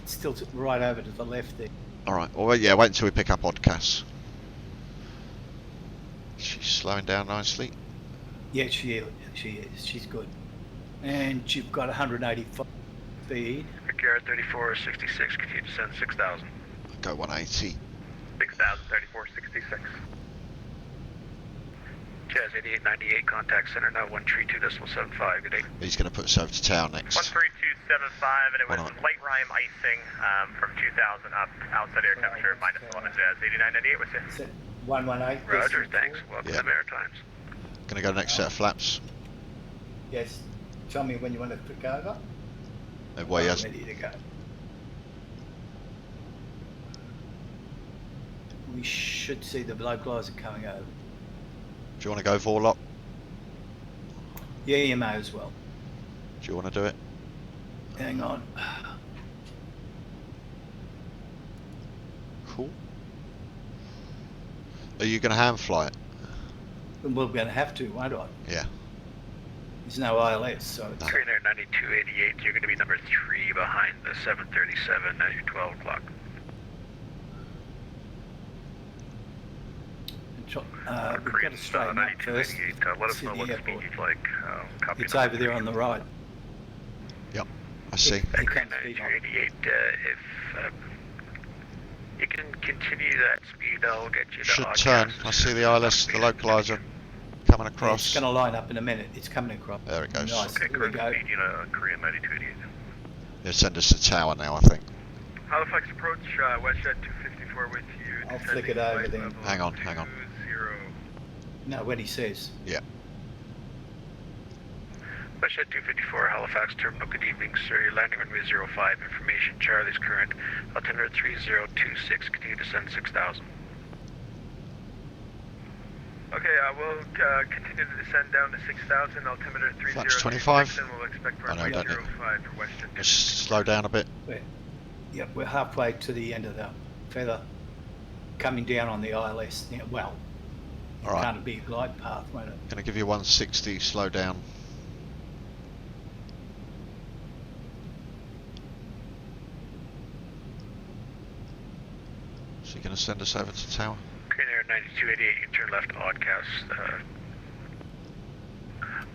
It's still right over to the left there. Alright, well, yeah, wait until we pick up Oddcast. She's slowing down nicely. Yeah, she is. She's good. And you've got 185 speed. Ricciard 3466, continue to send 6000. Go 180. 6000, 3466. Jazz 8898, contact center now 132.75, good day. He's going to put us over to town next. 13275, and it was light rime icing from 2000 up, outside air temperature, -11, Jazz 8998, what's it? 118. Roger, thanks. Welcome to Maritimes. Going to go next set of flaps. Yes. Tell me when you want to click over. Well, he has. Ready to go. We should see the localizer coming over. Do you want to go Vorlock? Yeah, you may as well. Do you want to do it? Hang on. Cool. Are you going to hand fly it? We're going to have to, won't I? Yeah. There's no ILS, so it's... Korean Air 9288, you're going to be number 3 behind the 737 at your 12 o'clock. We've got to straighten up first. Let us know what the speed you'd like. Copy It's over there on the right. Yep, I see. Korean 9288, if you can continue that speed, I'll get you to Should Oddcast. turn. I see the ILS, the localizer coming across. It's going to line up in a minute. It's coming across. There it goes. Nice. Okay, Here we go. speed, Korean 9288. They'll send us to tower now, I think. Halifax approach, Westjet 254 with you. I'll flick it over then. Hang on. No, when he says. Yeah. Westjet 254, Halifax Terminal, good evening, sir. You're landing runway 05. Information, Charlie's current. Altimeter 3026, continue to send 6000. Okay, we'll continue to descend down to 6,000, altimeter 3026, Flaps 25. and we'll expect I know, runway don't it? 05 for Westjet. Just slow down a bit. Yep, we're halfway to the end of the feather. Coming down on the ILS now. Well, All right. Can't be a glide path, won't it? Going to give you 160, slow down. So you're going to send us over to tower? Korean Air 9288, you turn left oddcast,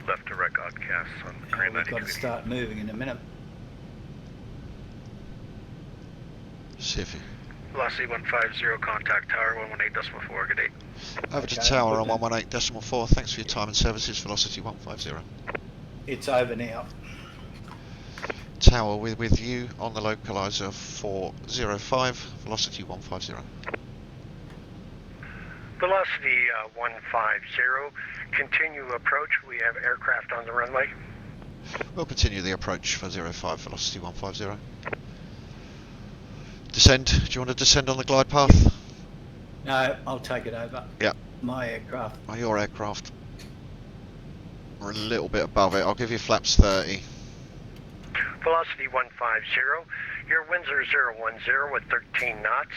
left direct oddcast on Korean We've got to 9288. start moving in a minute. See if you... Velocity 150, contact tower 118.4, good day. Over to Okay, tower on good 118.4. Thanks for your time and services. Velocity 150. It's over now. Tower, we're with you on the localizer 405. Velocity 150. Velocity 150, continue approach. We have aircraft on the runway. We'll continue the approach for 05. Velocity 150. Descend. Do you want to descend on the glide path? No, I'll take it over. Yeah. My aircraft. Oh, your aircraft. We're a little bit above it. I'll give you flaps 30. Velocity 150, your winds are 010 with 13 knots.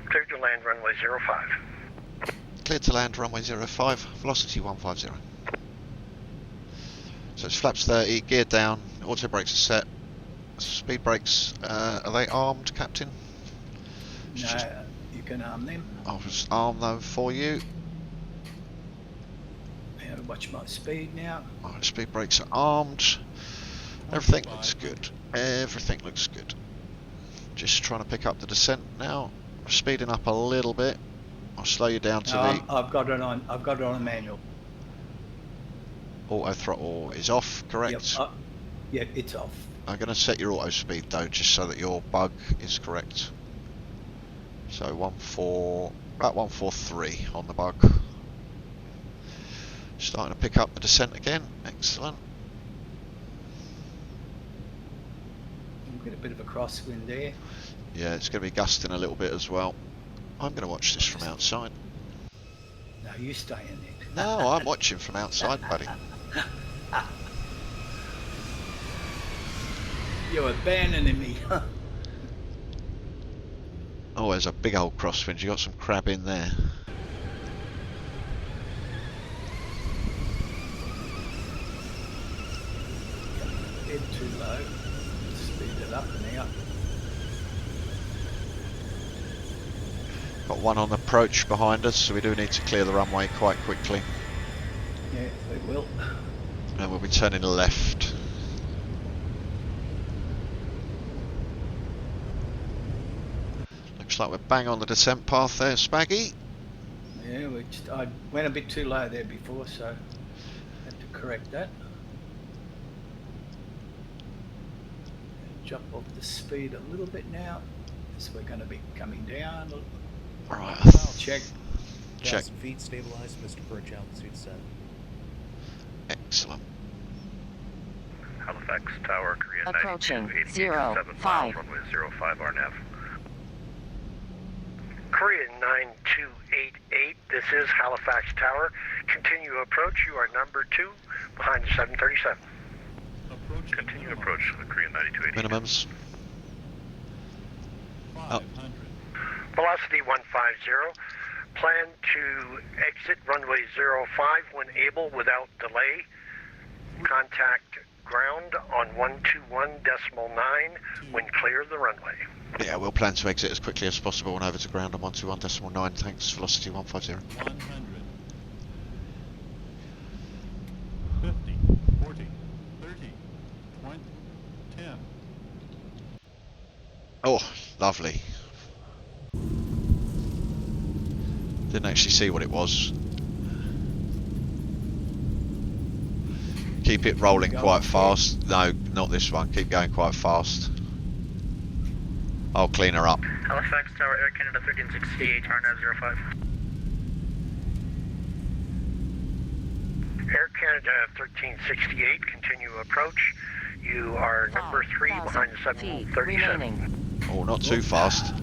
Cleared to land runway 05. Cleared to land runway 05. Velocity 150. So it's flaps 30, geared down, auto brakes are set. Speed brakes, are they armed, Captain? No, you can arm them. I'll just arm them for you. Now to watch my speed now. Alright, speed brakes are armed. Everything looks good. Everything looks good. Just trying to pick up the descent now. Speeding up a little bit. I'll slow you down to the I've got it on. I've got it on manual. auto throttle is off, correct? Yep, yeah, it's off. I'm going to set your auto speed though, just so that your bug is correct. So about 143 on the bug. Starting to pick up the descent again. Excellent. We've got a bit of a crosswind there. Yeah, it's going to be gusting a little bit as well. I'm going to watch this from outside. No, you stay in there. No, I'm watching from outside, buddy. You're abandoning me. Oh, there's a big old crosswind. You got some crab in there. Head too low. Speed it up now. Got one on approach behind us, so we do need to clear the runway quite quickly. Yeah, we will. And we'll be turning left. Looks like we're bang on the descent path there, Spaggy. Yeah, I went a bit too low there before, so had to correct that. Jump off the speed a little bit now, so we're going to be coming down. Alright. Check. Check. Feet stabilized, Mr. Perch, altitude set. Excellent. Halifax Tower, Korean Approaching 7 miles, runway 05 RNAV. Korean 9288, this is Halifax Tower. Continue approach, you are number 2 behind the 737. Continue approach to the Korean 9288. Minimums. Oh. Velocity 150. Plan to exit runway 05 when able without delay. Contact ground on 121.9 when clear of the runway. Yeah, we'll plan to exit as quickly as possible and over to ground on 121.9. Thanks, velocity 150. 100. 50, 40, 30, 20, 10. Oh, lovely. Didn't actually see what it was. Keep it rolling quite fast. No, not this one. Keep going quite fast. I'll clean her up. Halifax Tower, Air Canada 1368, RNAV 05. Air Canada 1368, continue approach. You are number 3 behind the 737. Oh, not too fast.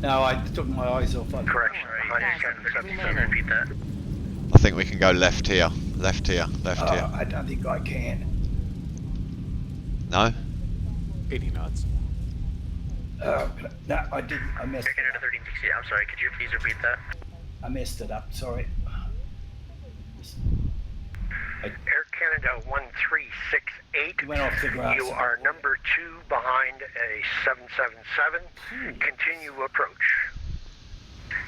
No, I took my eyes off. Correction, behind the 737. Repeat that. I think we can go left here. Left here. Left here. I don't think I can. No? 80 knots. No, I didn't. I messed Air Canada 1368, I'm sorry, could you please repeat that? I messed it up, sorry. Air Canada 1368. Went off the grass. You are number 2 behind a 777. Continue approach.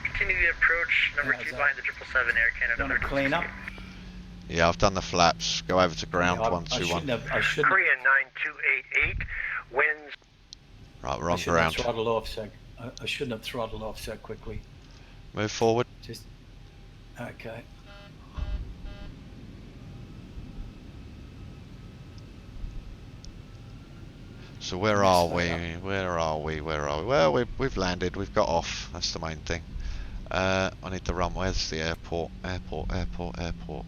Continue the approach, number 2 behind the 777 Air Canada. Want to clean up? Yeah, I've done the flaps. Go over to ground, Yeah, 121. I shouldn't Korean 9288. Winds. Right, we're on I shouldn't have ground. throttled off so I shouldn't have throttled off so quickly. Move forward. Just okay. So where are we? Where are we? Where are we? Well, we've landed. We've got off. That's the main thing. I need the runway. Where's the airport? Airport. Airport. Airport.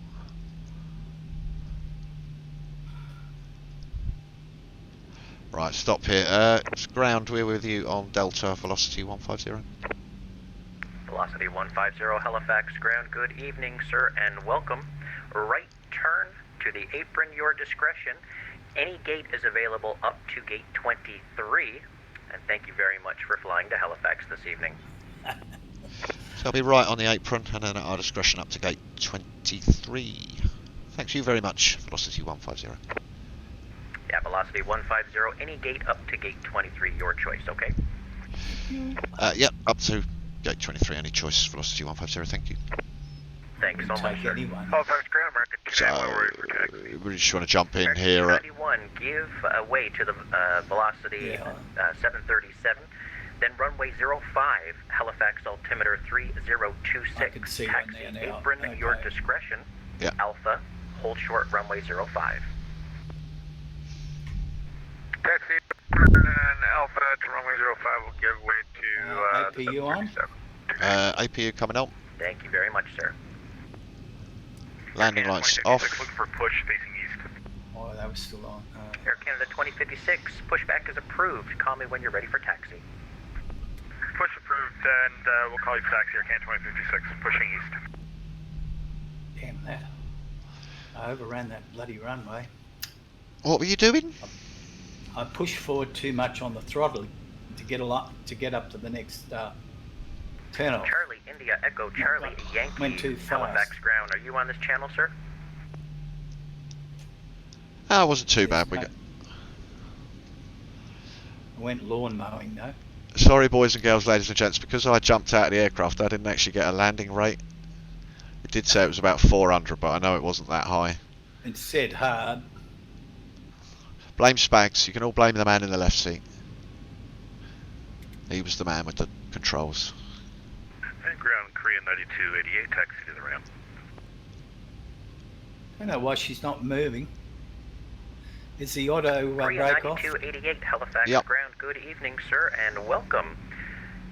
Right, stop here. It's ground. We're with you on Delta. Velocity 150. Velocity 150, Halifax ground. Good evening, sir, and welcome. Right turn to the apron, your discretion. Any gate is available up to gate 23. And thank you very much for flying to Halifax this evening. So I'll be right on the apron, and then at our discretion up to gate 23. Thanks you very much. Velocity 150. Yeah, Velocity 150, any gate up to gate 23, your choice, okay? Yep, up to gate 23, any choice. Velocity 150, thank you. Thanks so much, sir. Halifax ground, market 29, We just want to jump in here. 91, give way to the velocity 737, then runway 05, Halifax altimeter 3026, taxi apron, your discretion, Alpha, hold short, runway 05. Taxi and Alpha to runway 05 will give way to APU on? APU coming on. Thank you very much, sir. Landing lights off. Look for push facing east. Oh, that was still on. Air Canada 2056, pushback is approved. Call me when you're ready for taxi. Push approved, and we'll call you for taxi, Air Canada 2056, pushing east. Damn that. I overran that bloody runway. What were you doing? I pushed forward too much on the throttle to get up to the next turnoff. Charlie, India, Echo, Charlie, Yankee, Went too fast. Halifax ground. Are you on this channel, sir? Ah, it wasn't too bad. I went lawn mowing though. Sorry, boys and girls, ladies and gents, because I jumped out of the aircraft, I didn't actually get a landing rate. It did say it was about 400, but I know it wasn't that high. It said hard. Blame Spags. You can all blame the man in the left seat. He was the man with the controls. And ground Korean 9288, taxi to the ramp. I don't know why she's not moving. Is the auto Korean brake off? 9288, Halifax ground. Good evening, sir, and welcome.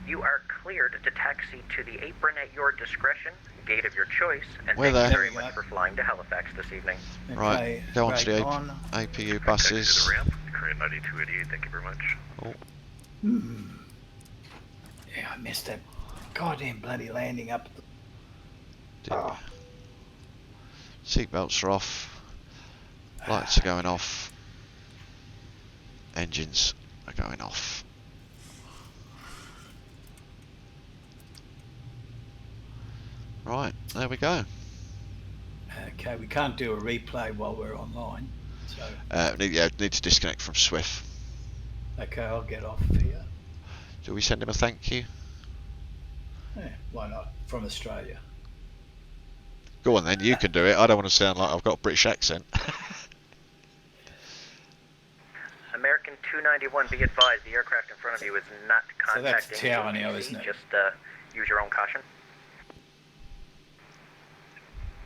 You are cleared to taxi to the apron at your discretion, gate of your choice, and We're thank you there. very much for flying to Halifax this evening. Right, go on to the APU buses. To the ramp, Korean 9288, thank you very much. Oh. Yeah, I missed that goddamn bloody landing up. Seatbelts are off. Lights are going off. Engines are going off. Right, there we go. Okay, we can't do a replay while we're online. So Need to disconnect from Swift. okay, I'll get off here. Do we send him a thank you? Yeah, why not? From Australia. Go on then, you can do it. I don't want to sound like I've got a British accent. American 291, be advised, the aircraft in front of you is not So that's contacting tower now, ATC. isn't it? Just use your own caution.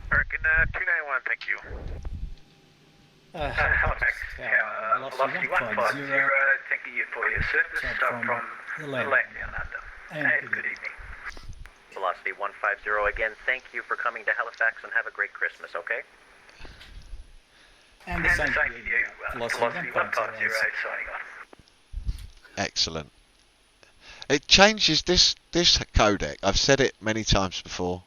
American 291, thank you. Halifax velocity 150, thank you for your service from the landing on London. And good evening. Velocity 150 again, thank you for coming to Halifax and have a great Christmas, okay? And the same to you. Velocity 150 signing on. Excellent. It changes this codec. I've said it many times before.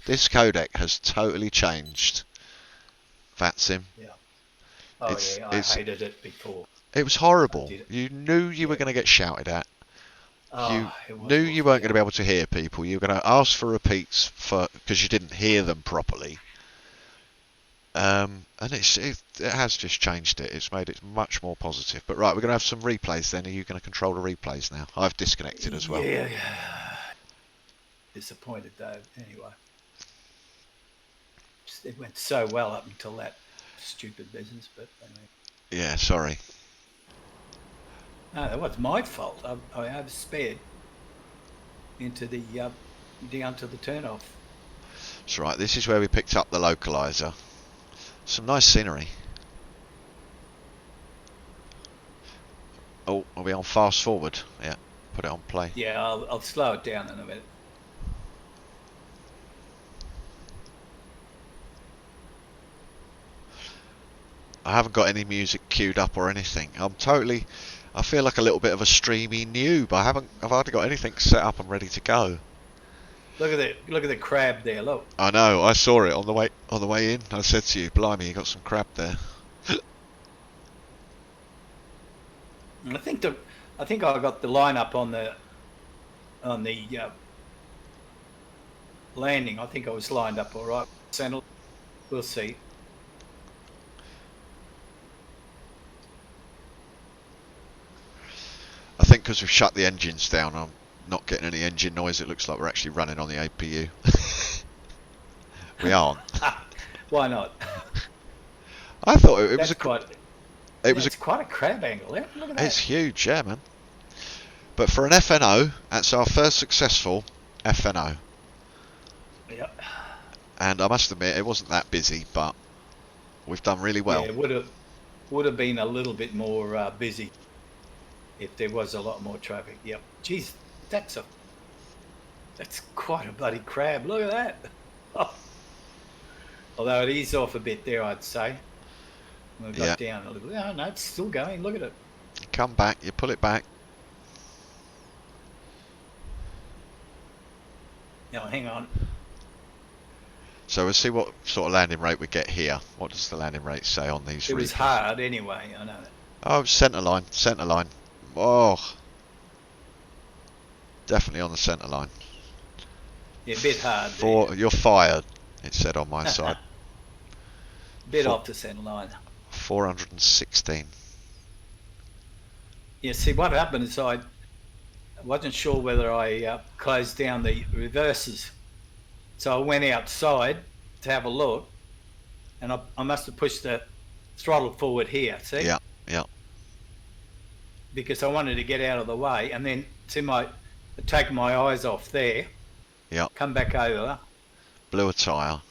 This codec has totally changed. VATSIM. Yeah. Oh yeah, I hated it before. It was horrible. You knew you were going to get shouted at. You knew you weren't going to be able to hear people. You were going to ask for repeats because you didn't hear them properly. And it has just changed it. It's made it much more positive. But right, we're going to have some replays then. Are you going to control the replays now? I've disconnected as well. Yeah. Disappointed though, anyway. It went so well up until that stupid business, but anyway. Yeah, sorry. No, that was my fault. I oversped into the down to the turnoff. That's right. This is where we picked up the localizer. Some nice scenery. Oh, are we on fast forward? Yeah, put it on play. Yeah, I'll slow it down in a minute. I haven't got any music queued up or anything. I feel like a little bit of a streamy noob. I've hardly got anything set up and ready to go. Look at the crab there. Look. I know. I saw it on the way in. I said to you, "Blimey, you got some crab there." I think I got the lineup on the landing. I think I was lined up all right. So we'll see. I think because we've shut the engines down, I'm not getting any engine noise. It looks like we're actually running on the APU. We aren't. Why not? I thought it was quite a crab angle. Look at that. It's huge, yeah, man. But for an FNO, that's our first successful FNO. Yep. And I must admit, it wasn't that busy, but we've done really well. Yeah, it would have been a little bit more busy if there was a lot more traffic. Yep. Geez, that's quite a bloody crab. Look at that. Oh. Although it is off a bit there, I'd say. We got down a little bit. Oh, no, it's still going. Look at it. You come back, you pull it back. Now, hang on. So we'll see what sort of landing rate we get here. What does the landing rate say on these? It was hard anyway, I know that. Oh, centre line. Oh. Definitely on the centre line. Yeah, a bit hard. You're fired, it said on my side. Bit off the centre line. 416. Yeah, see, what happened is I wasn't sure whether I closed down the reverses. So I went outside to have a look, and I must have pushed the throttle forward here, see? Yeah. Because I wanted to get out of the way, and then take my eyes off there. Yeah. Come back over. Blew a tyre.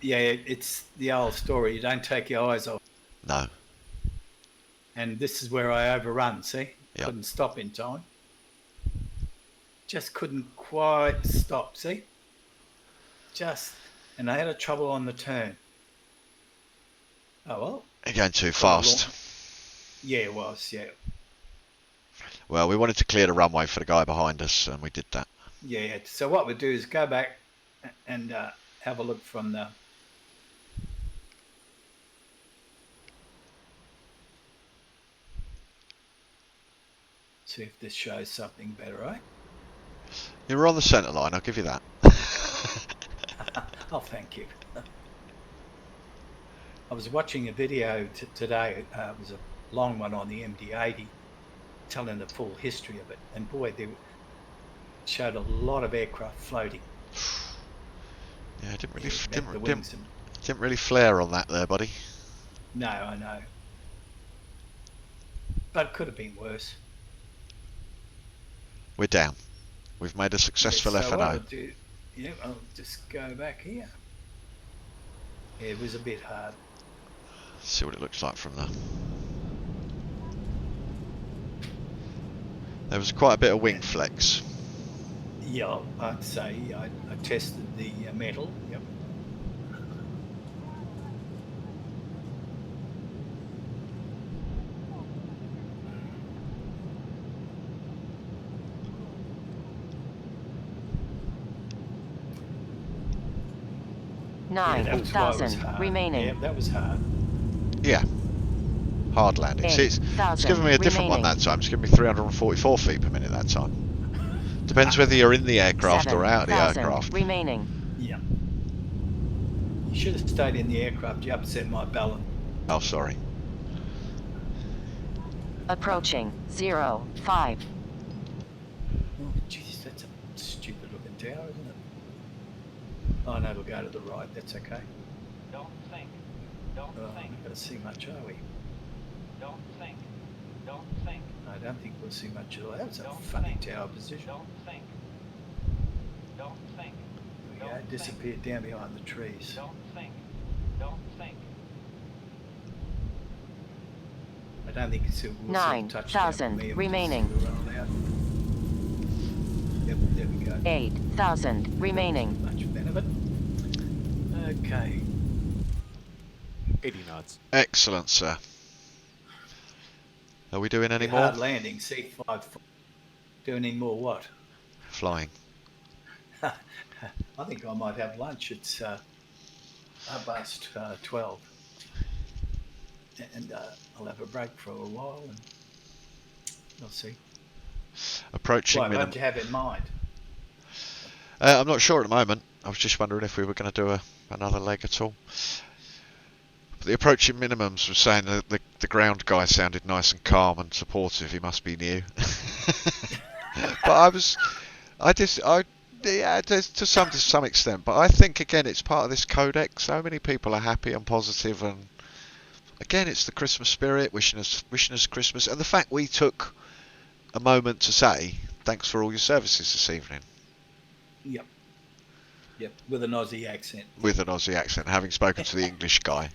Yeah, it's the old story. You don't take your eyes off. No. And this is where I overrun, see? Yep. Couldn't stop in time. Just couldn't quite stop, see? And I had a trouble on the turn. Oh, well. You're going too fast. Yeah, it was, yeah. Well, we wanted to clear the runway for the guy behind us, and we did that. Yeah, so what we do is go back and have a look from the... See if this shows something better, right? You were on the centre line, I'll give you that. Oh, thank you. I was watching a video today, it was a long one on the MD-80, telling the full history of it, and boy, they showed a lot of aircraft floating. Yeah, it didn't really flare on that there, buddy. No, I know. But it could have been worse. We're down. We've made a successful FNO. Yeah, I'll just go back here. Yeah, it was a bit hard. See what it looks like from there. There was quite a bit of wing flex. Yeah, I'd say I tested the metal. Yep. Nine thousand remaining. Yeah, that was hard. Yeah. Hard landing. It's giving me a different one that time. It's giving me 344 feet per minute that time. Depends whether you're in the aircraft or out of the aircraft. Remaining. Yeah. You should have stayed in the aircraft. You upset my balance. Oh, sorry. Approaching 05. Oh, jeez, that's a stupid looking tower, isn't it? Oh no, we'll go to the right. That's okay. Don't think. Don't We're think. not going to see much, are we? Don't think. Don't think. I don't think we'll see much at all. That was a Don't funny think. tower position. Don't think. Don't think. There we go. Disappeared down behind the trees. Don't think. Don't think. I don't think it's a 9,000 remaining. Yep, there we go. 8,000 remaining. Much benefit. Okay. 80 knots. Excellent, sir. Are we doing any more? Hard landing, C5. Doing any more what? Flying. I think I might have lunch. It's past 12. And I'll have a break for a while and we'll see. Approaching What minimum. do you have in mind? I'm not sure at the moment. I was just wondering if we were going to do another leg at all. But the approaching minimums was saying that the ground guy sounded nice and calm and supportive. He must be new. But yeah, to some extent. But I think again, it's part of this codec. So many people are happy and positive, and again, it's the Christmas spirit, wishing us Christmas, and the fact we took a moment to say thanks for all your services this evening. Yep. Yep, with an Aussie accent. With an Aussie accent, having spoken to the English guy.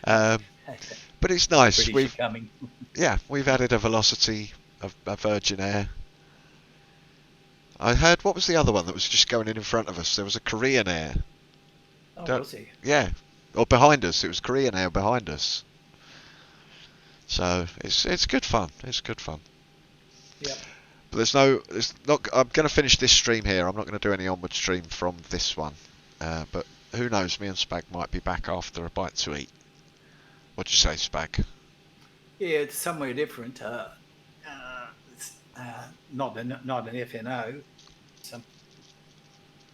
But it's nice. British coming. Yeah, we've added a Velocity, a Virgin Air. I heard, what was the other one that was just going in front of us? There was a Korean Air. Oh, was he? Yeah, or behind us. It was Korean Air behind us. So it's good fun. It's good fun. Yep. But I'm going to finish this stream here. I'm not going to do any onward stream from this one. But who knows? Me and Spag might be back after a bite to eat. What do you say, Spag? Yeah, it's somewhere different. Not an FNO.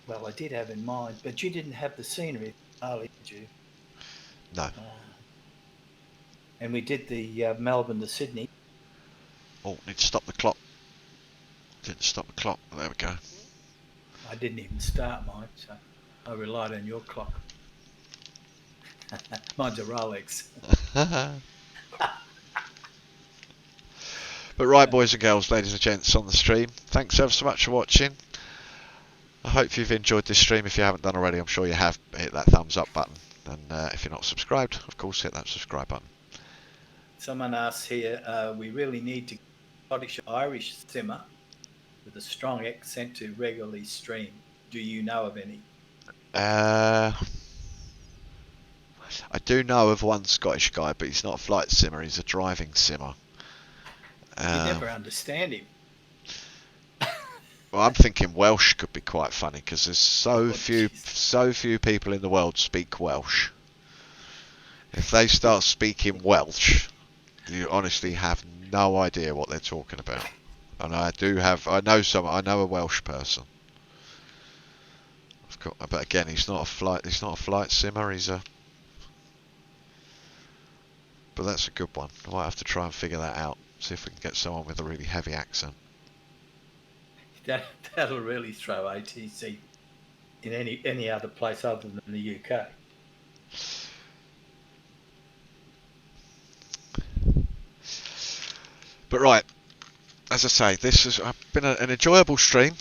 Well, I did have in mind, but you didn't have the scenery, Harley, did you? No. And we did the Melbourne to Sydney. Oh, need to stop the clock. Didn't stop the clock. There we go. I didn't even start mine, so I relied on your clock. Mine's a Rolex. But right, boys and girls, ladies and gents on the stream, thanks ever so much for watching. I hope you've enjoyed this stream. If you haven't done already, I'm sure you have. Hit that thumbs up button. And if you're not subscribed, of course, hit that subscribe button. Someone asks here, we really need to Scottish Irish simmer with a strong accent to regularly stream. Do you know of any? I do know of one Scottish guy, but he's not a flight simmer, he's a driving simmer. You never understand him. Well, I'm thinking Welsh could be quite funny because there's so few people in the world speak Welsh. If they start speaking Welsh, you honestly have no idea what they're talking about. And I know a Welsh person. But again, he's not a flight simmer. But that's a good one. I might have to try and figure that out. See if we can get someone with a really heavy accent. That'll really throw ATC in any other place other than the UK. But right, as I say, this has been an enjoyable stream.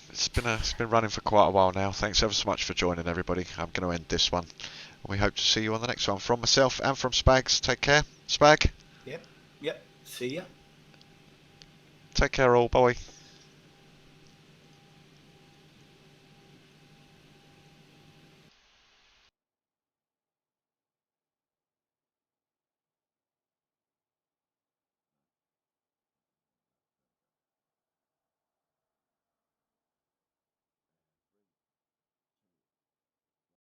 It's been running for quite a while now. Thanks ever so much for joining, everybody. I'm going to end this one. And we hope to see you on the next one. From myself and from Spags, take care. Spag? Yep. See ya. Take care all. Bye.